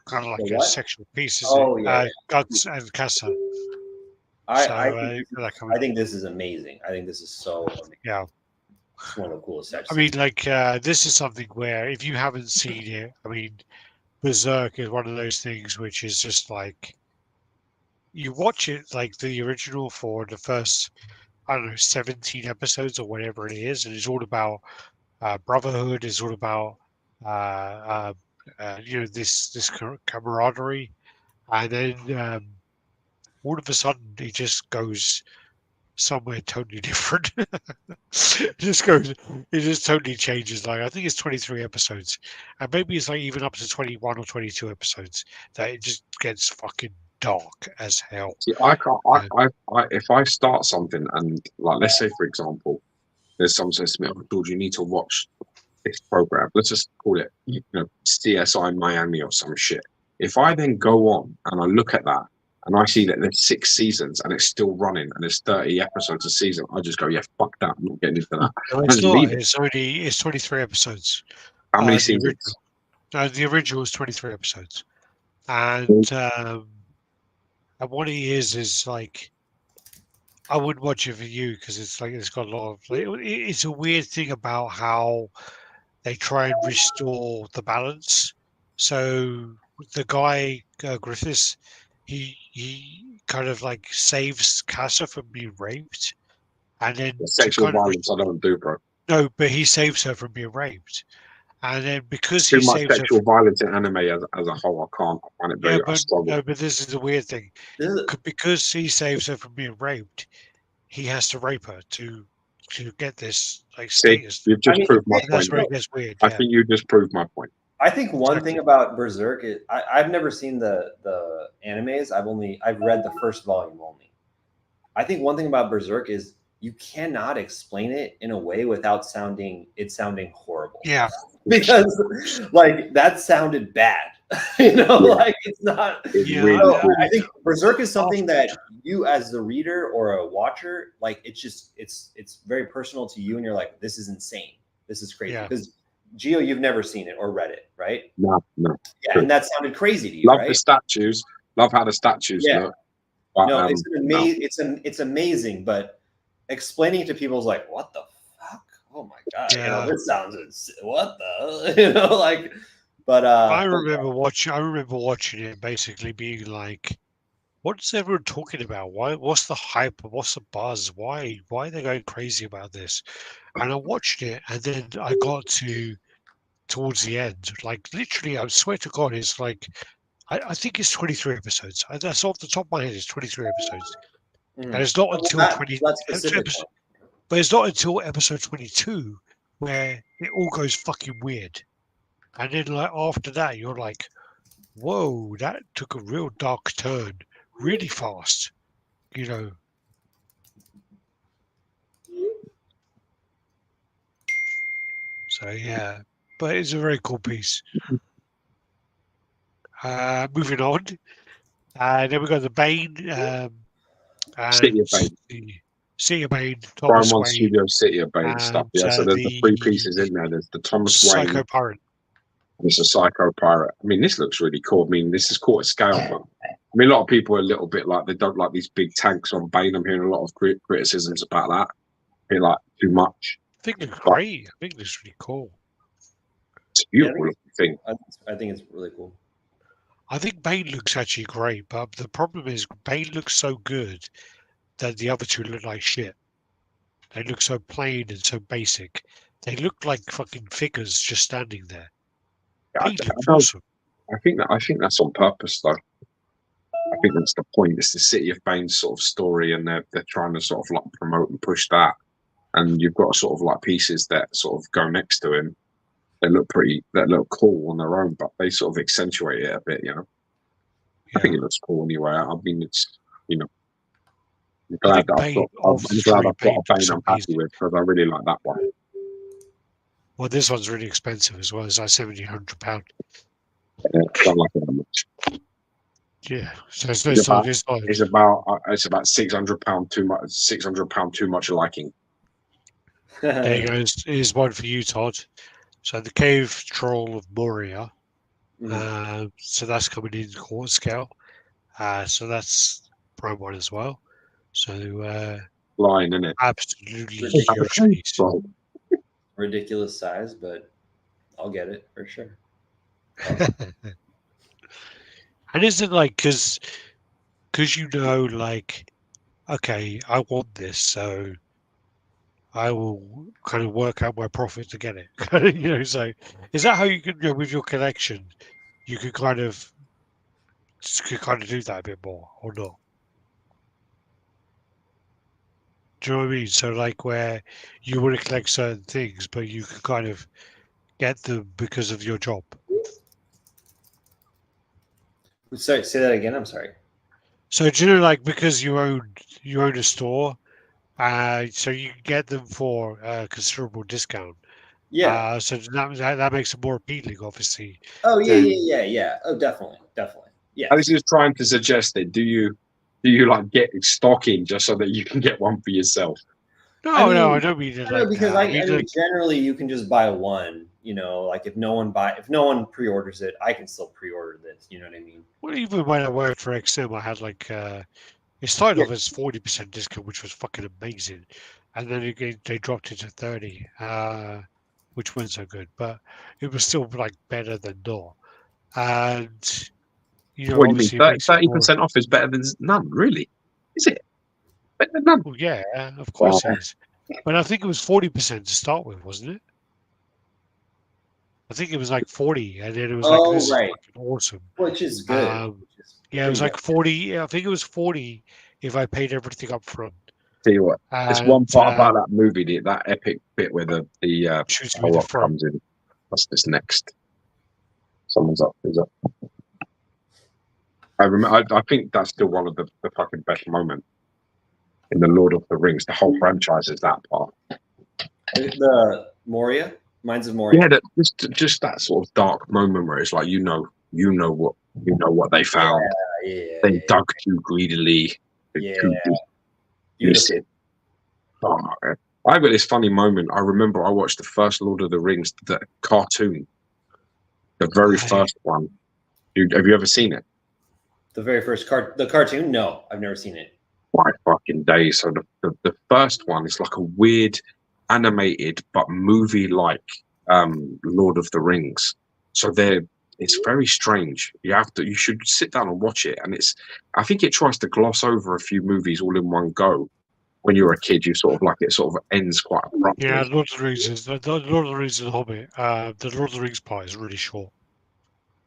kind of like The a what? sexual piece, Oh, isn't it? yeah, yeah. Guts and Casa. I think this is amazing. I think this is so amazing. Yeah. It's one of the coolest sets. I mean, like this is something where if you haven't seen it, I mean, Berserk is one of those things which is just like you watch it like the original for the first, I don't know, 17 episodes or whatever it is, and it's all about brotherhood. It's all about this camaraderie, and then all of a sudden it just goes somewhere totally different. It just totally changes. Like I think it's 23 episodes, and maybe it's like even up to 21 or 22 episodes that it just gets fucking dark as hell. See, I can't. If I start something and like, let's say for example, there's someone says to me, "Oh, George, you need to watch this program. Let's just call it, CSI Miami or some shit." If I then go on and I look at that and I see that there's 6 seasons and it's still running and there's 30 episodes a season, I just go, "Yeah, fuck that. I'm not getting into that." No, I it's just not. leave it. It's 23 episodes. How many The seasons? original, no, the original is 23 episodes, and what it is like I wouldn't watch it for you because it's like it's got a lot of. It's a weird thing about how they try and restore the balance. So the guy Griffiths, he kind of like saves Casa from being raped, and then Sexual violence, I don't do, bro. no, but he saves her from being raped, and then because Too he much saves her. sexual violence in anime as a whole. I can't. I find it very. I struggle. No, but this is the weird thing. Because he saves her from being raped, he has to rape her to get this like status. You've just proved my point. That's where it gets weird. I think you just proved my point. I think one thing about Berserk is I've never seen the animes. I've read the first volume only. I think one thing about Berserk is you cannot explain it in a way without sounding horrible. Yeah. Because like that sounded bad. Like it's not. I think Berserk is something that you as the reader or a watcher, like it's very personal to you and you're like, this is insane. This is crazy. Because Gio, you've never seen it or read it, right? No. Yeah, and that sounded crazy to you, Love right? the statues. Love how the statues look. But, no, it's amazing, but explaining it to people is like, what the fuck? Oh my god! Yeah. This sounds what the But I remember watching it and basically being like, what's everyone talking about? What's the hype? What's the buzz? Why are they going crazy about this? And I watched it, and then I got towards the end, like literally, I swear to God, it's like I think it's 23 episodes. That's off the top of my head. It's 23 episodes, and it's not until 20. But it's not until episode 22 where it all goes fucking weird. And then like after that, you're like, whoa, that took a real dark turn really fast, So yeah, but it's a very cool piece. Moving on. Then we got the Bane. City of Bane. City of Bane. Prime One Studio City of Bane stuff. Yeah, so there's the 3 pieces in there. There's the Thomas Wayne. Psycho Pirate. It's a psycho pirate. I mean, this looks really cool. I mean, this is caught a scale, but I mean, a lot of people are a little bit like they don't like these big tanks on Bane. I'm hearing a lot of criticisms about that. I feel like too much. I think it looks great. I think it looks really cool. It's a beautiful looking thing. I think it's really cool. I think Bane looks actually great, but the problem is Bane looks so good that the other two look like shit. They look so plain and so basic. They look like fucking figures just standing there. Bane looks awesome. I think that's on purpose, though. I think that's the point. It's the City of Bane sort of story, and they're trying to sort of like promote and push that. And you've got sort of like pieces that sort of go next to him. They look cool on their own, but they sort of accentuate it a bit, you know. Yeah. I think it looks cool anyway. I mean, it's, you know, I'm glad I've got a Bane I'm happy with, because I really like that one. Well, this one's really expensive as well. It's like £1,700. Yeah, I don't like it that much. Yeah, so it's about £600 too much. £600 too much liking. There you go. Here's one for you, Todd. So the Cave Troll of Moria. So that's coming in quarter scale. So that's prime one as well. So Line, isn't it? Absolutely huge. Ridiculous size, but I'll get it for sure. And is it like because you know, like, okay, I want this, so I will kind of work out my profit to get it. You know, so is that how you can, you know, with your collection, you could kind of do that a bit more, or not? Do you know what I mean? So like where you want to collect certain things, but you can kind of get them because of your job. Sorry, say that again. I'm sorry. So do you know, like, because you own a store, so you can get them for a considerable discount. Yeah. So that makes it more appealing, obviously. Oh yeah. Oh, definitely. Yeah. I was just trying to suggest it. Do you like get stock in just so that you can get one for yourself? No, I don't mean it like because that. I mean, generally you can just buy one. You know, like if no one pre-orders it, I can still pre-order this. You know what I mean? Well, even when I worked for XM, I had like it started off as 40% discount, which was fucking amazing, and then again they dropped it to 30, which wasn't so good, but it was still like better than not. And you know, What do you mean? 30% off is better than none, really? Is it? Better than none? Well, yeah, of course it is. But I think it was 40% to start with, wasn't it? I think it was like 40, and then it was like, this is fucking awesome. Which is good. Yeah, it was like 40. I think it was 40 if I paid everything up front. Tell you what, there's one part about that movie, that epic bit where the shoots me the front comes in. What's this next? Someone's up. Who's up? I remember. I think that's still one of the fucking best moments in the Lord of the Rings. The whole franchise is that part. The Moria, Mines of Moria. Yeah, just that sort of dark moment where it's like you know what they found. Yeah. They dug too greedily. Listen. Oh, I've got this funny moment. I remember I watched the first Lord of the Rings, the cartoon, the very first one. Have you ever seen it? The very first the cartoon? No, I've never seen it. My fucking days. So the first one is like a weird animated but movie-like Lord of the Rings. So it's very strange. You should sit down and watch it. And I think it tries to gloss over a few movies all in one go. When you're a kid, you sort of like it sort of ends quite abruptly. Yeah, Lord of the Rings is the Lord of the Rings and the Hobbit. The Lord of the Rings part is really short.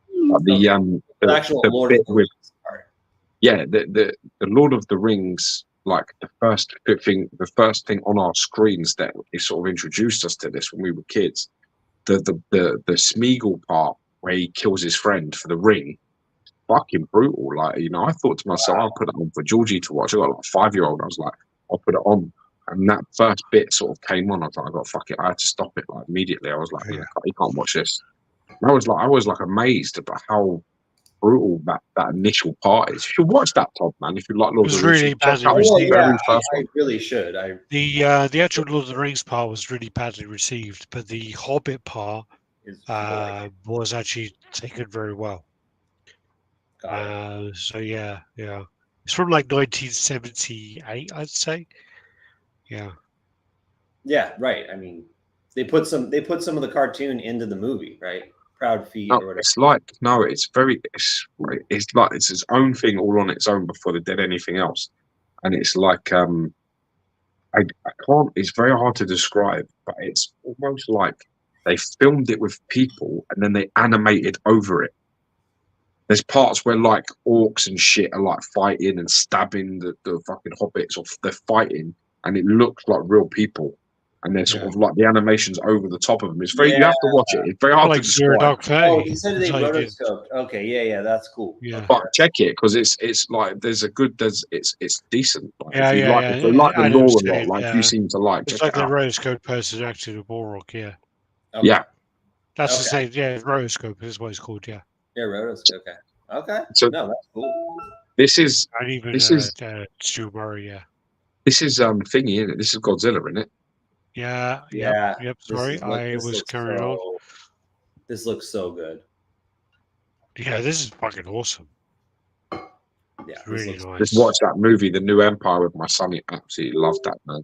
The actual Lord of the Rings part. Yeah, the Lord of the Rings, like the first thing on our screens that is sort of introduced us to this when we were kids. The Smeagol part where he kills his friend for the ring, fucking brutal. Like, you know, I thought to myself, I'll put it on for Georgie to watch. I got like a 5-year-old. I was like, I'll put it on. And that first bit sort of came on. I was like, I got fuck it. I had to stop it like immediately. I was like, yeah, you can't watch this. And I was like amazed about how brutal that initial part is. You should watch that, Todd, man. If you like Lord of the Rings, really badly received. I really should. The actual Lord of the Rings part was really badly received, but the Hobbit part is people like it. was actually taken very well. Got it. So yeah. It's from like 1978, I'd say. Yeah. Yeah, right. I mean, they put some of the cartoon into the movie, right? Proud Feet No, or whatever. it's like no, it's very it's like it's its own thing all on its own before they did anything else, and it's like I can't. It's very hard to describe, but it's almost like they filmed it with people and then they animated over it. There's parts where like orcs and shit are like fighting and stabbing the fucking hobbits, or they're fighting, and it looks like real people. And they're sort of like the animations over the top of them. It's very you have to watch it. It's very hard Like to Zero describe. Dark 30. Oh, he said they It's like rotoscoped. Okay, yeah, that's cool. Yeah. But check it because it's like it's decent. Like, Yeah, if you yeah, like yeah. if you like the I know lore what a you're lot, saying, like yeah. you seem to like, It's check like it the out. rotoscope person actually the Balrog, yeah. Okay. Yeah. That's the Okay. same, yeah, rotoscope is what it's called, yeah. Yeah, rotoscope. Okay. So No, that's cool. this is And even This is- Stu Murray, yeah. thingy, isn't it? This is Godzilla, isn't it? Yeah, Yeah. yep, This sorry, I this was looks carrying on. This looks so good. Yeah, this is fucking awesome. Yeah, It's this really looks- nice. Just watch that movie, The New Empire, with my son. He absolutely loved that, man.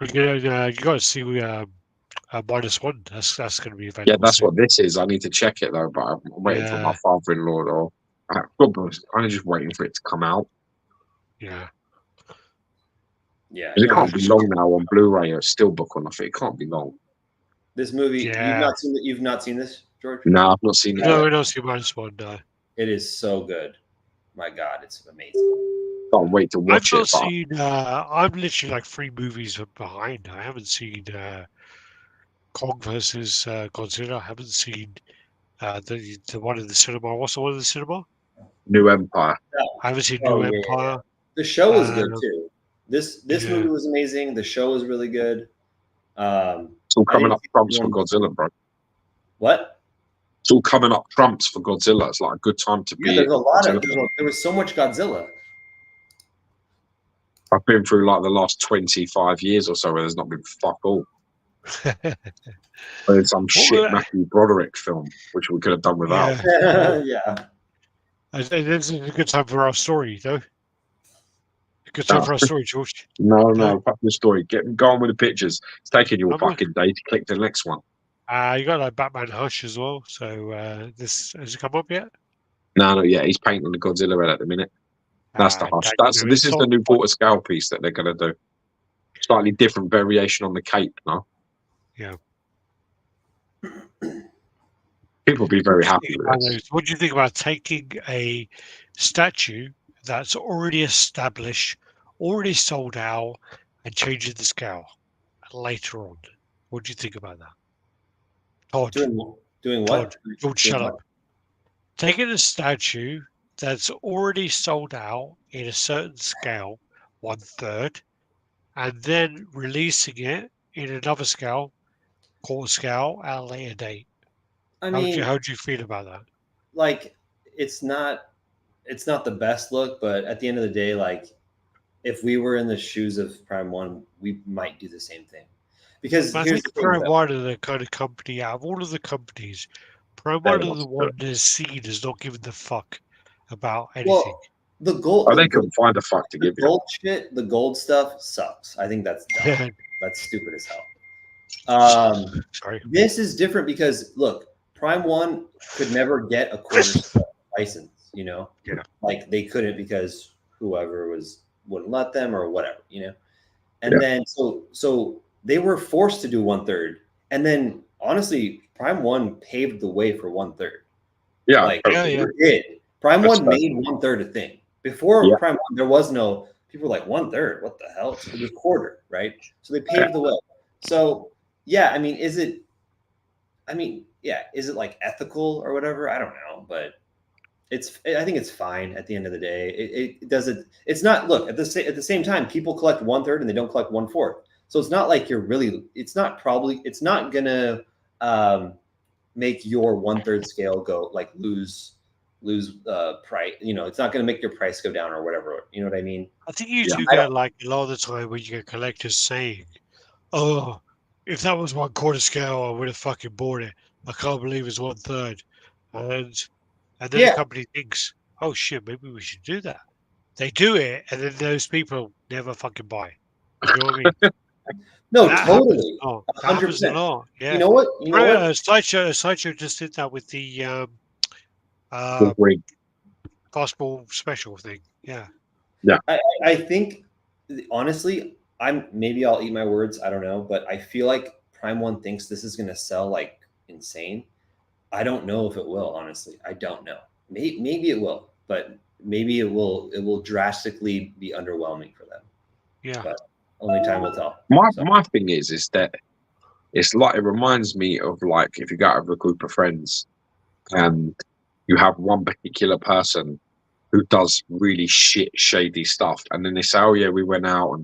You got to see -1. That's going to be available. Yeah, that's soon. what this is. I need to check it though, but I'm waiting for my Yeah. father-in-law. Or I'm kind of just waiting for it to come out. Yeah. Yeah. 'Cause it no, can't be long now on Blu-ray or Steelbook or nothing. It can't be long. This movie, Yeah. you've not seen this, George? No, I've not seen it. No, yet. we don't see -1. No. It is so good. My God, it's amazing. Can't wait to watch I've it. not But seen. I'm literally like 3 movies behind. I haven't seen Kong versus Godzilla. I haven't seen the one in the cinema. What's the one in the cinema? New Empire. I haven't seen Oh, New yeah, Empire. The show was good Um, too. This yeah. movie was amazing. The show was really good. It's all I coming didn't up see trumps for one- Godzilla, bro. What? It's all coming up trumps for Godzilla. It's like a good time to Yeah, be. there's a lot Godzilla. of. There was so much Godzilla. I've been through like the last 25 years or so where there's not been fuck all. But it's some shit Matthew Broderick film, which we could have done without. Yeah. Yeah. This is a good time for our story, though. A good time for our story, George. No, fuck the story. Go on with the pictures. It's taking you a I'm not- fucking day to click the next one. You got like Batman Hush as well. So this has it come up yet? No, yeah, he's painting the Godzilla head at the minute. That's the hush. This is the new quarter scale piece that they're gonna do. Slightly different variation on the cape, no? Yeah. People will be very happy with this. What do you think about taking a statue that's already established, already sold out, and changing the scale later on? What do you think about that? Todd, Doing what? Todd, George, shut up. Taking a statue that's already sold out in a certain scale, 1/3, and then releasing it in another scale, quarter scale, at a later date. I mean, How do you feel about that? like it's not the best look, but at the end of the day, like if we were in the shoes of Prime One, we might do the same thing. Because I here's think the thing, Prime though. One are the kind of company out of all of the companies, Prime One are the one that's seen as not giving the fuck about anything. Well, the gold. Oh, they couldn't find a fuck to give the you. gold shit, the gold stuff sucks. I think that's dumb. That's stupid as hell. Sorry. This is different because look, Prime One could never get a quarter license. You know, Yeah. like they couldn't because whoever wouldn't let them or whatever. You know, and then so they were forced to do 1/3, and then honestly, Prime One paved the way for 1/3. Yeah, Like Yeah, yeah. it did. Prime That's One fair. made 1/3 a thing. Before Yeah. Prime One, there was no people were like 1/3. What the hell? It was quarter, right? So they paved the way. So yeah, I mean, is it like ethical or whatever? I don't know, but I think it's fine at the end of the day. It doesn't. It's not. Look at the same time, people collect 1/3 and they don't collect 1/4. So it's not like you're really. It's not gonna make your 1/3 scale go like lose price. You know, it's not gonna make your price go down or whatever. You know what I mean? I think you Yeah. do get like a lot of the time when you get collectors saying, "Oh, if that was 1/4 scale, I would have fucking bought it." I can't believe it's 1/3. And then Yeah. the company thinks, oh shit, maybe we should do that. They do it, and then those people never fucking buy. You know what I mean? No, That totally. happens a lot. That happens a 100%. lot. Yeah. You know what? You know what? Sideshow just did that with the Rig. gospel special thing. Yeah. I think honestly, maybe I'll eat my words. I don't know, but I feel like Prime One thinks this is going to sell like insane. I don't know if it will. Honestly, I don't know. Maybe it will, but maybe it will. It will drastically be underwhelming for them. Yeah. But only time will tell. My thing is that it's like, it reminds me of like if you go out with a group of friends and you have one particular person who does really shady stuff, and then they say, oh yeah, we went out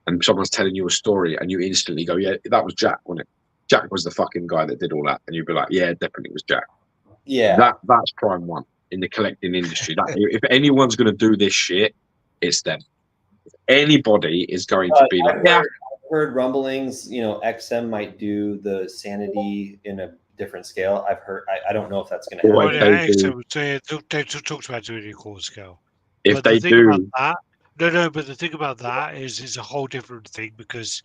and someone's telling you a story and you instantly go, yeah, that was Jack, wasn't it? Jack was the fucking guy that did all that, and you'd be like, yeah, definitely was Jack. Yeah. That's Prime One in the collecting industry. If anyone's going to do this shit, it's them. If anybody is going to be like, yeah, I've heard rumblings. You know, XM might do the Sanity in a different scale. I've heard. I don't know if that's going to Well, happen. they They talked about doing it in core scale. if But they the thing do, about that, but the thing about that is it's a whole different thing, because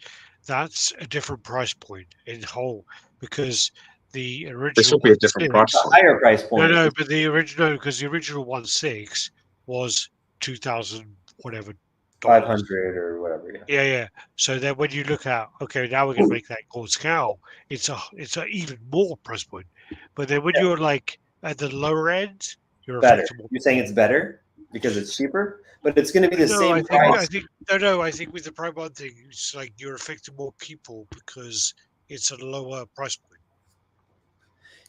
that's a different price point in whole, because the original this will be a different price A point. higher price point. No, but the original, because the original 1/6 was 2,000 whatever. 500 or whatever. Yeah. Yeah. So then when you look at, okay, now we're going to make that core scale, it's a even more price point. But then when you're like at the lower end, you're Better. affected more. You're saying it's better because it's cheaper, but it's going to be the No, same I think, price. I think with the Prime One thing, it's like you're affecting more people because it's a lower price point.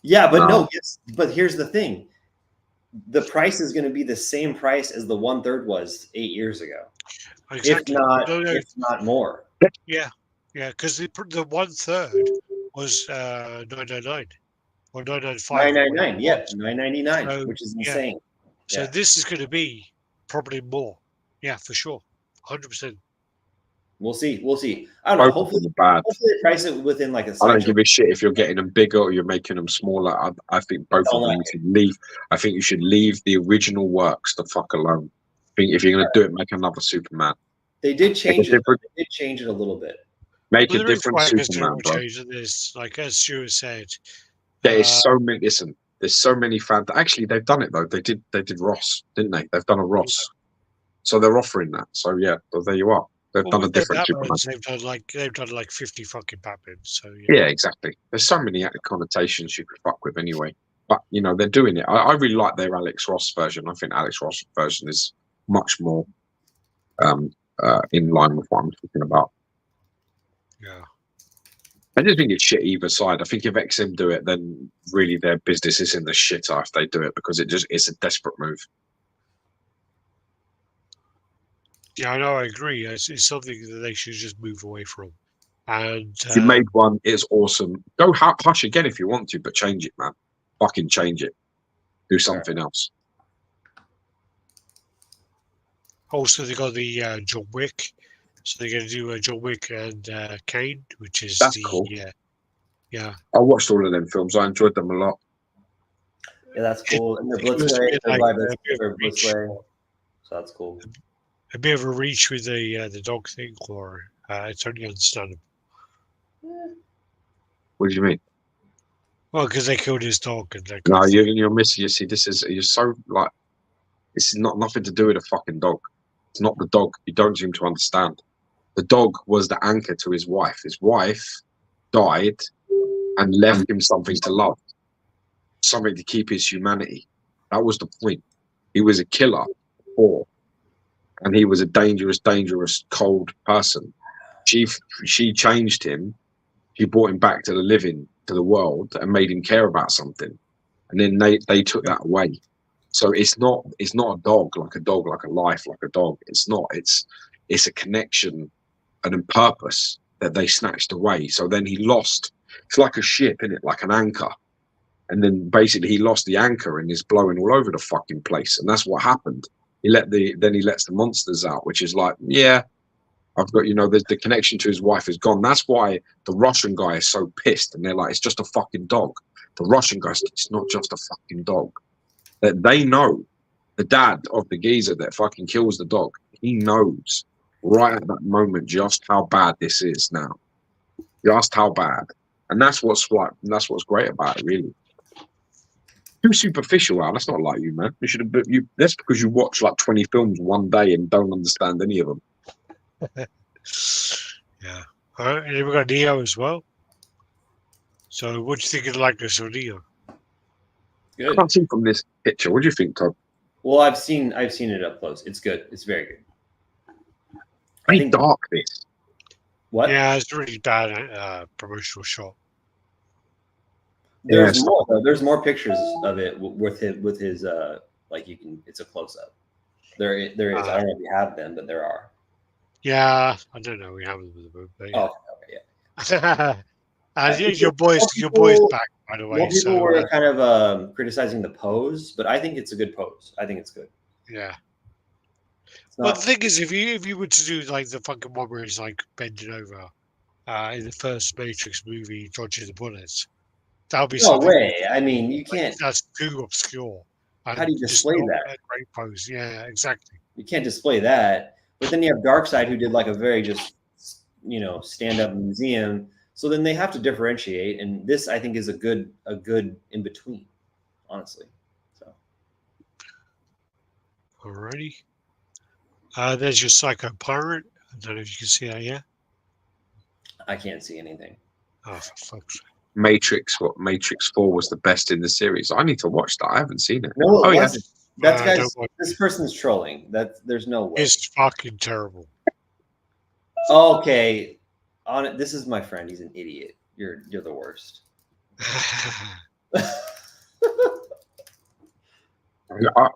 Yeah, but No. no. But here's the thing: the price is going to be the same price as the 1/3 was 8 years ago, Exactly. if not more. Yeah, because the 1/3 was 999 or 995. 999, yeah, 999, So, which is yeah. insane. So Yeah. this is going to be probably more. Yeah, for sure, 100%. We'll see. I don't know. Both of them are bad. Hopefully they price it within like a. I don't give a shit if you're getting them bigger or you're making them smaller. I think both of them you should leave. I think you should leave the original works the fuck alone. I think if you're going to do it, make another Superman. They did change it. different- They did change it a little bit. Make Well, a there is different quite a Superman, considerable bro. change in this. Like as Stuart said, There is so many. Listen, there's so many fans. Actually, they've done it though. They did Ross, didn't they? They've done a Ross, so they're offering that. So yeah, well, there you are. They've done a with their different Superman. Batmans, they've done like 50 fucking Batmans. So Yeah, exactly. There's so many connotations you could fuck with anyway. But you know, they're doing it. I really like their Alex Ross version. I think Alex Ross version is much more in line with what I'm talking about. Yeah. I just think it's shit either side. I think if XM do it, then really their business is in the shitter if they do it, because it's a desperate move. Yeah, I know. I agree. It's something that they should just move away from. And If you made one, it's awesome. Go Hush again if you want to, but change it, man. Fucking change it. Do something else. also they got the John Wick, so they're going to do John Wick and Kane, which is That's cool. Yeah. I watched all of them films. I enjoyed them a lot. Yeah, that's cool. And the It was Blitzway, like Blitzway, so that's cool. A bit of a reach with the dog thing, or it's only understandable. What do you mean? Well, because they killed his dog, and they No, you're missing. You see, you're so like, this is not nothing to do with a fucking dog. It's not the dog. You don't seem to understand. The dog was the anchor to his wife. His wife died and left him something to love, something to keep his humanity. That was the point. He was a killer before, and he was a dangerous, cold person. She changed him. She brought him back to the living, to the world, and made him care about something. And then they took that away. So it's not a dog, like a life, like a dog. It's not. It's a connection and a purpose that they snatched away. So then he lost. It's like a ship, isn't it? Like an anchor. And then basically he lost the anchor and is blowing all over the fucking place. And that's what happened. Then he lets the monsters out, which is like, yeah, I've got, the connection to his wife is gone. That's why the Russian guy is so pissed, and they're like, it's just a fucking dog. The Russian guy's, it's not just a fucking dog. That they know, the dad of the geezer that fucking kills the dog, he knows right at that moment just how bad this is now. Just how bad. And that's what's great about it, really. Too superficial, Al. That's not like you, man. You should have. That's because you watch like 20 films one day and don't understand any of them. Yeah. All right, and then we got Neo as well. So, what do you think of the likeness of Neo? I Good. can't see from this picture. What do you think, Todd? Well, I've seen it up close. It's good. It's very good. I Very think dark, this. what? Yeah, it's a really bad promotional shot. There's Yes. more. Though. There's more pictures of it with his like you can. It's a close up. There is. I don't know if you have them, but there are. Yeah, I don't know. We haven't with the book, but Oh, yeah. okay, yeah. Your boy's back, by the way. More people So, were kind of criticizing the pose, but I think it's a good pose. I think it's good. yeah. It's Well, not, the thing is, if you were to do like the fucking one where he's like bending over in the first Matrix movie, dodging the bullets, that would be no something. way. I mean, you Like, can't. that's too obscure. How do you just display not that? a great pose. Yeah, exactly. You can't display that. But then you have Darkseid, who did like a very just stand up museum. So then they have to differentiate, and this I think is a good in between, honestly. So Alrighty. There's your Psycho Pirate. I don't know if you can see that yet. I can't see anything. Oh, for fuck's sake. Matrix 4 was the best in the series. I need to watch that. I haven't seen it. No, it yeah. wasn't. That's guys. don't watch This person's trolling. There's no way. It's fucking terrible. Okay, on it. This is my friend. He's an idiot. You're the worst.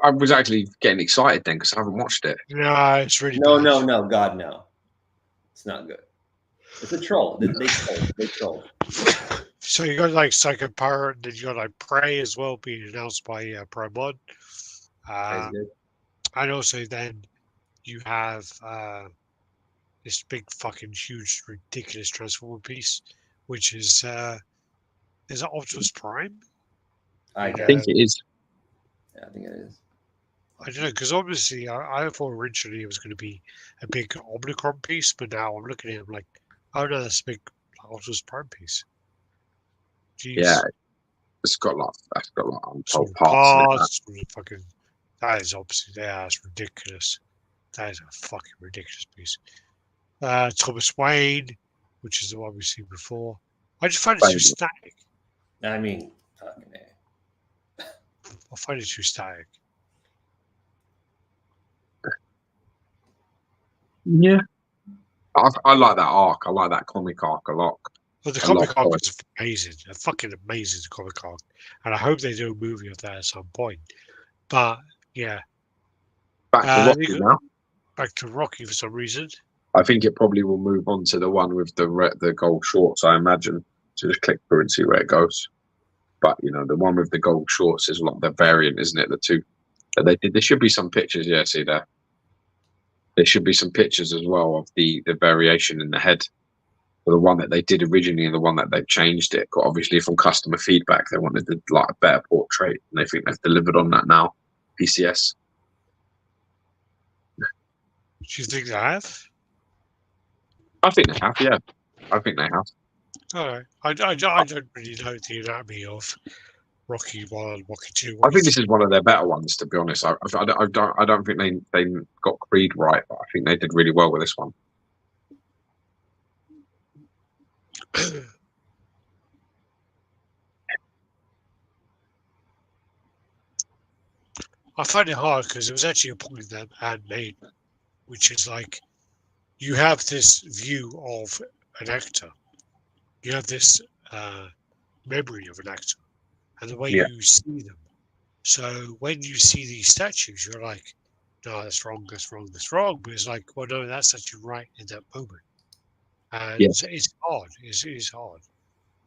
I was actually getting excited then because I haven't watched it. No, it's really No, bad. no, God, no. It's not good. It's a troll. They troll. So you got like Psycho Pirate, and then you got like Prey as well being announced by ProMod. That's good. And also then you have this big fucking huge ridiculous Transformer piece, which is that Optimus Prime? I I guess. think it is. Yeah, I think it is. I don't know, because obviously I thought originally it was going to be a big Omnicron piece, but now I'm looking at it, I'm like, oh no, that's a big Optimus Prime piece. Jeez. Yeah, it's got like Some untold parts. In it, parts, fucking, that is obviously, yeah, that's ridiculous. That is a fucking ridiculous piece. Thomas Wayne, which is the one we've seen before. I just find it too static. I mean, fucking A. I find it too static. Yeah, I like that arc. I like that comic arc a lot. But the I love comic arc comics. is amazing. A fucking amazing comic arc. And I hope they do a movie of that at some point. But yeah, Back to Rocky you- now. back to Rocky for some reason. I think it probably will move on to the one with the gold shorts. I imagine. So just click through and see where it goes. But the one with the gold shorts is like the variant, isn't it? The two that they did. There should be some pictures. Yeah, see there. There should be some pictures as well of the variation in the head. The one that they did originally and the one that they've changed it. Obviously, from customer feedback, they wanted like a better portrait, and they think they've delivered on that now. PCS. Do you think they have? I think they have. Yeah, I think they have. All right. I don't really know the anatomy of Rocky 1 and Rocky 2. I think this is one of their better ones, to be honest. I don't think they got Creed right, but I think they did really well with this one. I find it hard because it was actually a point that Anne made, which is like you have this view of an actor, you have this memory of an actor, and the way Yeah. you see them. So when you see these statues, you're like, no, that's wrong, that's wrong, that's wrong. But it's like, well, no, that's actually right in that moment. And Yeah. it's hard. It's hard.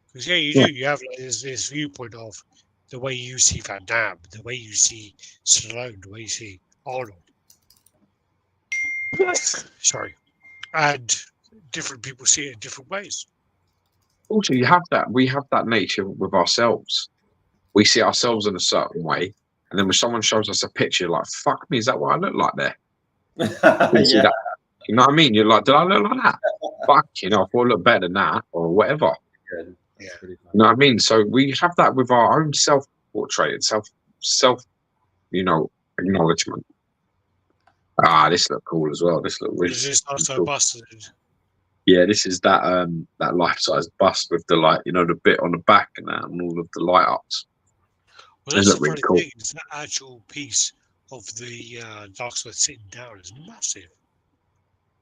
Because, yeah, you Yeah. do. You have like, this viewpoint of the way you see Van Damme, the way you see Stallone, the way you see Arnold. Sorry. and different people see it in different ways. Also, we have that nature with ourselves. We see ourselves in a certain way, and then when someone shows us a picture, like, fuck me, is that what I look like there? You see Yeah. that? You know what I mean? You're like, did I look like that? Fuck, I thought I looked better than that, or whatever. Good. That's pretty fun. You know what I mean? So we have that with our own self-portrait and self, acknowledgement. This look cool as well. This look really It's just not so cool. busted. Yeah, this is that life-size bust with the the bit on the back and that, and all of the light ups. Well, that's the really funny cool. thing. Is the actual piece of the Darksmith sitting down is massive.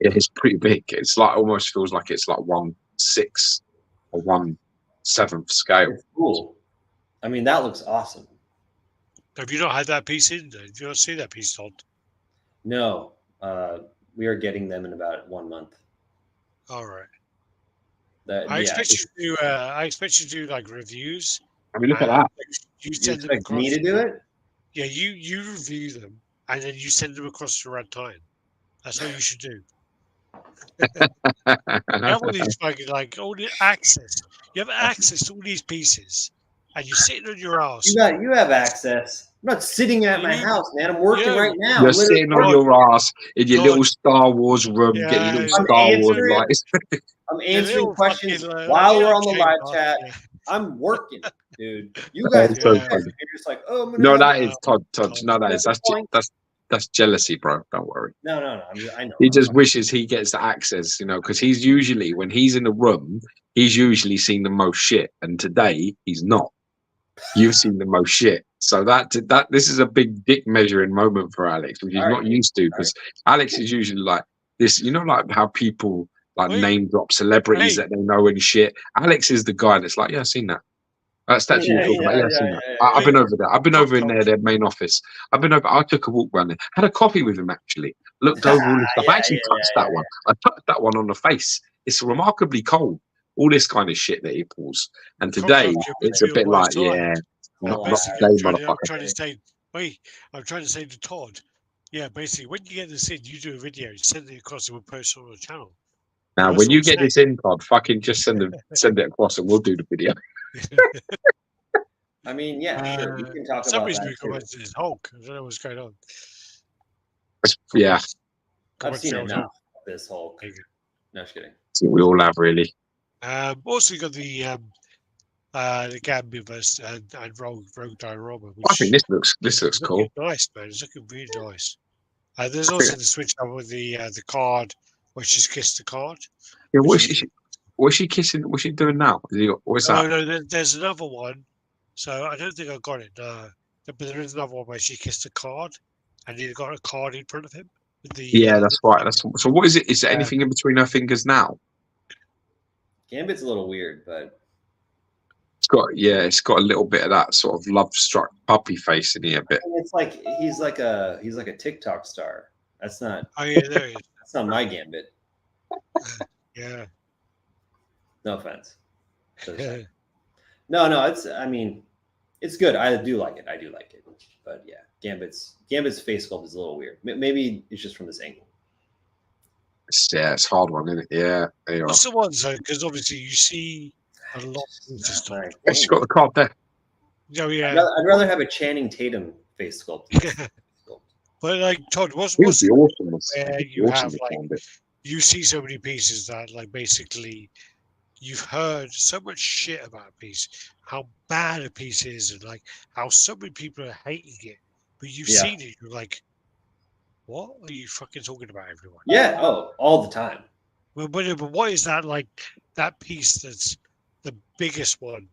Yeah, it's pretty big. It's like almost feels like it's like 1/6 or 1/7 scale. It's cool. I mean, that looks awesome. Have you not had that piece in there? Have you not seen that piece, Todd? No, we are getting them in about 1 month. All right. I expect you to do like reviews. I mean, look at that. You You send them expect across. me to do it? Yeah, you review them and then you send them across to RaddTitan. That's what you should do. You have all these fucking all the access. You have access to all these pieces, and you're sitting on your ass. You have access. I'm not sitting at my house, man. I'm working right now. You're I'm literally sitting on your ass in your little Star Wars room, getting your little I'm Star Wars answering- lights. I'm answering little questions fucking, while we're yeah, on the okay, live Todd, chat. yeah. I'm working, dude. You guys That's so are funny. just like, oh, I'm gonna No, have that a- is Todd. No, that is that's jealousy, bro. Don't worry. No. I know. He just wishes he gets the access, because he's usually, when he's in the room, he's usually seen the most shit, and today he's not. You've seen the most shit, so this is a big dick measuring moment for Alex, which he's All not right. used to, because Alex is usually like this. Like how people Wait. name drop celebrities Hey. that they know and shit. Alex is the guy that's like, yeah, I've seen that. That statue you're talking about, yeah, I've seen that. I've been over there. I've been over in their main office. I've been over. I took a walk around there. Had a coffee with him actually. Looked over all this stuff. I actually touched that one. I touched that one on the face. It's remarkably cold. All this kind of shit that he pulls. And today it's a bit like, yeah, not today, motherfucker. I'm trying to say to Todd, yeah, basically, when you get this in, you do a video, send it across, and we'll post it on the channel. Now, That's when what you I'm get saying. this in, Todd, fucking just send it across, and we'll do the video. I mean, yeah, sure. We can talk For some about reason, that. we Too. commented as Hulk. I don't know what's going on. Yeah, I've seen Comments, enough of this Hulk. Okay. No, just kidding. we all have really. Also, you got the Gambit versus and Rogue Diorama. I think this looks cool. Nice, man. It's looking really nice. There's also the switch up with the card, where she's kissed the card. Yeah, what's she kissing? What's she doing now? What's that? No, there's another one. So I don't think I got it. But there is another one where she kissed a card, and he's got a card in front of him. With the, Yeah, that's right. So. What is it? Is there anything in between her fingers now? Gambit's a little weird, but It's got a little bit of that sort of love-struck puppy face in here a bit. it's like he's like a TikTok star. That's not. Oh yeah, there he is. That's not my Gambit. Yeah. No offense. No. I mean, it's good. I do like it. But yeah, Gambit's face sculpt is a little weird. Maybe it's just from this angle. It's a hard one, isn't it? Yeah. There you are. What's the one, though? Because obviously you see a lot of this stuff. She's got the card there. Oh yeah. I'd rather have a Channing Tatum face sculpt. But like Todd, what's It would be awesome. where It'd be you awesome have to find it. you see so many pieces that basically you've heard so much shit about a piece, how bad a piece is, and how so many people are hating it, but you've seen it, you're like, what are you fucking talking about, everyone? Yeah, all the time. But what is that that piece that's the biggest one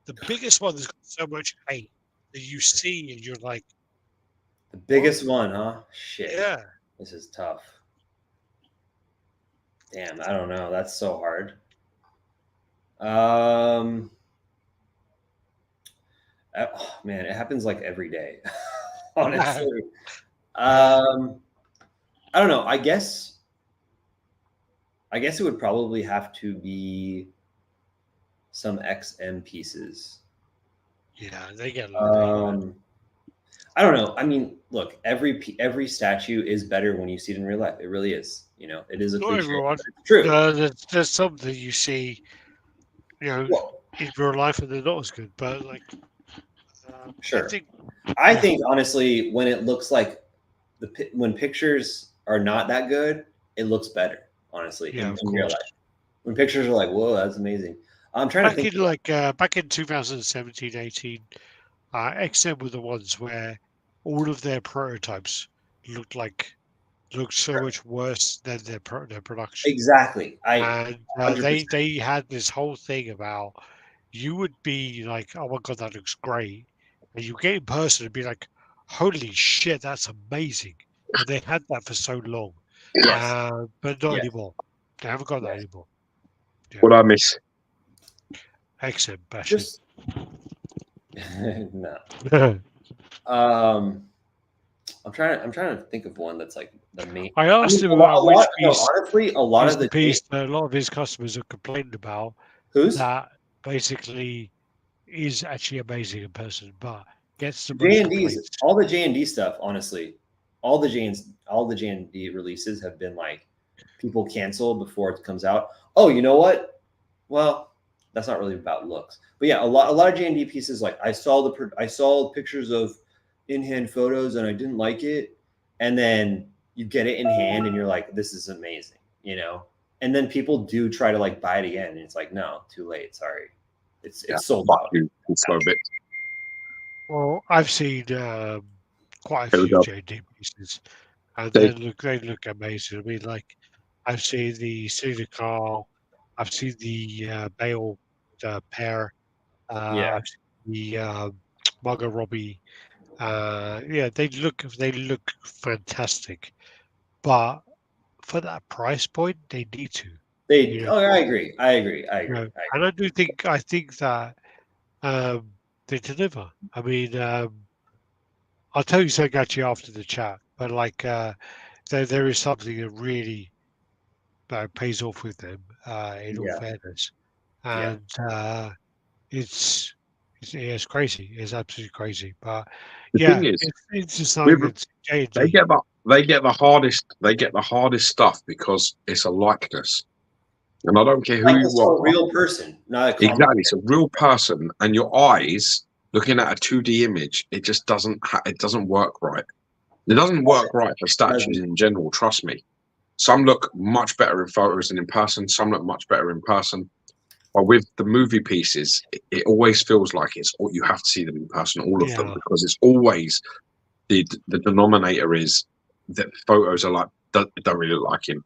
that's got so much hate that you see and you're like, The biggest one, huh? Shit. yeah. This is tough. Damn, I don't know. That's so hard. Man, it happens every day. Honestly. I don't know. I guess it would probably have to be some XM pieces. Yeah, they get a lot. I don't know. I mean, look, every statue is better when you see it in real life. It really is. You know, it is a Not cliche. everyone. But it's true. There's some that you see, Well, in real life, and they're not as good. But like, sure. I I think think honestly, when it looks like when pictures are not that good, it looks better. Honestly, Yeah, in of real course. life, when pictures are like, "Whoa, that's amazing." I'm trying to back think. in back in 2017, 18, XM were the ones where all of their prototypes looked so much worse than their production. Exactly. And 100%. they had this whole thing about you would be like, oh my god, that looks great, and you get in person and be like, holy shit, that's amazing. And they had that for so long, Yes. but not Yes. anymore. They haven't got that Yes. anymore. What I miss? XM bashing. Just no. I'm trying to think of one that's like the main. I asked him a about which lot, no, piece honestly, a lot is of the the piece that a lot of his customers have complained about. who's That basically is actually amazing in person, but gets the J most and D's, complaints. all the J and D stuff. Honestly, all the J and D releases have been like people cancel before it comes out. Oh, you know what? Well, that's not really about looks, but yeah, a lot of J and D pieces. Like I saw pictures of in hand photos and I didn't like it, and then you get it in hand and you're like, this is amazing, you know. And then people do try to like buy it again, and it's like, no, too late. Sorry, it's sold Fuck out. you, slow bit. Well, I've seen quite a Here we few go. JD pieces, and They- they look amazing. I mean, like I've seen the Selena Carl, I've seen the Bale pair, Yeah. I've seen the Margot Robbie. Yeah, they look fantastic, but for that price point, they need to. They. You know, Oh, I agree. I agree. I you agree. know, and I think that they deliver. I mean, I'll tell you something actually after the chat, but like there is something that really pays off with them. In all Yeah. fairness, Yeah. and it's it's crazy. It's absolutely crazy. But The yeah, thing is, it's just something with that's J and they D. get the hardest stuff because it's a likeness, and I don't care who Like you this to a are. real person, not a comic. Exactly, it's a real person, and your eyes looking at a 2D image, it just it doesn't work right. It doesn't work right for statues in general. Trust me. Some look much better in photos than in person. Some look much better in person. But with the movie pieces, it always feels like it's you have to see them in person, all of them, Yeah. because it's always the denominator is that photos are like don't really look like him,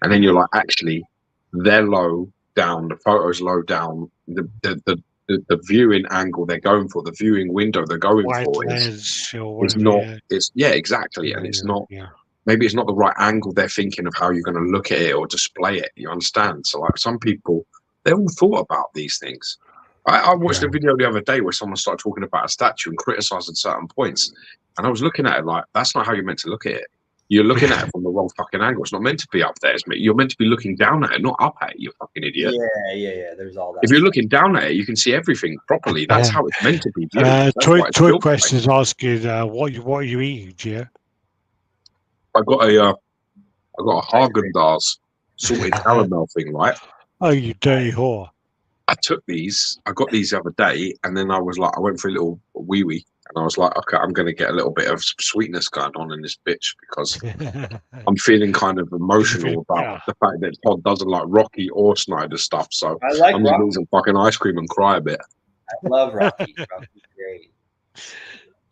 and then you're like, actually, they're low down, the photos low down, the viewing angle they're going for, the viewing window they're going White for lens or is whatever. not. Yeah. It's exactly, and it's not. Yeah. Maybe it's not the right angle they're thinking of how you're going to look at it or display it. You understand? So like some people, they all thought about these things. I watched a video the other day where someone started talking about a statue and criticizing certain points. And I was looking at it like, that's not how you're meant to look at it. You're looking at it from the wrong fucking angle. It's not meant to be up there. You're meant to be looking down at it, not up at it, you fucking idiot. Yeah. There's all that. If you're looking down at it, you can see everything properly. That's how it's meant to be viewed. That's Toy why it's built Quest like. is asking what are you eating, Gia? I got a Haagen-Dazs salted caramel thing, right? Oh, you dirty whore. I got these the other day, and then I was like, I went for a little wee wee, and I was like, okay, I'm going to get a little bit of sweetness going on in this bitch because I'm feeling kind of emotional about the fact that Todd doesn't like Rocky or Snyder stuff. So I like I'm going to Rocky. eat some fucking ice cream and cry a bit. I love Rocky. Rocky's great.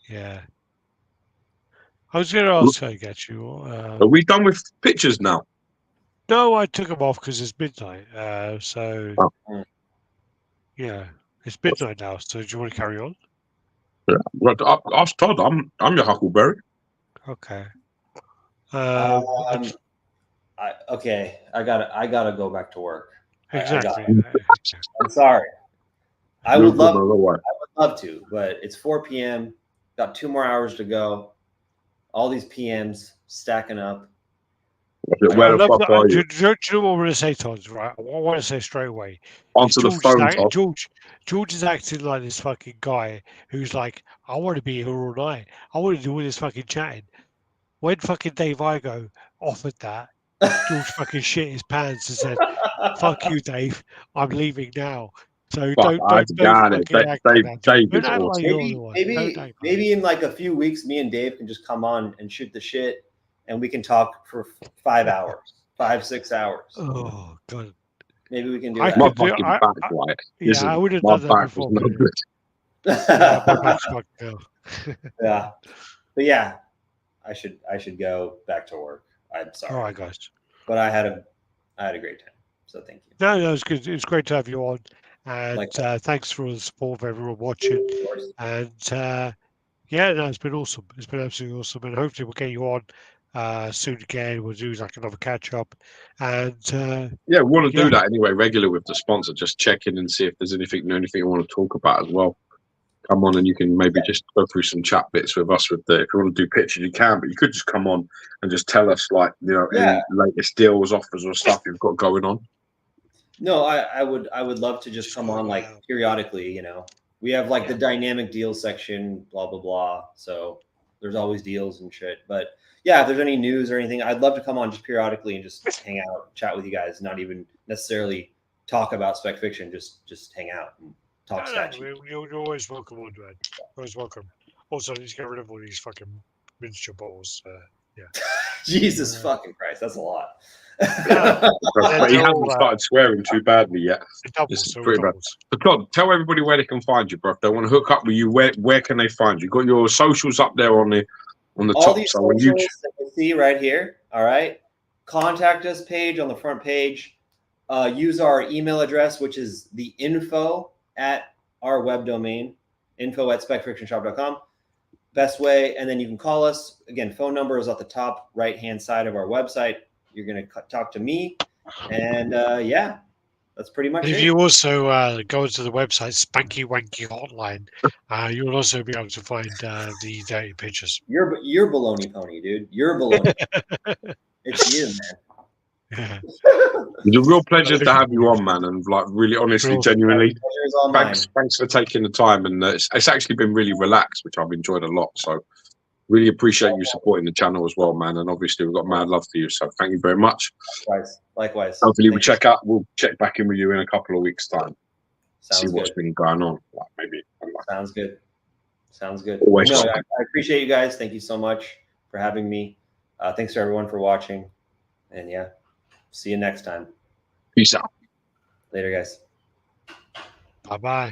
Yeah. I was going to also get you. Are we done with pictures now? No, I took them off because it's midnight. So, Oh. yeah, it's midnight now. So, do you want to carry on? Yeah. Right, ask Todd. I'm your Huckleberry. Okay. Okay, I gotta go back to work. Exactly. I'm sorry. I No would love problem. to, but it's 4 p.m. Got 2 more hours to go. All these PMs stacking up. Where the fuck are you? Do you know what I'm going to say, Todd? Right, what I want to say straight away. Answer the phone, Todd. George is acting like this fucking guy who's like, I want to be here all night. I want to do all this fucking chatting. When fucking Dave Igo offered that, George fucking shit his pants and said, "Fuck you, Dave. I'm leaving now." So Fuck, I got it. fucking act Dave, like that. Dave Don't is act like awesome. you're the one. Don't act like Maybe in like a few weeks, me and Dave can just come on and shoot the shit, and we can talk for 5 hours, 5-6 hours. Oh god. Maybe we can do I that. My could do- fucking I- back, I- right? Yeah, Listen, I would have my done that back before. was no but- good. Yeah, my back's fucked now. Yeah, but yeah, I should go back to work. I'm sorry, All right, guys. but I had a great time. So thank you. No, it's good. It's great to have you on, and Likewise. thanks for all the support of everyone watching. Of course. And yeah, no, it's been awesome. It's been absolutely awesome, and hopefully we'll get you on soon again. We'll do like another catch up, and Yeah, we want to Yeah. do that anyway, regular with the sponsor. Just check in and see if there's anything you want to talk about as well. Come on, and you can maybe just go through some chat bits with us. If you want to do pictures, you can, but you could just come on and just tell us, like, any latest deals, offers, or stuff you've got going on. No, I would love to just come on like periodically. We have like the dynamic deals section, blah blah blah. So there's always deals and shit. But yeah, if there's any news or anything, I'd love to come on just periodically and just hang out, chat with you guys. Not even necessarily talk about spec fiction, just hang out and talk statue. You're always welcome on, Radd. Always welcome. Also, let's get rid of all these fucking miniature balls. Yeah. Jesus fucking Christ, that's a lot. But he hasn't started swearing too badly yet. Doubles, It's so pretty bad. doubles. But Todd, tell everybody where they can find you, bro. If they want to hook up with you, where can they find you? You got your socials up there on the All top. these So on socials YouTube. that you see right here. All right. Contact us page on the front page. Use our email address, which is the info at our web domain, info@specfictionshop.com. Best way. And then you can call us. Again, phone number is at the top right-hand side of our website. You're going to talk to me. And yeah, that's pretty much If it. you also go to the website Spanky Wanky Hotline, you'll also be able to find the dirty pictures. You're baloney pony, dude. You're baloney. It's you, man. It's a real pleasure to have you on, man, and like really, honestly, Cool. genuinely, Pleasure is all mine. thanks for taking the time, and it's actually been really relaxed, which I've enjoyed a lot. So, really appreciate you supporting the channel as well, man. And obviously, we've got mad love for you, so thank you very much. Likewise. Hopefully, Thank you. we'll check back in with you in a couple of weeks' time, see Sounds what's good. been going on. Like maybe. Sounds good. Sounds good. Always No, welcome. I appreciate you guys. Thank you so much for having me. Thanks to everyone for watching. And yeah, see you next time. Peace out. Later, guys. Bye bye.